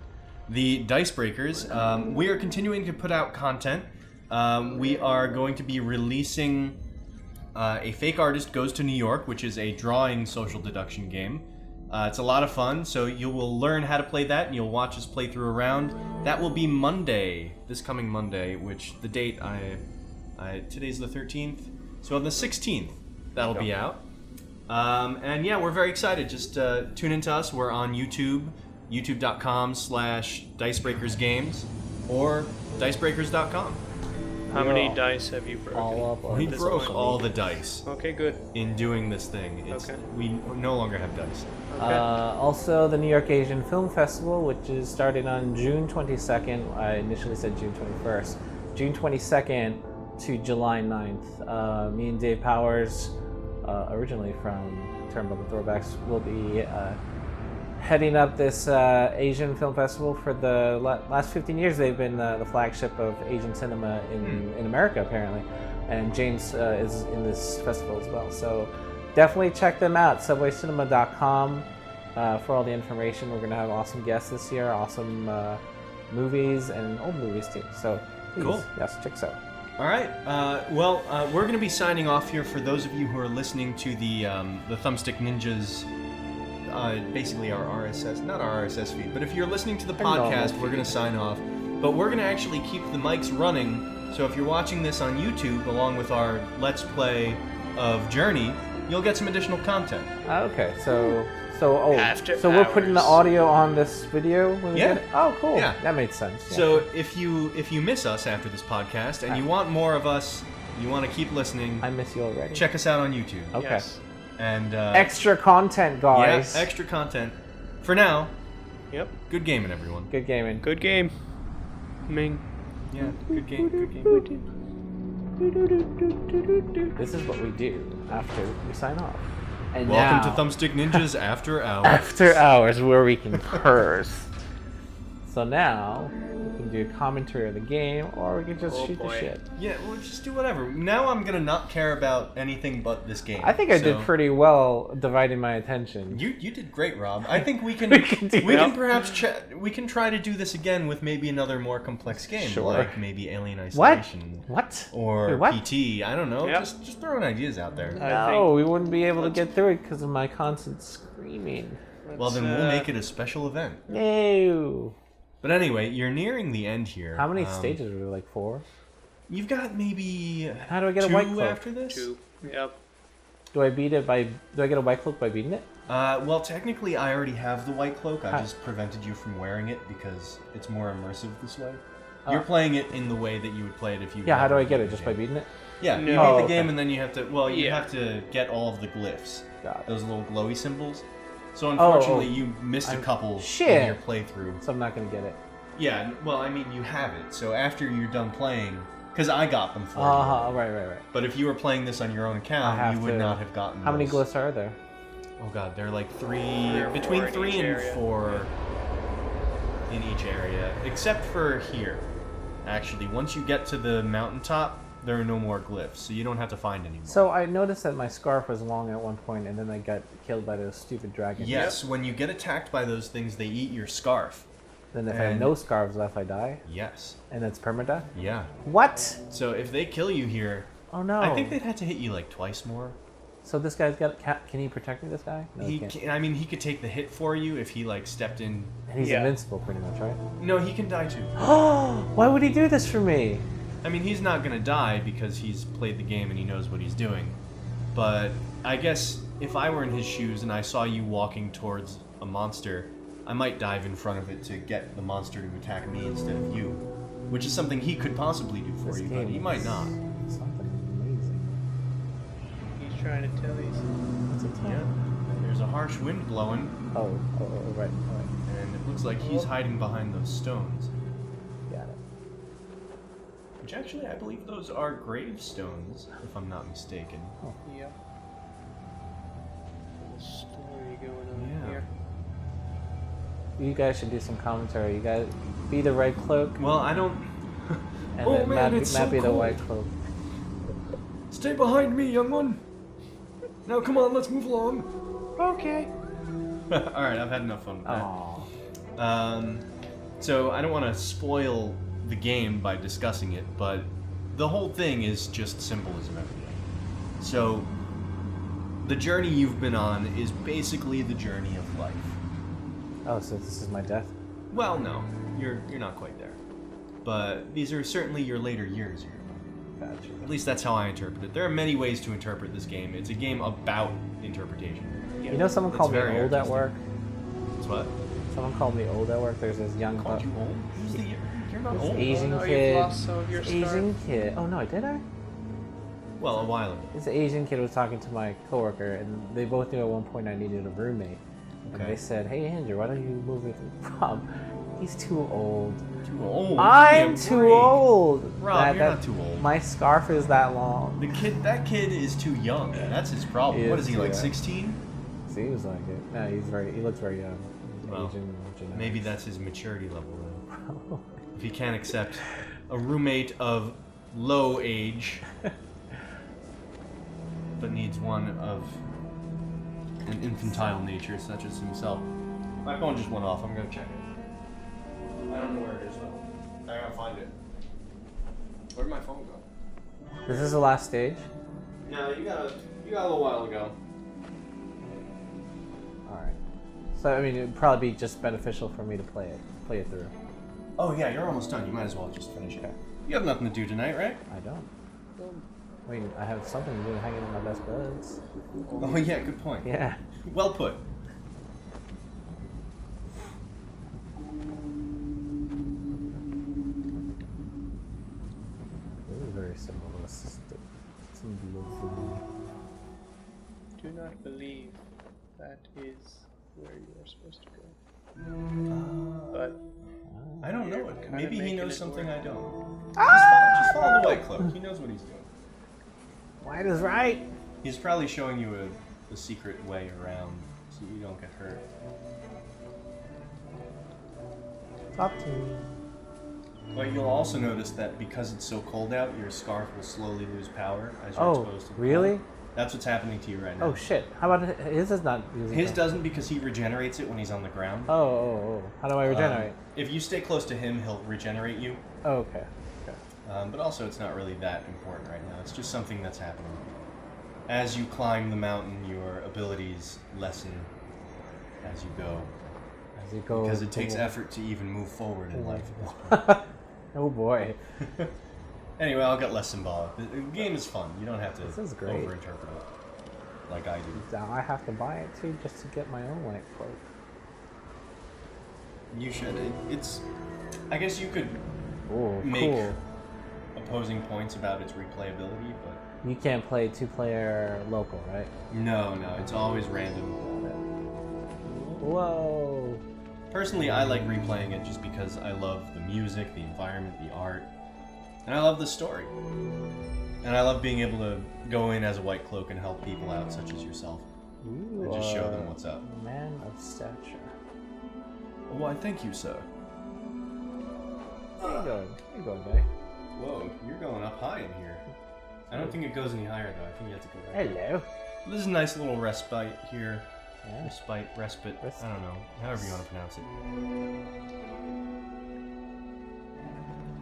[SPEAKER 2] the Dice Breakers. We are continuing to put out content. We are going to be releasing A Fake Artist Goes to New York, which is a drawing social deduction game. It's a lot of fun, so you will learn how to play that, and you'll watch us play through a round. That will be Monday, this coming Monday, which the date today's the 13th, so on the 16th, that'll be out. And yeah, we're very excited. Just tune into us. We're on YouTube, youtube.com/dicebreakersgames or dicebreakers.com.
[SPEAKER 1] How many dice have you broken?
[SPEAKER 3] All up on
[SPEAKER 2] We
[SPEAKER 3] this
[SPEAKER 2] broke
[SPEAKER 3] one.
[SPEAKER 2] all the dice
[SPEAKER 1] Okay, good.
[SPEAKER 2] in doing this thing.
[SPEAKER 1] Okay.
[SPEAKER 2] We no longer have dice.
[SPEAKER 1] Okay.
[SPEAKER 3] Also, the New York Asian Film Festival, which is starting on June 22nd. I initially said June 21st. June 22nd to July 9th. Me and Dave Powers, originally from Turnbuckle Throwbacks, will be heading up this Asian Film Festival. For the last 15 years, they've been the flagship of Asian cinema in America, apparently. And James is in this festival as well. So definitely check them out, subwaycinema.com, for all the information. We're going to have awesome guests this year, awesome movies, and old movies too. So please,
[SPEAKER 2] Cool.
[SPEAKER 3] yes, check us out.
[SPEAKER 2] All right. Well, we're going to be signing off here. For those of you who are listening to the Thumbstick Ninjas, basically our RSS, not our RSS feed, but if you're listening to the podcast, we're going to sign off. But we're going to actually keep the mics running. So if you're watching this on YouTube, along with our Let's Play of Journey, you'll get some additional content.
[SPEAKER 3] Okay, so
[SPEAKER 1] After
[SPEAKER 3] we're putting the
[SPEAKER 1] hours.
[SPEAKER 3] audio on this video when we
[SPEAKER 2] Yeah.
[SPEAKER 3] get it? Oh, cool.
[SPEAKER 2] Yeah.
[SPEAKER 3] That made sense. Yeah.
[SPEAKER 2] So if you miss us after this podcast and you want more of us, you want to keep listening,
[SPEAKER 3] I miss you already.
[SPEAKER 2] check us out on YouTube.
[SPEAKER 3] Okay.
[SPEAKER 1] Yes.
[SPEAKER 2] And
[SPEAKER 3] Extra content, guys.
[SPEAKER 2] yeah, extra content. For now,
[SPEAKER 1] Yep.
[SPEAKER 2] good gaming, everyone.
[SPEAKER 3] Good gaming.
[SPEAKER 1] Good game. Ming.
[SPEAKER 2] Yeah, good game. Good game.
[SPEAKER 3] This is what we do after we sign off. And
[SPEAKER 2] Welcome
[SPEAKER 3] now,
[SPEAKER 2] to Thumbstick Ninjas After Hours.
[SPEAKER 3] After Hours, where we can curse. So now we can do a commentary of the game, or we can just
[SPEAKER 1] Oh,
[SPEAKER 3] shoot
[SPEAKER 1] boy.
[SPEAKER 3] the shit.
[SPEAKER 2] Yeah, well, just do whatever. Now I'm gonna not care about anything but this game.
[SPEAKER 3] I think I did
[SPEAKER 2] So-
[SPEAKER 3] pretty well dividing my attention.
[SPEAKER 2] You did great, Rob. I think we can
[SPEAKER 3] We can do that.
[SPEAKER 2] perhaps we can try to do this again with maybe another more complex game,
[SPEAKER 3] Sure.
[SPEAKER 2] like maybe Alien
[SPEAKER 3] What?
[SPEAKER 2] Isolation
[SPEAKER 3] What?
[SPEAKER 2] or
[SPEAKER 3] Wait, what?
[SPEAKER 2] PT. I don't know.
[SPEAKER 1] Yep.
[SPEAKER 2] Just throwing ideas out there.
[SPEAKER 3] No, we wouldn't be able to get through it because of my constant screaming.
[SPEAKER 2] Well, then we'll make it a special event.
[SPEAKER 3] No.
[SPEAKER 2] But anyway, you're nearing the end here.
[SPEAKER 3] How many stages are there? Like 4?
[SPEAKER 2] You've got maybe
[SPEAKER 3] How do I get a
[SPEAKER 2] 2
[SPEAKER 3] white cloak?
[SPEAKER 2] after this.
[SPEAKER 1] 2. Yep.
[SPEAKER 3] Do I beat it by? Do I get a white cloak by beating it?
[SPEAKER 2] Well, technically, I already have the white cloak. I
[SPEAKER 3] How-
[SPEAKER 2] just prevented you from wearing it because it's more immersive this way.
[SPEAKER 3] Oh.
[SPEAKER 2] You're playing it in the way that you would play it if you.
[SPEAKER 3] Yeah. How
[SPEAKER 2] never
[SPEAKER 3] do I get
[SPEAKER 2] played
[SPEAKER 3] it?
[SPEAKER 2] the
[SPEAKER 3] Just by
[SPEAKER 2] game.
[SPEAKER 3] beating it?
[SPEAKER 2] Yeah, you
[SPEAKER 1] No.
[SPEAKER 2] beat the game and then you have to. Well, you
[SPEAKER 1] Yeah.
[SPEAKER 2] have to get all of the glyphs.
[SPEAKER 3] Got it.
[SPEAKER 2] Those little glowy symbols. So unfortunately,
[SPEAKER 3] Oh.
[SPEAKER 2] you missed a couple
[SPEAKER 3] Shit.
[SPEAKER 2] in your playthrough.
[SPEAKER 3] So I'm not gonna get it.
[SPEAKER 2] Yeah, well, I mean, you have it. So after you're done playing, because I got them for you.
[SPEAKER 3] Right.
[SPEAKER 2] But if you were playing this on your own account, you would not have gotten.
[SPEAKER 3] How many
[SPEAKER 2] those.
[SPEAKER 3] glyphs are there?
[SPEAKER 2] Oh god, they're like
[SPEAKER 1] or
[SPEAKER 2] between
[SPEAKER 1] four in
[SPEAKER 2] 3
[SPEAKER 1] each
[SPEAKER 2] and
[SPEAKER 1] area.
[SPEAKER 2] 4 in each area, except for here. Actually, once you get to the mountaintop, there are no more glyphs, so you don't have to find any more.
[SPEAKER 3] So I noticed that my scarf was long at one point, and then I got killed by those stupid dragons.
[SPEAKER 2] Yes, when you get attacked by those things, they eat your scarf.
[SPEAKER 3] Then if I have
[SPEAKER 2] And-
[SPEAKER 3] no scarves left, I die,
[SPEAKER 2] Yes.
[SPEAKER 3] and that's permadeath.
[SPEAKER 2] Yeah.
[SPEAKER 3] What?
[SPEAKER 2] So if they kill you here,
[SPEAKER 3] Oh no!
[SPEAKER 2] I think they'd have to hit you like twice more.
[SPEAKER 3] So this guy's got. Can he protect me? This guy? No, he can't.
[SPEAKER 2] I mean, he could take the hit for you if he like stepped in.
[SPEAKER 3] And he's
[SPEAKER 1] Yeah.
[SPEAKER 3] invincible, pretty much, right?
[SPEAKER 2] No, he can die too.
[SPEAKER 3] Oh! Why would he do this for me?
[SPEAKER 2] I mean, he's not gonna die because he's played the game and he knows what he's doing. But I guess if I were in his shoes and I saw you walking towards a monster, I might dive in front of it to get the monster to attack me instead of you, which is something he could possibly do for
[SPEAKER 3] This
[SPEAKER 2] you, but
[SPEAKER 3] game
[SPEAKER 2] he might
[SPEAKER 3] is
[SPEAKER 2] not.
[SPEAKER 3] Something amazing.
[SPEAKER 1] He's trying to tell you.
[SPEAKER 3] What's it
[SPEAKER 2] Yeah. There's a harsh wind blowing,
[SPEAKER 3] Oh, right.
[SPEAKER 2] and it looks like he's hiding behind those stones.
[SPEAKER 3] Got it.
[SPEAKER 2] Which actually, I believe those are gravestones, if I'm not mistaken.
[SPEAKER 1] Yep. Little story going on
[SPEAKER 2] Yeah.
[SPEAKER 1] here.
[SPEAKER 3] You guys should do some commentary. You guys be the red cloak,
[SPEAKER 2] Well, I don't.
[SPEAKER 3] and
[SPEAKER 2] Oh,
[SPEAKER 3] then
[SPEAKER 2] man,
[SPEAKER 3] Matt,
[SPEAKER 2] it's
[SPEAKER 3] Matt
[SPEAKER 2] so
[SPEAKER 3] be the
[SPEAKER 2] cold.
[SPEAKER 3] white cloak.
[SPEAKER 2] Stay behind me, young one. Now, come on, let's move along.
[SPEAKER 1] Okay.
[SPEAKER 2] All right, I've had enough fun with that.
[SPEAKER 3] Oh.
[SPEAKER 2] So I don't want to spoil the game by discussing it, but the whole thing is just symbolism everything. So the journey you've been on is basically the journey of life.
[SPEAKER 3] Oh, so this is my death.
[SPEAKER 2] Well, no, you're not quite there, but these are certainly your later years here.
[SPEAKER 3] Gotcha.
[SPEAKER 2] At least that's how I interpret it. There are many ways to interpret this game. It's a game about interpretation.
[SPEAKER 3] You know, someone
[SPEAKER 2] That's
[SPEAKER 3] called me
[SPEAKER 2] very
[SPEAKER 3] old at
[SPEAKER 2] artistic.
[SPEAKER 3] work.
[SPEAKER 2] It's what?
[SPEAKER 3] Someone called me old at work. There's this young
[SPEAKER 2] Called you old? You're not
[SPEAKER 3] this
[SPEAKER 2] old.
[SPEAKER 3] Asian
[SPEAKER 1] Oh, no,
[SPEAKER 3] kid.
[SPEAKER 1] you've lost some of your
[SPEAKER 3] Asian kid. Oh no, did I?
[SPEAKER 2] Well, a while ago.
[SPEAKER 3] This Asian kid was talking to my coworker, and they both knew at one point I needed a roommate. And
[SPEAKER 2] Okay.
[SPEAKER 3] they said, "Hey Andrew, why don't you move with Rob? He's too old."
[SPEAKER 2] Too old.
[SPEAKER 3] I'm
[SPEAKER 2] Give me a
[SPEAKER 3] too
[SPEAKER 2] break.
[SPEAKER 3] old.
[SPEAKER 2] Rob, you're not too old.
[SPEAKER 3] My scarf is that long.
[SPEAKER 2] That kid is too young. That's his problem.
[SPEAKER 3] He
[SPEAKER 2] What
[SPEAKER 3] is
[SPEAKER 2] is he
[SPEAKER 3] too
[SPEAKER 2] like?
[SPEAKER 3] young.
[SPEAKER 2] 16?
[SPEAKER 3] Seems like it. No, he looks very young. He's
[SPEAKER 2] Well,
[SPEAKER 3] Asian genetics.
[SPEAKER 2] Maybe that's his maturity level though. If he can't accept a roommate of low age, but needs one of an infantile nature such as himself. My phone just went off. I'm gonna check it. I don't know where it is though. I gotta find it. Where'd my phone go?
[SPEAKER 3] This is the last stage.
[SPEAKER 2] No, you got a little while ago.
[SPEAKER 3] All right. So I mean, it'd probably be just beneficial for me to play it through.
[SPEAKER 2] Oh yeah, you're almost done. You might as well just finish it. You have nothing to do tonight, right?
[SPEAKER 3] I don't. I mean, I have something to do hanging with my best buds.
[SPEAKER 2] Oh yeah, good point.
[SPEAKER 3] Yeah.
[SPEAKER 2] Well put.
[SPEAKER 3] This is very symbolistic.
[SPEAKER 1] Do not believe that is where you are supposed to go. But
[SPEAKER 2] I don't know it.
[SPEAKER 1] Kinda
[SPEAKER 2] Maybe he
[SPEAKER 1] making
[SPEAKER 2] knows
[SPEAKER 1] it
[SPEAKER 2] something
[SPEAKER 1] work.
[SPEAKER 2] I don't. Just follow the white cloak. He knows what he's doing.
[SPEAKER 3] White is right.
[SPEAKER 2] He's probably showing you a secret way around so you don't get hurt.
[SPEAKER 3] Talk to me.
[SPEAKER 2] But you'll also notice that because it's so cold out, your scarf will slowly lose power as you're
[SPEAKER 3] Oh,
[SPEAKER 2] exposed to the
[SPEAKER 3] really?
[SPEAKER 2] cold. That's what's happening to you right now.
[SPEAKER 3] Oh shit! How about his is not using
[SPEAKER 2] His
[SPEAKER 3] that?
[SPEAKER 2] doesn't because he regenerates it when he's on the ground.
[SPEAKER 3] Oh. How do I regenerate?
[SPEAKER 2] If you stay close to him, he'll regenerate you.
[SPEAKER 3] Oh, okay.
[SPEAKER 2] But also, it's not really that important right now. It's just something that's happening. As you climb the mountain, your abilities lessen as you go.
[SPEAKER 3] As you go.
[SPEAKER 2] Because it takes effort to even move forward in life at this point.
[SPEAKER 3] Oh boy.
[SPEAKER 2] Anyway, I'll get less symbolic. The game is fun. You don't have to
[SPEAKER 3] This is great.
[SPEAKER 2] overinterpret it like I do.
[SPEAKER 3] Now I have to buy it too just to get my own white cloak.
[SPEAKER 2] You should. It's. I guess you could
[SPEAKER 3] Oh,
[SPEAKER 2] make
[SPEAKER 3] cool.
[SPEAKER 2] a opposing points about its replayability, but
[SPEAKER 3] You can't play 2-player local, right?
[SPEAKER 2] no, it's always random.
[SPEAKER 3] Whoa.
[SPEAKER 2] Personally, I like replaying it just because I love the music, the environment, the art, and I love the story. And I love being able to go in as a white cloak and help people out, such as yourself, and just show them what's up.
[SPEAKER 3] Man of stature.
[SPEAKER 2] Why, thank you, sir.
[SPEAKER 3] Where you going? Where you going, buddy?
[SPEAKER 2] Whoa, you're going up high in here. I don't think it goes any higher, though. I think you have to go right.
[SPEAKER 3] Hello.
[SPEAKER 2] This is a nice little respite here.
[SPEAKER 3] Yeah.
[SPEAKER 2] Respite. I don't know. However you want to pronounce it.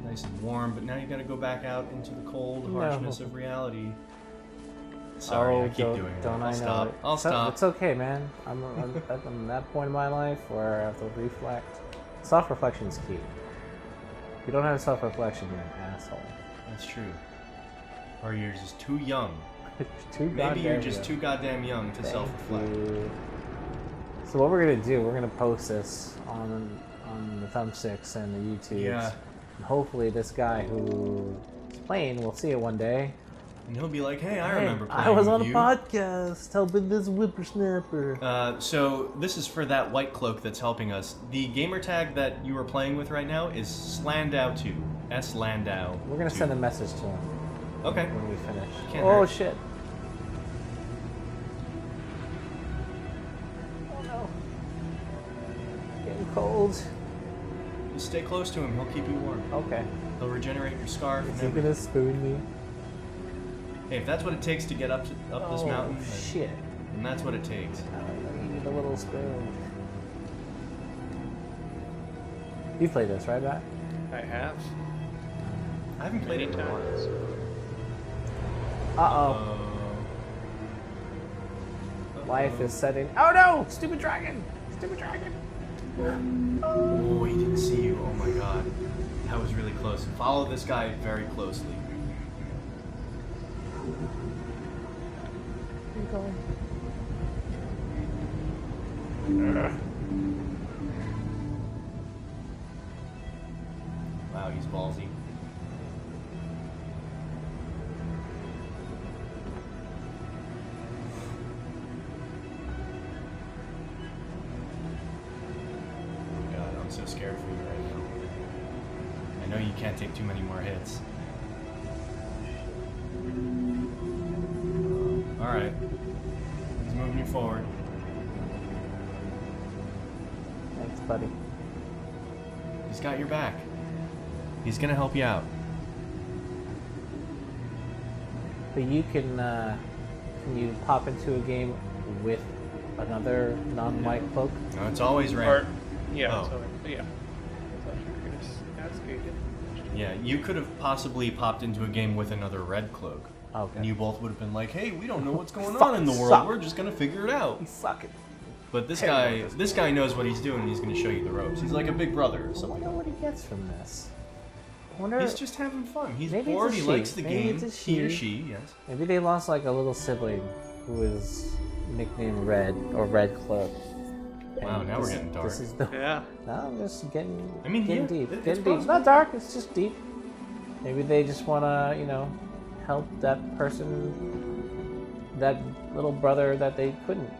[SPEAKER 2] Nice and warm, but now you gotta go back out into the cold harshness of reality. Sorry, I keep doing it.
[SPEAKER 3] Don't I know
[SPEAKER 2] stop.
[SPEAKER 3] it.
[SPEAKER 2] I'll stop.
[SPEAKER 3] It's okay, man. I'm at that point in my life where I have to reflect. Self-reflection is key. If you don't have self-reflection, you're an asshole.
[SPEAKER 2] That's true. Or you're just too young.
[SPEAKER 3] Maybe
[SPEAKER 2] you're just too goddamn young to self-reflect.
[SPEAKER 3] So what we're gonna do? We're gonna post this on the Thumbsticks and the YouTubes.
[SPEAKER 2] Yeah.
[SPEAKER 3] And hopefully, this guy who's playing will see it one day.
[SPEAKER 2] And he'll be like, "Hey, I remember playing
[SPEAKER 3] I was on
[SPEAKER 2] with
[SPEAKER 3] a
[SPEAKER 2] you."
[SPEAKER 3] podcast helping this whippersnapper.
[SPEAKER 2] So this is for that white cloak that's helping us. The gamer tag that you are playing with right now is Slandau2. S Landau.
[SPEAKER 3] We're gonna send a message to him
[SPEAKER 2] Okay.
[SPEAKER 3] when we finish.
[SPEAKER 2] Can't
[SPEAKER 3] Oh
[SPEAKER 2] hurt.
[SPEAKER 3] shit! Oh no! Getting cold.
[SPEAKER 2] Just stay close to him. He'll keep you warm.
[SPEAKER 3] Okay.
[SPEAKER 2] He'll regenerate your scarf.
[SPEAKER 3] Is
[SPEAKER 2] And
[SPEAKER 3] he
[SPEAKER 2] everything.
[SPEAKER 3] gonna spoon me?
[SPEAKER 2] Hey, if that's what it takes to get up this mountain, then,
[SPEAKER 3] Shit!
[SPEAKER 2] then that's what it takes.
[SPEAKER 3] I need a little spoon. You played this, right, Matt?
[SPEAKER 1] I have
[SPEAKER 2] I haven't played
[SPEAKER 1] many
[SPEAKER 2] it in a while.
[SPEAKER 1] times.
[SPEAKER 3] Uh oh. Life is setting. Oh no! Stupid dragon! Stupid dragon!
[SPEAKER 2] Oh, he didn't see you. Oh my god. That was really close. Follow this guy very closely.
[SPEAKER 3] Where you going?
[SPEAKER 2] Wow, he's ballsy. God, I'm so scared for you right now. I know you can't take too many more hits. Alright. He's moving you forward.
[SPEAKER 3] Thanks, buddy.
[SPEAKER 2] He's got your back. He's gonna help you out.
[SPEAKER 3] But you can you pop into a game with another non-white cloak?
[SPEAKER 2] No, it's always
[SPEAKER 1] Or,
[SPEAKER 2] random.
[SPEAKER 1] yeah,
[SPEAKER 2] Oh.
[SPEAKER 1] so, yeah. I thought you were going to ask a different question.
[SPEAKER 2] Yeah, you could have possibly popped into a game with another red cloak.
[SPEAKER 3] Okay.
[SPEAKER 2] And you both would have been like, hey, we don't know what's going on
[SPEAKER 3] Fucking
[SPEAKER 2] in the world.
[SPEAKER 3] suck.
[SPEAKER 2] We're just gonna figure it out.
[SPEAKER 3] You suck it.
[SPEAKER 2] But this
[SPEAKER 3] Terrible.
[SPEAKER 2] guy knows what he's doing and he's gonna show you the ropes. He's like a big brother or
[SPEAKER 3] I
[SPEAKER 2] something.
[SPEAKER 3] wonder what he gets from this. I wonder.
[SPEAKER 2] He's just having fun. He's
[SPEAKER 3] Maybe it's
[SPEAKER 2] bored.
[SPEAKER 3] a
[SPEAKER 2] He
[SPEAKER 3] she.
[SPEAKER 2] likes the
[SPEAKER 3] Maybe
[SPEAKER 2] game.
[SPEAKER 3] it's a
[SPEAKER 2] He or
[SPEAKER 3] she.
[SPEAKER 2] she, yes.
[SPEAKER 3] Maybe they lost like a little sibling who is nicknamed Red or Red Cloak.
[SPEAKER 2] Wow,
[SPEAKER 3] And
[SPEAKER 2] now we're
[SPEAKER 3] this-
[SPEAKER 2] getting dark.
[SPEAKER 3] This is the.
[SPEAKER 1] Yeah.
[SPEAKER 3] No, I'm just getting.
[SPEAKER 2] I mean,
[SPEAKER 3] getting
[SPEAKER 2] yeah,
[SPEAKER 3] deep.
[SPEAKER 2] it's
[SPEAKER 3] Getting deep. It's
[SPEAKER 2] possible.
[SPEAKER 3] not dark. It's just deep. Maybe they just wanna, help that person, that little brother that they couldn't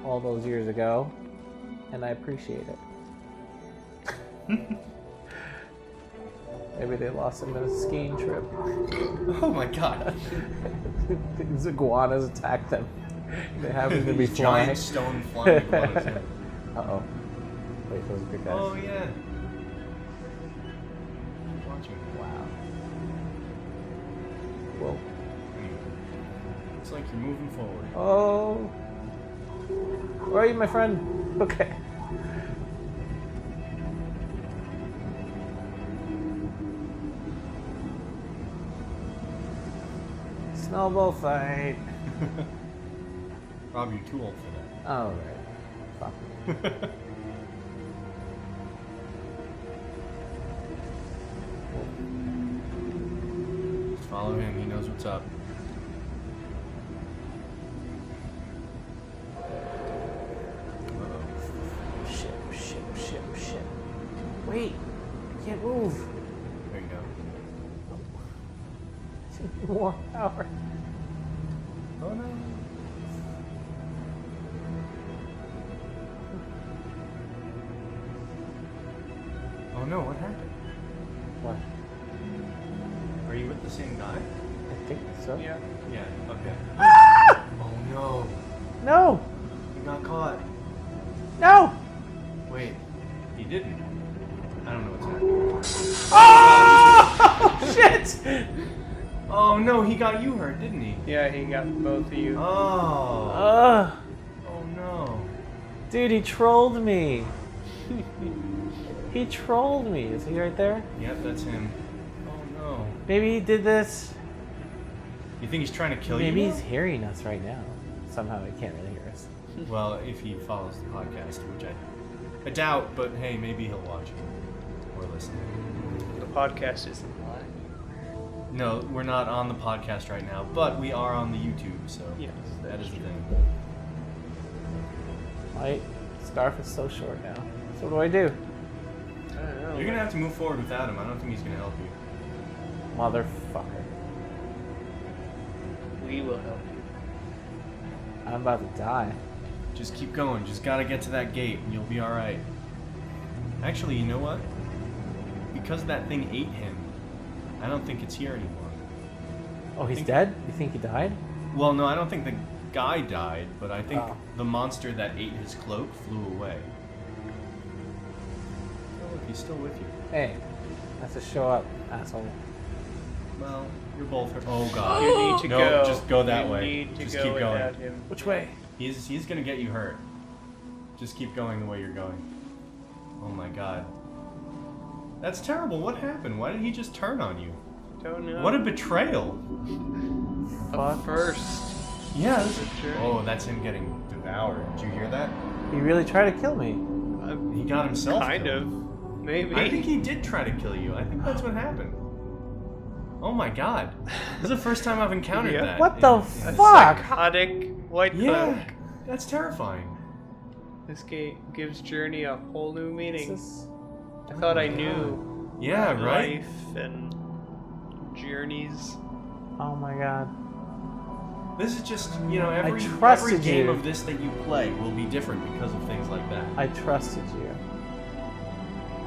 [SPEAKER 3] all those years ago, and I appreciate it. Maybe they lost him in a skiing trip.
[SPEAKER 2] Oh my god.
[SPEAKER 3] These iguanas attacked them. They happen to be
[SPEAKER 2] These
[SPEAKER 3] flying.
[SPEAKER 2] giant stone flying iguanas. Yeah.
[SPEAKER 3] Uh-oh. Wait, those are good guys.
[SPEAKER 2] Oh yeah. Watching.
[SPEAKER 3] Wow. Whoa.
[SPEAKER 2] Anyway, looks like you're moving forward.
[SPEAKER 3] Oh. Where are you, my friend? Okay. Snowball fight.
[SPEAKER 2] Rob, you're too old for that.
[SPEAKER 3] Oh, right. Fuck.
[SPEAKER 2] Just follow him. He knows what's up. Uh-oh.
[SPEAKER 3] Shit. Wait. I can't move.
[SPEAKER 2] There you go.
[SPEAKER 3] More power.
[SPEAKER 2] Oh no. Oh no, what happened?
[SPEAKER 3] What?
[SPEAKER 2] Are you with the same guy?
[SPEAKER 3] I think so.
[SPEAKER 1] Yeah.
[SPEAKER 2] Yeah, okay.
[SPEAKER 3] Ah!
[SPEAKER 2] Oh no.
[SPEAKER 3] No!
[SPEAKER 2] He got caught.
[SPEAKER 3] No!
[SPEAKER 2] Wait, he didn't. I don't know what's happening.
[SPEAKER 3] Oh! Shit!
[SPEAKER 2] Oh no, he got you hurt, didn't he?
[SPEAKER 1] Yeah, he got both of you.
[SPEAKER 2] Oh.
[SPEAKER 3] Ugh.
[SPEAKER 2] Oh no.
[SPEAKER 3] Dude, he trolled me. He trolled me. Is he right there?
[SPEAKER 2] Yep, that's him. Oh no.
[SPEAKER 3] Maybe he did this.
[SPEAKER 2] You think he's trying to kill
[SPEAKER 3] Maybe
[SPEAKER 2] you?
[SPEAKER 3] he's hearing us right now. Somehow he can't really hear us.
[SPEAKER 2] Well, if he follows the podcast, which I doubt, but hey, maybe he'll watch or listen.
[SPEAKER 1] The podcast isn't live.
[SPEAKER 2] No, we're not on the podcast right now, but we are on the YouTube, so
[SPEAKER 1] Yes,
[SPEAKER 2] that is the thing.
[SPEAKER 3] My scarf is so short now. So what do I do?
[SPEAKER 1] I don't know.
[SPEAKER 2] You're gonna have to move forward without him. I don't think he's gonna help you.
[SPEAKER 3] Motherfucker.
[SPEAKER 1] We will help you.
[SPEAKER 3] I'm about to die.
[SPEAKER 2] Just keep going. Just gotta get to that gate, and you'll be all right. Actually, you know what? Because that thing ate him, I don't think it's here anymore.
[SPEAKER 3] Oh, he's
[SPEAKER 2] think-
[SPEAKER 3] dead? You think he died?
[SPEAKER 2] Well, no, I don't think the guy died, but I think
[SPEAKER 3] Oh.
[SPEAKER 2] the monster that ate his cloak flew away. Oh, look, he's still with you.
[SPEAKER 3] Hey, has to show up, asshole.
[SPEAKER 2] Well, you're both hurt. Oh god.
[SPEAKER 1] You need to
[SPEAKER 2] No,
[SPEAKER 1] go.
[SPEAKER 2] just go that
[SPEAKER 1] You
[SPEAKER 2] way.
[SPEAKER 1] need to
[SPEAKER 2] Just
[SPEAKER 1] go
[SPEAKER 2] keep going.
[SPEAKER 1] without him.
[SPEAKER 3] Which way?
[SPEAKER 2] He's gonna get you hurt. Just keep going the way you're going. Oh my god. That's terrible. What happened? Why did he just turn on you?
[SPEAKER 1] Don't know.
[SPEAKER 2] What a betrayal.
[SPEAKER 1] A first.
[SPEAKER 2] Yeah.
[SPEAKER 1] Betrayal.
[SPEAKER 2] Oh, that's him getting devoured. Did you hear that?
[SPEAKER 3] He really tried to kill me.
[SPEAKER 2] He got himself
[SPEAKER 1] Kind
[SPEAKER 2] killed.
[SPEAKER 1] of. Maybe.
[SPEAKER 2] I think he did try to kill you. I think that's what happened. Oh my god. This is the first time I've encountered
[SPEAKER 1] Yeah.
[SPEAKER 2] that.
[SPEAKER 3] What the
[SPEAKER 2] in-
[SPEAKER 1] A
[SPEAKER 3] fuck?
[SPEAKER 1] psychotic white
[SPEAKER 2] Yeah.
[SPEAKER 1] cloak.
[SPEAKER 2] That's terrifying.
[SPEAKER 1] This game gives Journey a whole new meaning.
[SPEAKER 3] This
[SPEAKER 1] I thought I knew
[SPEAKER 2] Yeah, right?
[SPEAKER 1] life and journeys.
[SPEAKER 3] Oh my god.
[SPEAKER 2] This is just, you know, every
[SPEAKER 3] trusted
[SPEAKER 2] game
[SPEAKER 3] you.
[SPEAKER 2] of this that you play will be different because of things like that.
[SPEAKER 3] I trusted you.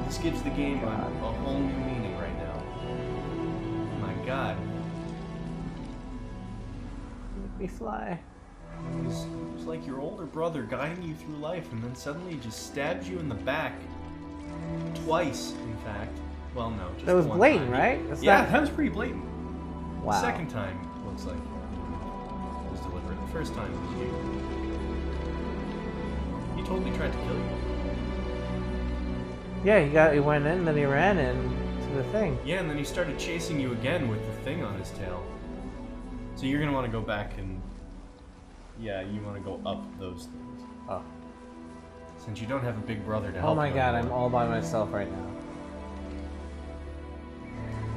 [SPEAKER 2] This gives the game a
[SPEAKER 3] God.
[SPEAKER 2] whole new meaning right now. My god.
[SPEAKER 3] Make me fly.
[SPEAKER 2] It was like your older brother guiding you through life and then suddenly just stabs you in the back. Twice, in fact. Well, no, just
[SPEAKER 3] That was
[SPEAKER 2] one
[SPEAKER 3] blatant,
[SPEAKER 2] time.
[SPEAKER 3] right? That's
[SPEAKER 2] Yeah,
[SPEAKER 3] not-
[SPEAKER 2] that was pretty blatant.
[SPEAKER 3] Wow.
[SPEAKER 2] The second time, looks like it was deliberate. The first time was you. He totally tried to kill you.
[SPEAKER 3] Yeah, he went in, then he ran into the thing.
[SPEAKER 2] Yeah, and then he started chasing you again with the thing on his tail. So you're gonna want to go back and... Yeah, you want to go up those things.
[SPEAKER 3] Oh.
[SPEAKER 2] Since you don't have a big brother to help
[SPEAKER 3] Oh my
[SPEAKER 2] you
[SPEAKER 3] god, I'm
[SPEAKER 2] anymore.
[SPEAKER 3] all by myself right now.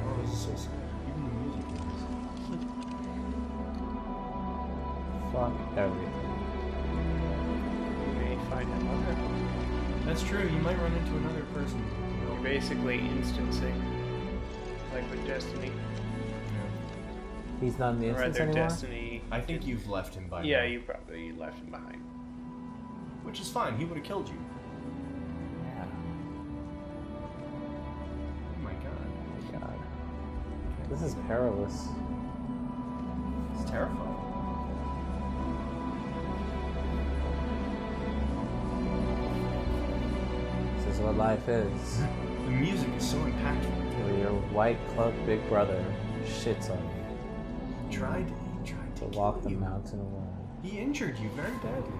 [SPEAKER 2] Oh, this is so sad. Even the music is...
[SPEAKER 3] Fuck everything.
[SPEAKER 1] You may find another.
[SPEAKER 2] That's true, you might run into another person.
[SPEAKER 1] You're basically instancing. Like with Destiny.
[SPEAKER 3] He's not in the
[SPEAKER 1] Or
[SPEAKER 3] instance
[SPEAKER 1] rather,
[SPEAKER 3] anymore?
[SPEAKER 1] Destiny.
[SPEAKER 2] I think you've left him by
[SPEAKER 1] Yeah,
[SPEAKER 2] now.
[SPEAKER 1] you probably left him behind.
[SPEAKER 2] Which is fine, he would have killed you.
[SPEAKER 3] Yeah.
[SPEAKER 2] Oh my god.
[SPEAKER 3] God. This is perilous.
[SPEAKER 2] It's terrifying.
[SPEAKER 3] This is what life is.
[SPEAKER 2] The music is so impactful.
[SPEAKER 3] Where your white club big brother shits on you
[SPEAKER 2] He tried to
[SPEAKER 3] to
[SPEAKER 2] kill
[SPEAKER 3] walk the
[SPEAKER 2] you.
[SPEAKER 3] mountain alone.
[SPEAKER 2] He injured you very badly.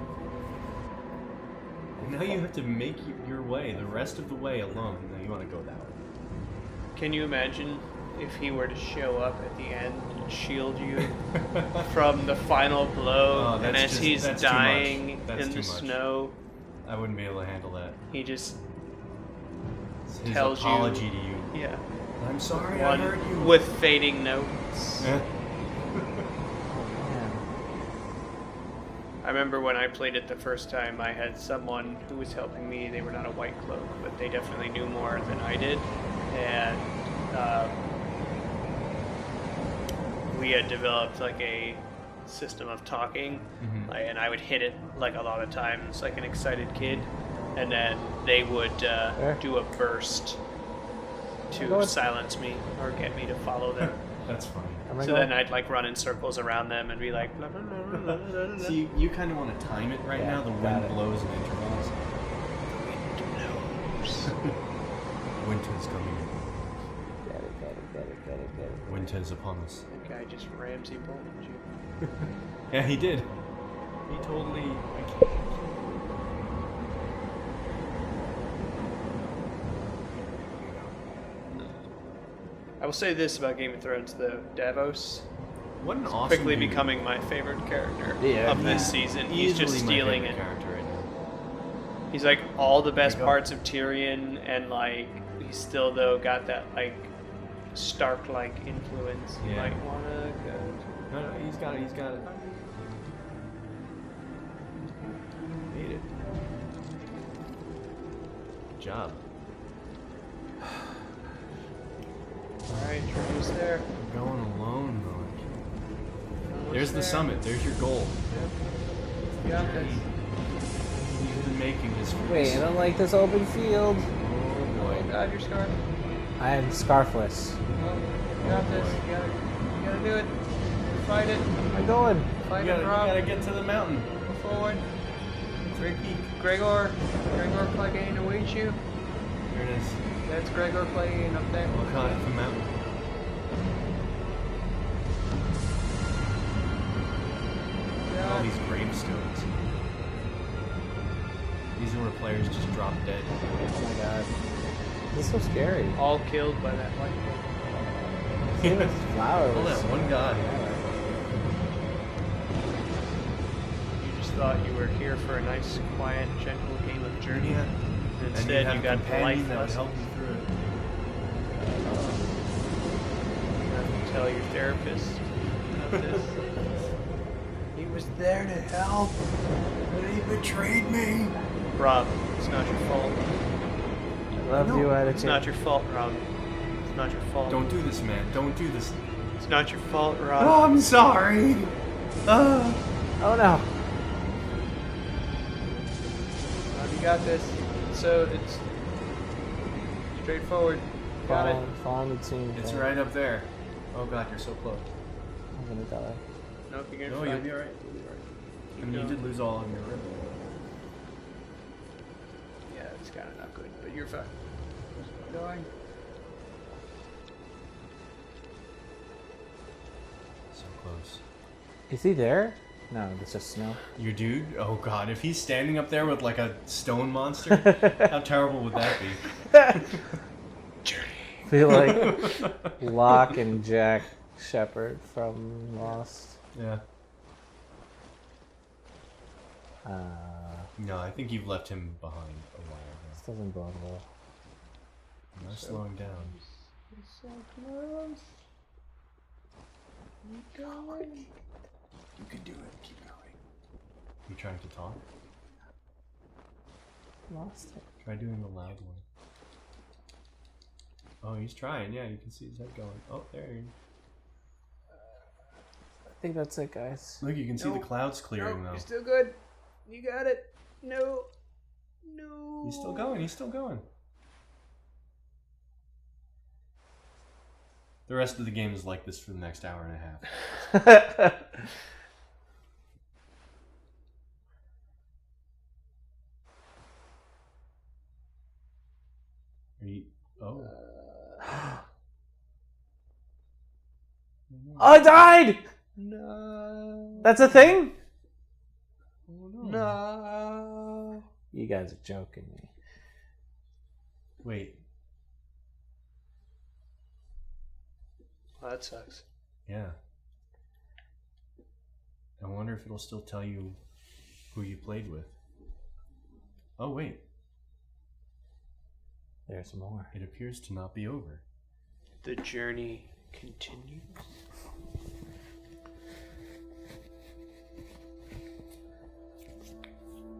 [SPEAKER 2] And now you have to make your way the rest of the way alone. Now you want to go that way.
[SPEAKER 1] Can you imagine if he were to show up at the end and shield you from the final blow,
[SPEAKER 2] Oh,
[SPEAKER 1] and
[SPEAKER 2] that's
[SPEAKER 1] as
[SPEAKER 2] just-
[SPEAKER 1] he's
[SPEAKER 2] that's too much.
[SPEAKER 1] dying
[SPEAKER 2] That's
[SPEAKER 1] in
[SPEAKER 2] too
[SPEAKER 1] the
[SPEAKER 2] much.
[SPEAKER 1] snow,
[SPEAKER 2] I wouldn't be able to handle that.
[SPEAKER 1] he just
[SPEAKER 2] It's his
[SPEAKER 1] tells
[SPEAKER 2] apology
[SPEAKER 1] you,
[SPEAKER 2] to you.
[SPEAKER 1] yeah,
[SPEAKER 2] I'm sorry I
[SPEAKER 1] one
[SPEAKER 2] hurt you.
[SPEAKER 1] with fading notes.
[SPEAKER 2] Eh?
[SPEAKER 3] Man.
[SPEAKER 1] I remember when I played it the first time, I had someone who was helping me. They were not a white cloak, but they definitely knew more than I did. And we had developed like a system of talking, and I would hit it like a lot of times, like an excited kid, and then they would do a burst to silence me or get me to follow them.
[SPEAKER 2] That's funny.
[SPEAKER 1] So then I'd like run in circles around them and be like, blah, blah, blah, blah, blah, blah, blah.
[SPEAKER 2] So you kind of want to time it right now. The wind blows in intervals. Winter's coming in.
[SPEAKER 3] Get it.
[SPEAKER 2] Winter's upon us.
[SPEAKER 1] That guy just Ramsey bolted you.
[SPEAKER 2] Yeah, he did. He totally.
[SPEAKER 1] I will say this about Game of Thrones, though. Davos
[SPEAKER 2] What an awesome
[SPEAKER 1] quickly
[SPEAKER 2] dude.
[SPEAKER 1] becoming my favorite character
[SPEAKER 3] Yeah,
[SPEAKER 1] of this season. He's just
[SPEAKER 2] Easily my
[SPEAKER 1] stealing
[SPEAKER 2] favorite
[SPEAKER 1] it.
[SPEAKER 2] character right now.
[SPEAKER 1] He's like all the best
[SPEAKER 2] There you go.
[SPEAKER 1] parts of Tyrion, and like he's still though got that like Stark-like influence. You
[SPEAKER 2] Yeah.
[SPEAKER 1] might wanna go.
[SPEAKER 2] No, he's got it. He's got it. Made it. Good job.
[SPEAKER 1] All right, Trinity's there.
[SPEAKER 2] You're going alone, though.
[SPEAKER 1] Almost
[SPEAKER 2] There's the
[SPEAKER 1] there.
[SPEAKER 2] summit. There's your goal.
[SPEAKER 1] Yep. Got this.
[SPEAKER 2] He's been making this for
[SPEAKER 3] Wait, I don't like this open field.
[SPEAKER 2] Oh
[SPEAKER 1] Oh
[SPEAKER 2] boy.
[SPEAKER 1] God, you're scarred.
[SPEAKER 3] I am scarfless.
[SPEAKER 1] Oh, you got this. You gotta do it. Fight it.
[SPEAKER 3] Where am I going?
[SPEAKER 1] Fight
[SPEAKER 2] You
[SPEAKER 1] it, Rob.
[SPEAKER 2] gotta get to the mountain.
[SPEAKER 1] Go forward.
[SPEAKER 2] Very peak.
[SPEAKER 1] Gregor Clegane awaits you.
[SPEAKER 2] There it is.
[SPEAKER 1] That's Gregor Clegane up there.
[SPEAKER 2] Look on the mountain. All
[SPEAKER 1] God.
[SPEAKER 2] these gravestones. These are where players just drop dead.
[SPEAKER 3] Oh my god. This is so scary.
[SPEAKER 1] All killed by that lightning.
[SPEAKER 3] Even flowers.
[SPEAKER 2] Hold on, one guy.
[SPEAKER 1] You just thought you were here for a nice, quiet, gentle game of Journey.
[SPEAKER 2] Yeah.
[SPEAKER 1] And
[SPEAKER 2] And
[SPEAKER 1] instead,
[SPEAKER 2] have
[SPEAKER 1] you
[SPEAKER 2] a
[SPEAKER 1] got
[SPEAKER 2] companion
[SPEAKER 1] life
[SPEAKER 2] that would
[SPEAKER 1] lesson.
[SPEAKER 2] help you through it.
[SPEAKER 1] You have to tell your therapist about this. He was there to help, but he betrayed me. Rob, it's not your fault.
[SPEAKER 3] I love you,
[SPEAKER 1] It's not your fault, Rob. It's not your fault.
[SPEAKER 2] Don't do this, man. Don't do this.
[SPEAKER 1] It's not your fault, Rob.
[SPEAKER 2] I'm sorry.
[SPEAKER 3] Oh no.
[SPEAKER 1] Rob, you got this. So it's straightforward. Got it.
[SPEAKER 3] Follow the team.
[SPEAKER 2] It's right up there. Oh god, you're so close.
[SPEAKER 3] I'm gonna die.
[SPEAKER 1] Nope, you're
[SPEAKER 2] No,
[SPEAKER 1] gonna
[SPEAKER 2] you'll
[SPEAKER 1] find
[SPEAKER 2] be alright. You'll be alright. I mean, you
[SPEAKER 1] going.
[SPEAKER 2] did lose all of your rib.
[SPEAKER 1] Yeah, it's kind of not good, but you're fine. Keep going.
[SPEAKER 2] So close.
[SPEAKER 3] Is he there? No, it's just snow.
[SPEAKER 2] Your dude? Oh god, if he's standing up there with like a stone monster, how terrible would that be?
[SPEAKER 3] Feel like Locke and Jack Shepard from Lost.
[SPEAKER 2] Yeah.
[SPEAKER 3] Uh,
[SPEAKER 2] No, I think you've left him behind a while
[SPEAKER 3] this doesn't bode well.
[SPEAKER 2] ago. I'm not slowing down.
[SPEAKER 1] So close. Keep going.
[SPEAKER 2] You can do it. Keep going. You trying to talk?
[SPEAKER 3] Lost it.
[SPEAKER 2] Try doing the loud one. Oh, he's trying. Yeah, you can see his head going. Oh, there he is.
[SPEAKER 3] I think that's it, guys.
[SPEAKER 2] Look, you can see the clouds clearing
[SPEAKER 1] Nope,
[SPEAKER 2] though.
[SPEAKER 1] you're still good. You got it. No. No.
[SPEAKER 2] He's still going. He's still going. The rest of the game is like this for the next hour and a half. Are you? Oh.
[SPEAKER 3] I died!
[SPEAKER 1] No.
[SPEAKER 3] That's a thing?
[SPEAKER 1] No.
[SPEAKER 3] You guys are joking me.
[SPEAKER 2] Wait.
[SPEAKER 1] Well, that sucks.
[SPEAKER 2] Yeah. I wonder if it'll still tell you who you played with. Oh, wait.
[SPEAKER 3] There's more.
[SPEAKER 2] It appears to not be over.
[SPEAKER 1] The journey continues.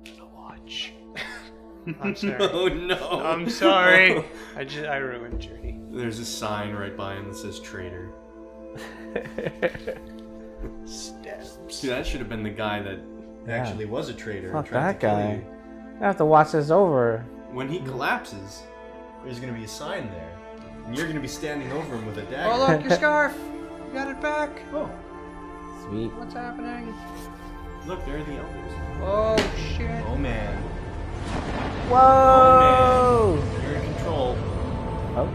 [SPEAKER 1] The watch. I'm sorry.
[SPEAKER 2] Oh, no.
[SPEAKER 1] I'm sorry. I ruined Journey.
[SPEAKER 2] There's a sign right by him that says traitor.
[SPEAKER 1] Stabs.
[SPEAKER 2] See, that should have been the guy that actually was a traitor. and
[SPEAKER 3] Fuck
[SPEAKER 2] tried
[SPEAKER 3] that
[SPEAKER 2] to kill
[SPEAKER 3] guy.
[SPEAKER 2] you.
[SPEAKER 3] I have to watch this over.
[SPEAKER 2] When he collapses, there's gonna be a sign there, and you're gonna be standing over him with a dagger.
[SPEAKER 1] Oh look, your scarf! You got it back!
[SPEAKER 2] Oh,
[SPEAKER 3] Sweet.
[SPEAKER 1] What's happening?
[SPEAKER 2] look, there are the elders.
[SPEAKER 1] Oh shit.
[SPEAKER 2] Oh man.
[SPEAKER 3] Whoa!
[SPEAKER 2] Oh man. You're in control.
[SPEAKER 3] Oh,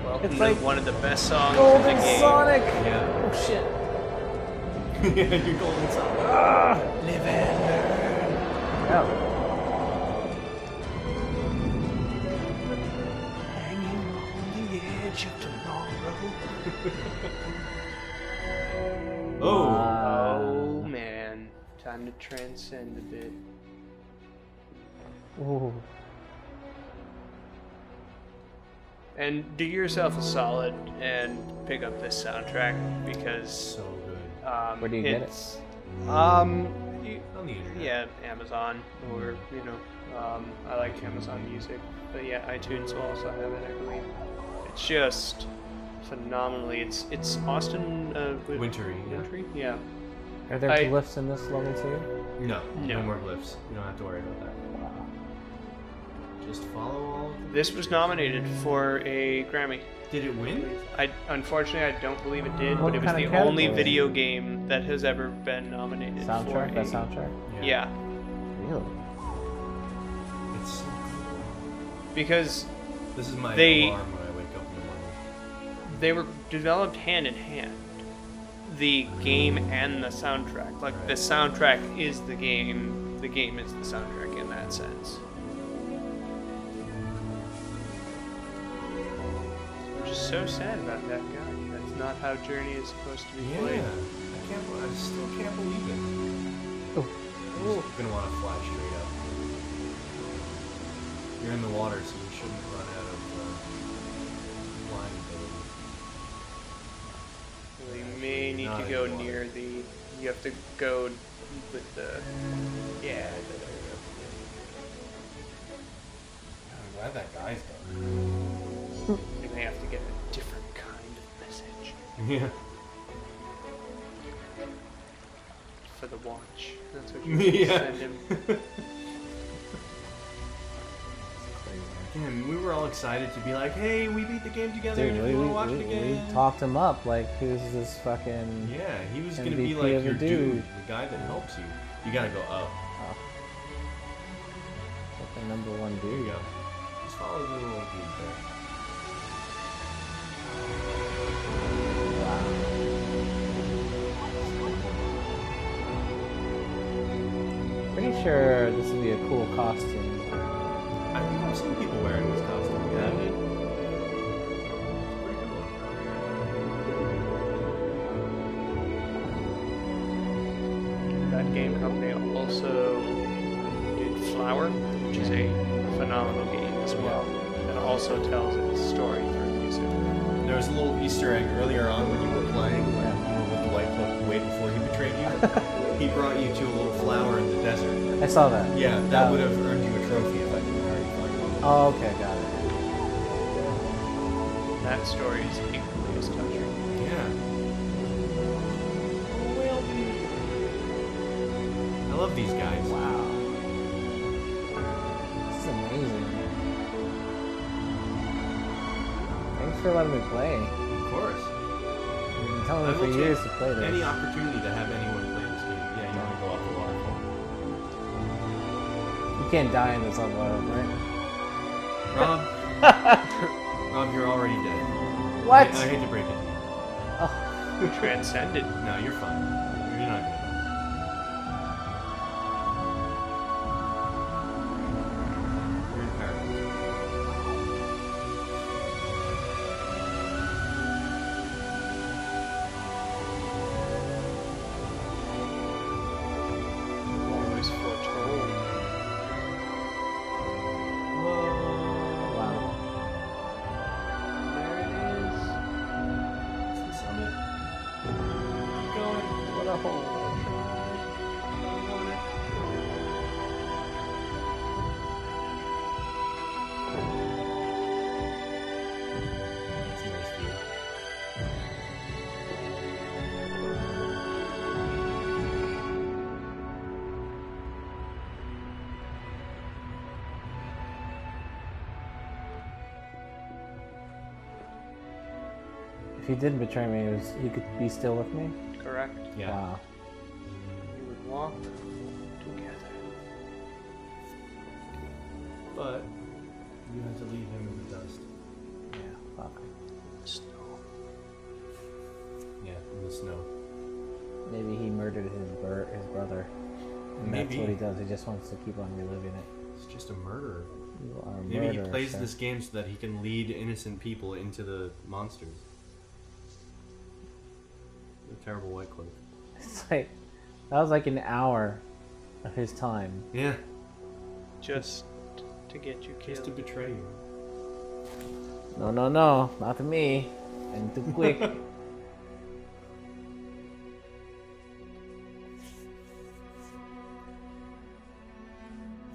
[SPEAKER 1] Welcome
[SPEAKER 3] It's
[SPEAKER 1] to
[SPEAKER 3] like
[SPEAKER 1] one of the best songs in
[SPEAKER 3] Golden
[SPEAKER 1] the game.
[SPEAKER 3] Sonic!
[SPEAKER 2] Yeah.
[SPEAKER 3] Oh shit.
[SPEAKER 2] Yeah, you're golden son.
[SPEAKER 1] Live and learn.
[SPEAKER 3] Oh.
[SPEAKER 1] Hanging on the edge of tomorrow.
[SPEAKER 2] Oh.
[SPEAKER 1] Oh man. Time to transcend a bit.
[SPEAKER 3] Ooh.
[SPEAKER 1] And do yourself a solid and pick up this soundtrack because
[SPEAKER 2] So good.
[SPEAKER 3] Where do you get it?
[SPEAKER 1] it's you,
[SPEAKER 2] On the internet.
[SPEAKER 1] yeah, Amazon or I like Amazon Music, but yeah, iTunes will also have it, I believe. It's just phenomenally. It's Austin
[SPEAKER 2] Wintry. Yeah.
[SPEAKER 1] Wintry, yeah.
[SPEAKER 3] Are there
[SPEAKER 1] I-
[SPEAKER 3] glyphs in this level too?
[SPEAKER 2] No.
[SPEAKER 1] No.
[SPEAKER 2] No more glyphs. You don't have to worry about that.
[SPEAKER 3] Wow.
[SPEAKER 2] Just follow all of the
[SPEAKER 1] This was
[SPEAKER 2] pictures.
[SPEAKER 1] nominated for a Grammy.
[SPEAKER 2] Did it win?
[SPEAKER 1] Unfortunately I don't believe it did,
[SPEAKER 3] What
[SPEAKER 1] but it was
[SPEAKER 3] kind
[SPEAKER 1] the
[SPEAKER 3] of
[SPEAKER 1] only
[SPEAKER 3] category?
[SPEAKER 1] video game that has ever been nominated
[SPEAKER 3] Soundtrack?
[SPEAKER 1] for
[SPEAKER 3] That
[SPEAKER 1] a,
[SPEAKER 3] soundtrack?
[SPEAKER 1] Yeah,
[SPEAKER 3] Really?
[SPEAKER 2] It's so cool.
[SPEAKER 1] because
[SPEAKER 2] This is my
[SPEAKER 1] They-
[SPEAKER 2] alarm when I wake up in the morning.
[SPEAKER 1] they were developed hand in hand. The game and the soundtrack. Like the soundtrack is the game is the soundtrack in that sense. I'm just so sad about that guy. That's not how Journey is supposed to be
[SPEAKER 2] Yeah.
[SPEAKER 1] played.
[SPEAKER 2] I still can't believe it.
[SPEAKER 3] Oh.
[SPEAKER 2] You're gonna want to fly straight up. You're in the water, so you shouldn't run out of flying ability.
[SPEAKER 1] Well, you may need
[SPEAKER 2] Not
[SPEAKER 1] to go
[SPEAKER 2] anymore.
[SPEAKER 1] near the. You have to go with the. Yeah.
[SPEAKER 2] I'm glad that guy's done.
[SPEAKER 1] You may have to get a different kind of message
[SPEAKER 2] Yeah.
[SPEAKER 1] for the watch. That's what you
[SPEAKER 2] Yeah.
[SPEAKER 1] send him.
[SPEAKER 2] And we were all excited to be like, hey, we beat the game together,
[SPEAKER 3] Dude,
[SPEAKER 2] and if you want to watch it again.
[SPEAKER 3] we talked him up like he was this fucking.
[SPEAKER 2] Yeah, he was gonna be
[SPEAKER 3] MVP
[SPEAKER 2] like
[SPEAKER 3] of a
[SPEAKER 2] your dude,
[SPEAKER 3] dude.
[SPEAKER 2] the guy that helps you. You gotta go up.
[SPEAKER 3] Like the number one
[SPEAKER 2] There you
[SPEAKER 3] dude.
[SPEAKER 2] go. Just follow the little dude there.
[SPEAKER 3] Pretty sure this would be a cool costume.
[SPEAKER 2] I think I've seen people wearing this costume. Yeah. It's pretty cool.
[SPEAKER 1] That game company also did Flower, which is a phenomenal game as well, and also tells its story through music.
[SPEAKER 2] There was a little Easter egg earlier on when you were playing, when you were with the White Cloak way before he betrayed you. He brought you to a little flower in the desert.
[SPEAKER 3] I saw that.
[SPEAKER 2] Yeah, that would have earned you a trophy if I didn't already find one.
[SPEAKER 3] Oh, okay, got it.
[SPEAKER 1] That story is equally as touching.
[SPEAKER 2] Yeah. I love these guys.
[SPEAKER 3] Wow. This is amazing. Thanks for letting me play.
[SPEAKER 2] Of course.
[SPEAKER 3] You've been telling
[SPEAKER 2] I
[SPEAKER 3] me for
[SPEAKER 2] will
[SPEAKER 3] years
[SPEAKER 2] take
[SPEAKER 3] to play this.
[SPEAKER 2] any opportunity to have anyone play this game. Yeah, you want to go off the waterfall.
[SPEAKER 3] You can't die in this level, right?
[SPEAKER 2] Rob, Rob, you're already dead.
[SPEAKER 3] What?
[SPEAKER 2] I hate to break it to you.
[SPEAKER 3] Oh,
[SPEAKER 1] Transcended.
[SPEAKER 2] No, you're fine. You're not gonna die. You're in paradise.
[SPEAKER 1] What was foretold.
[SPEAKER 3] wow.
[SPEAKER 1] There it is.
[SPEAKER 2] It's the summit. Keep going.
[SPEAKER 3] What a hole.
[SPEAKER 2] That's a nice view.
[SPEAKER 3] If he didn't betray me, he could be still with me?
[SPEAKER 1] Correct.
[SPEAKER 2] Yeah.
[SPEAKER 3] Wow.
[SPEAKER 1] You would walk together.
[SPEAKER 2] But you had to leave him in the dust.
[SPEAKER 3] Yeah, fuck.
[SPEAKER 1] Snow.
[SPEAKER 2] Yeah, in the snow.
[SPEAKER 3] Maybe he murdered his brother. And that's
[SPEAKER 2] Maybe.
[SPEAKER 3] what he does. He just wants to keep on reliving it.
[SPEAKER 2] He's just a murderer.
[SPEAKER 3] You are a
[SPEAKER 2] Maybe
[SPEAKER 3] murderer,
[SPEAKER 2] he plays
[SPEAKER 3] sir.
[SPEAKER 2] this game so that he can lead innocent people into the monsters. The terrible white cloak.
[SPEAKER 3] It's like, that was like an hour of his time.
[SPEAKER 2] Yeah,
[SPEAKER 1] Just to get you
[SPEAKER 2] just to
[SPEAKER 1] killed.
[SPEAKER 2] betray you.
[SPEAKER 3] No, not to me. And too quick.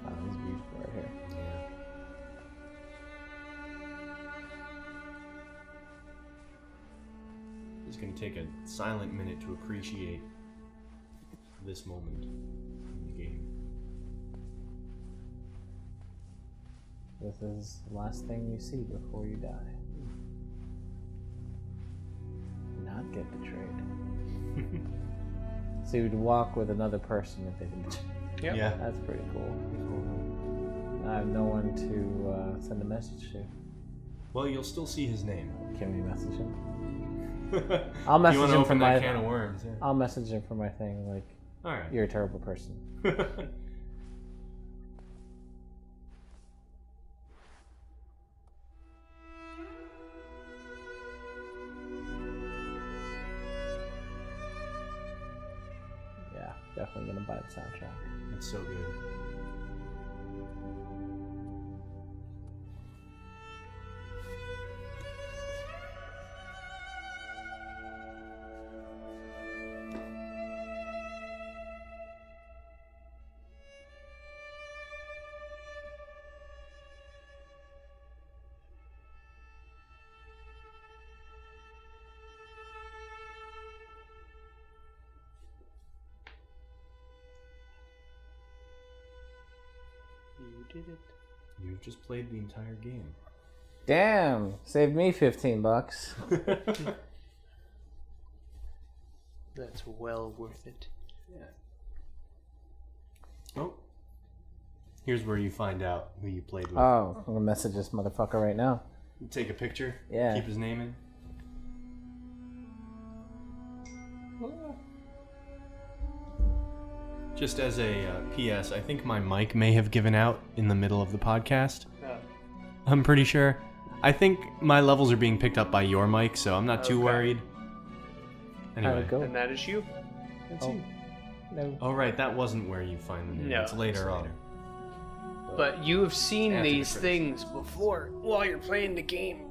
[SPEAKER 3] Oh, this is beautiful right here.
[SPEAKER 2] Yeah. Just gonna take a silent minute to appreciate this moment in the game.
[SPEAKER 3] This is the last thing you see before you die. Not get betrayed. So you would walk with another person if they didn't betray.
[SPEAKER 1] Yep.
[SPEAKER 2] Yeah.
[SPEAKER 3] That's pretty cool. I have no one to send a message to.
[SPEAKER 2] Well, you'll still see his name.
[SPEAKER 3] Can we message him?
[SPEAKER 2] you
[SPEAKER 3] I'll message
[SPEAKER 2] want to
[SPEAKER 3] him
[SPEAKER 2] open
[SPEAKER 3] for
[SPEAKER 2] that
[SPEAKER 3] my.
[SPEAKER 2] can of worms? Yeah.
[SPEAKER 3] I'll message him for my thing. Like,
[SPEAKER 2] All right.
[SPEAKER 3] you're a terrible person. Yeah, definitely gonna buy the soundtrack.
[SPEAKER 2] It's so good.
[SPEAKER 1] You did it.
[SPEAKER 2] You've just played the entire game.
[SPEAKER 3] Damn! Saved me $15.
[SPEAKER 1] That's well worth it.
[SPEAKER 2] Yeah. Oh. Here's where you find out who you played with.
[SPEAKER 3] Oh, I'm gonna message this motherfucker right now.
[SPEAKER 2] Take a picture.
[SPEAKER 3] Yeah.
[SPEAKER 2] Keep his name in. Just as a PS, I think my mic may have given out in the middle of the podcast. I'm pretty sure. I think my levels are being picked up by your mic, so I'm not too
[SPEAKER 1] Okay.
[SPEAKER 2] worried.
[SPEAKER 3] How'd
[SPEAKER 2] Anyway.
[SPEAKER 3] it go?
[SPEAKER 1] And that is you.
[SPEAKER 2] That's
[SPEAKER 3] Oh.
[SPEAKER 2] you.
[SPEAKER 3] No.
[SPEAKER 2] Oh, right, that wasn't where you find the name.
[SPEAKER 1] No,
[SPEAKER 2] it's later on.
[SPEAKER 1] But you have seen
[SPEAKER 2] After the
[SPEAKER 1] these
[SPEAKER 2] credits.
[SPEAKER 1] things before while you're playing the game.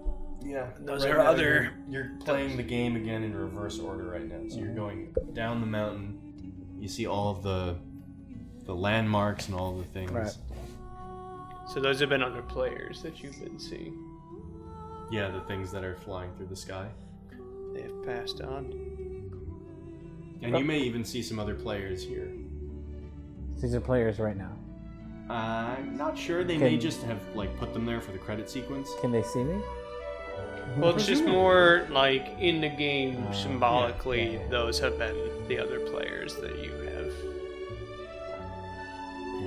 [SPEAKER 2] Yeah,
[SPEAKER 1] Those are other-
[SPEAKER 2] You're playing the game again in reverse order right now. So you're going down the mountain. You see all of the landmarks and all the things.
[SPEAKER 3] Right.
[SPEAKER 1] So those have been other players that you've been seeing.
[SPEAKER 2] Yeah, the things that are flying through the sky.
[SPEAKER 1] They have passed on.
[SPEAKER 2] And you may even see some other players here.
[SPEAKER 3] These are players right now.
[SPEAKER 2] I'm not sure. They may just have put them there for the credit sequence.
[SPEAKER 3] Can they see me?
[SPEAKER 1] Well, it's just more like in the game,
[SPEAKER 3] Oh,
[SPEAKER 1] symbolically,
[SPEAKER 3] yeah.
[SPEAKER 1] those have been the other players that you have.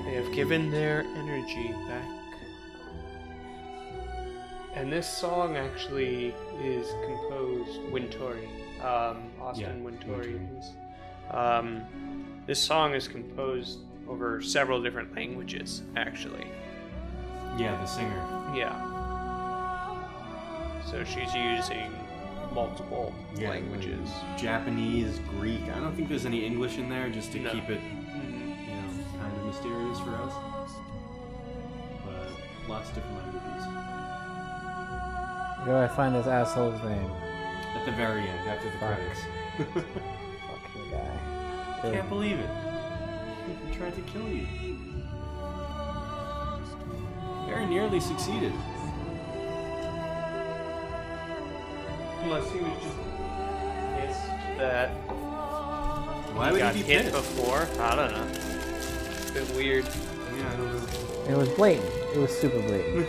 [SPEAKER 1] They have given their energy back. And this song actually is composed Wintory, Austin
[SPEAKER 2] Yeah,
[SPEAKER 1] Wintory.
[SPEAKER 2] Wintory.
[SPEAKER 1] This song is composed over several different languages, actually.
[SPEAKER 2] Yeah, the singer.
[SPEAKER 1] Yeah. So she's using multiple
[SPEAKER 2] Yeah,
[SPEAKER 1] languages.
[SPEAKER 2] Japanese, Greek. I don't think there's any English in there, just to
[SPEAKER 1] No.
[SPEAKER 2] keep it,
[SPEAKER 1] Mhm.
[SPEAKER 2] kind of mysterious for us. But lots of different languages.
[SPEAKER 3] Where do I find this asshole's name?
[SPEAKER 2] At the very end, after the
[SPEAKER 3] Fuck.
[SPEAKER 2] credits.
[SPEAKER 3] Fucking guy.
[SPEAKER 2] Can't believe it. He tried to kill you. Very nearly succeeded.
[SPEAKER 1] Unless he was just pissed that
[SPEAKER 2] Why
[SPEAKER 1] he
[SPEAKER 2] would
[SPEAKER 1] got
[SPEAKER 2] he be
[SPEAKER 1] hit
[SPEAKER 2] pissed?
[SPEAKER 1] before. I don't know. It's a bit weird.
[SPEAKER 2] Yeah, I don't know.
[SPEAKER 3] It was blatant. It was super blatant.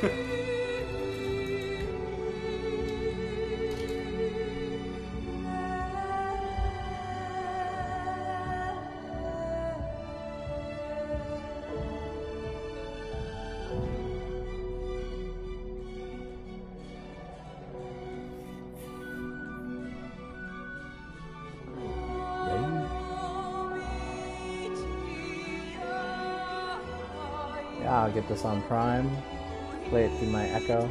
[SPEAKER 3] I'll get this on Prime. Play it through my Echo.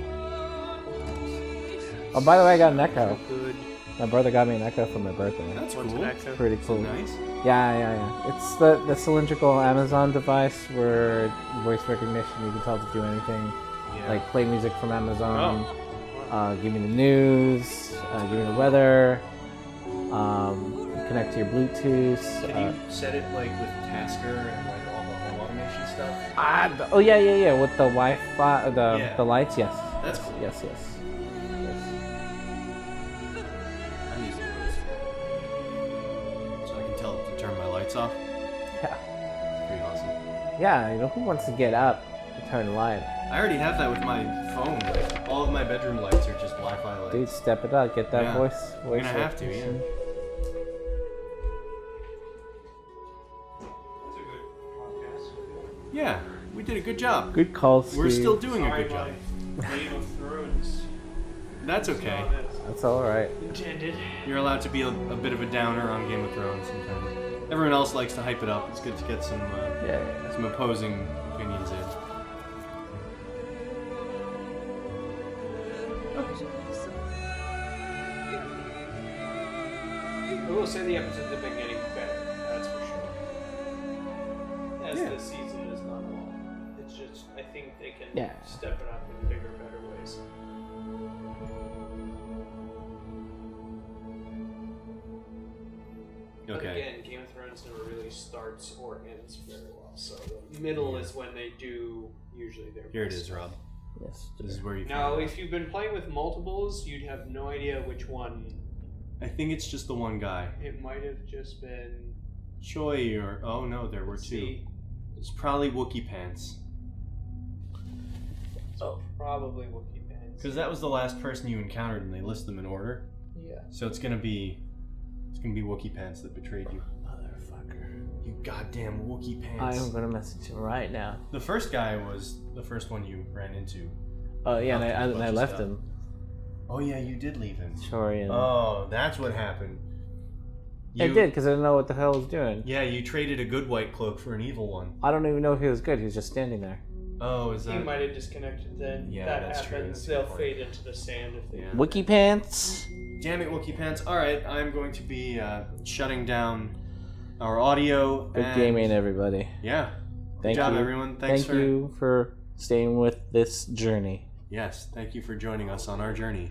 [SPEAKER 3] Oh, by the way, I got an Echo.
[SPEAKER 1] Good.
[SPEAKER 3] My brother got me an Echo for my birthday.
[SPEAKER 2] That's
[SPEAKER 1] What's
[SPEAKER 2] cool.
[SPEAKER 1] an Echo?
[SPEAKER 3] Pretty cool.
[SPEAKER 2] Nice.
[SPEAKER 3] Yeah. It's the cylindrical Amazon device where voice recognition, you can tell it to do anything.
[SPEAKER 2] Yeah.
[SPEAKER 3] Like play music from Amazon,
[SPEAKER 1] Oh.
[SPEAKER 3] give me the news, give me the weather, connect to your Bluetooth.
[SPEAKER 2] Can you set it like with Tasker and like all the home automation stuff?
[SPEAKER 3] Yeah. With the Wi-Fi,
[SPEAKER 2] Yeah.
[SPEAKER 3] the lights, yes.
[SPEAKER 2] That's cool.
[SPEAKER 3] Yes.
[SPEAKER 2] I'm using this. So I can tell it to turn my lights off.
[SPEAKER 3] Yeah.
[SPEAKER 2] Pretty awesome.
[SPEAKER 3] Yeah, you know who wants to get up and turn the light?
[SPEAKER 2] I already have that with my phone. Like, all of my bedroom lights are just Wi-Fi lights.
[SPEAKER 3] Dude, step it up. Get that
[SPEAKER 2] Yeah.
[SPEAKER 3] voice.
[SPEAKER 2] I'm gonna have to, yeah.
[SPEAKER 1] That's a good podcast.
[SPEAKER 2] Yeah, we did a good job.
[SPEAKER 3] Good call,
[SPEAKER 2] We're
[SPEAKER 3] Steve.
[SPEAKER 2] still doing a
[SPEAKER 1] Sorry,
[SPEAKER 2] good job.
[SPEAKER 1] my Game of Thrones.
[SPEAKER 2] That's okay.
[SPEAKER 3] That's all right.
[SPEAKER 1] Intended.
[SPEAKER 2] You're allowed to be a bit of a downer on Game of Thrones sometimes. Everyone else likes to hype it up. It's good to get some some opposing opinions in.
[SPEAKER 1] I will say the episodes have been getting better, that's for sure. As
[SPEAKER 2] Yeah.
[SPEAKER 1] the season has gone along. It's just, I think they can
[SPEAKER 3] Yeah.
[SPEAKER 1] step it up in bigger, better ways. But
[SPEAKER 2] Okay.
[SPEAKER 1] again, Game of Thrones never really starts or ends very well. So the middle is when they do usually their
[SPEAKER 2] Here it
[SPEAKER 1] best
[SPEAKER 2] is,
[SPEAKER 1] stuff.
[SPEAKER 2] Rob.
[SPEAKER 3] Yes.
[SPEAKER 2] This is where you
[SPEAKER 1] Now,
[SPEAKER 2] find
[SPEAKER 1] if you've been playing with multiples, you'd have no idea which one.
[SPEAKER 2] I think it's just the one guy.
[SPEAKER 1] It might have just been.
[SPEAKER 2] Choi or... Oh no, there were two.
[SPEAKER 1] See,
[SPEAKER 2] It's probably Wookie Pants.
[SPEAKER 1] probably Wookiee Pants.
[SPEAKER 2] Because that was the last person you encountered and they list them in order.
[SPEAKER 1] Yeah.
[SPEAKER 2] So it's gonna be Wookie Pants that betrayed you.
[SPEAKER 3] Motherfucker.
[SPEAKER 2] You goddamn Wookie
[SPEAKER 3] I
[SPEAKER 2] Pants.
[SPEAKER 3] am gonna message him right now.
[SPEAKER 2] The first guy was the first one you ran into.
[SPEAKER 3] Oh yeah,
[SPEAKER 2] After a
[SPEAKER 3] and
[SPEAKER 2] bunch
[SPEAKER 3] I
[SPEAKER 2] of
[SPEAKER 3] left
[SPEAKER 2] stuff.
[SPEAKER 3] him.
[SPEAKER 2] Oh yeah, you did leave him.
[SPEAKER 3] Sorry.
[SPEAKER 2] Oh, that's what happened.
[SPEAKER 3] I did because I didn't know what the hell he was doing.
[SPEAKER 2] Yeah, you traded a good white cloak for an evil one.
[SPEAKER 3] I don't even know if he was good. He was just standing there.
[SPEAKER 2] Oh, is
[SPEAKER 1] He
[SPEAKER 2] that...
[SPEAKER 1] might have disconnected then.
[SPEAKER 2] Yeah,
[SPEAKER 1] that
[SPEAKER 2] that's true.
[SPEAKER 1] happens.
[SPEAKER 2] That's a
[SPEAKER 1] They'll
[SPEAKER 2] good point.
[SPEAKER 1] fade into the sand if they.
[SPEAKER 2] Yeah.
[SPEAKER 3] Wookie Pants.
[SPEAKER 2] Damn it, Wookie Pants. Alright, I'm going to be shutting down our audio.
[SPEAKER 3] Good
[SPEAKER 2] and...
[SPEAKER 3] gaming, everybody.
[SPEAKER 2] Yeah.
[SPEAKER 3] Thank
[SPEAKER 2] Good job,
[SPEAKER 3] you.
[SPEAKER 2] everyone. Thanks
[SPEAKER 3] Thank you for staying with this journey.
[SPEAKER 2] Yes, thank you for joining us on our journey.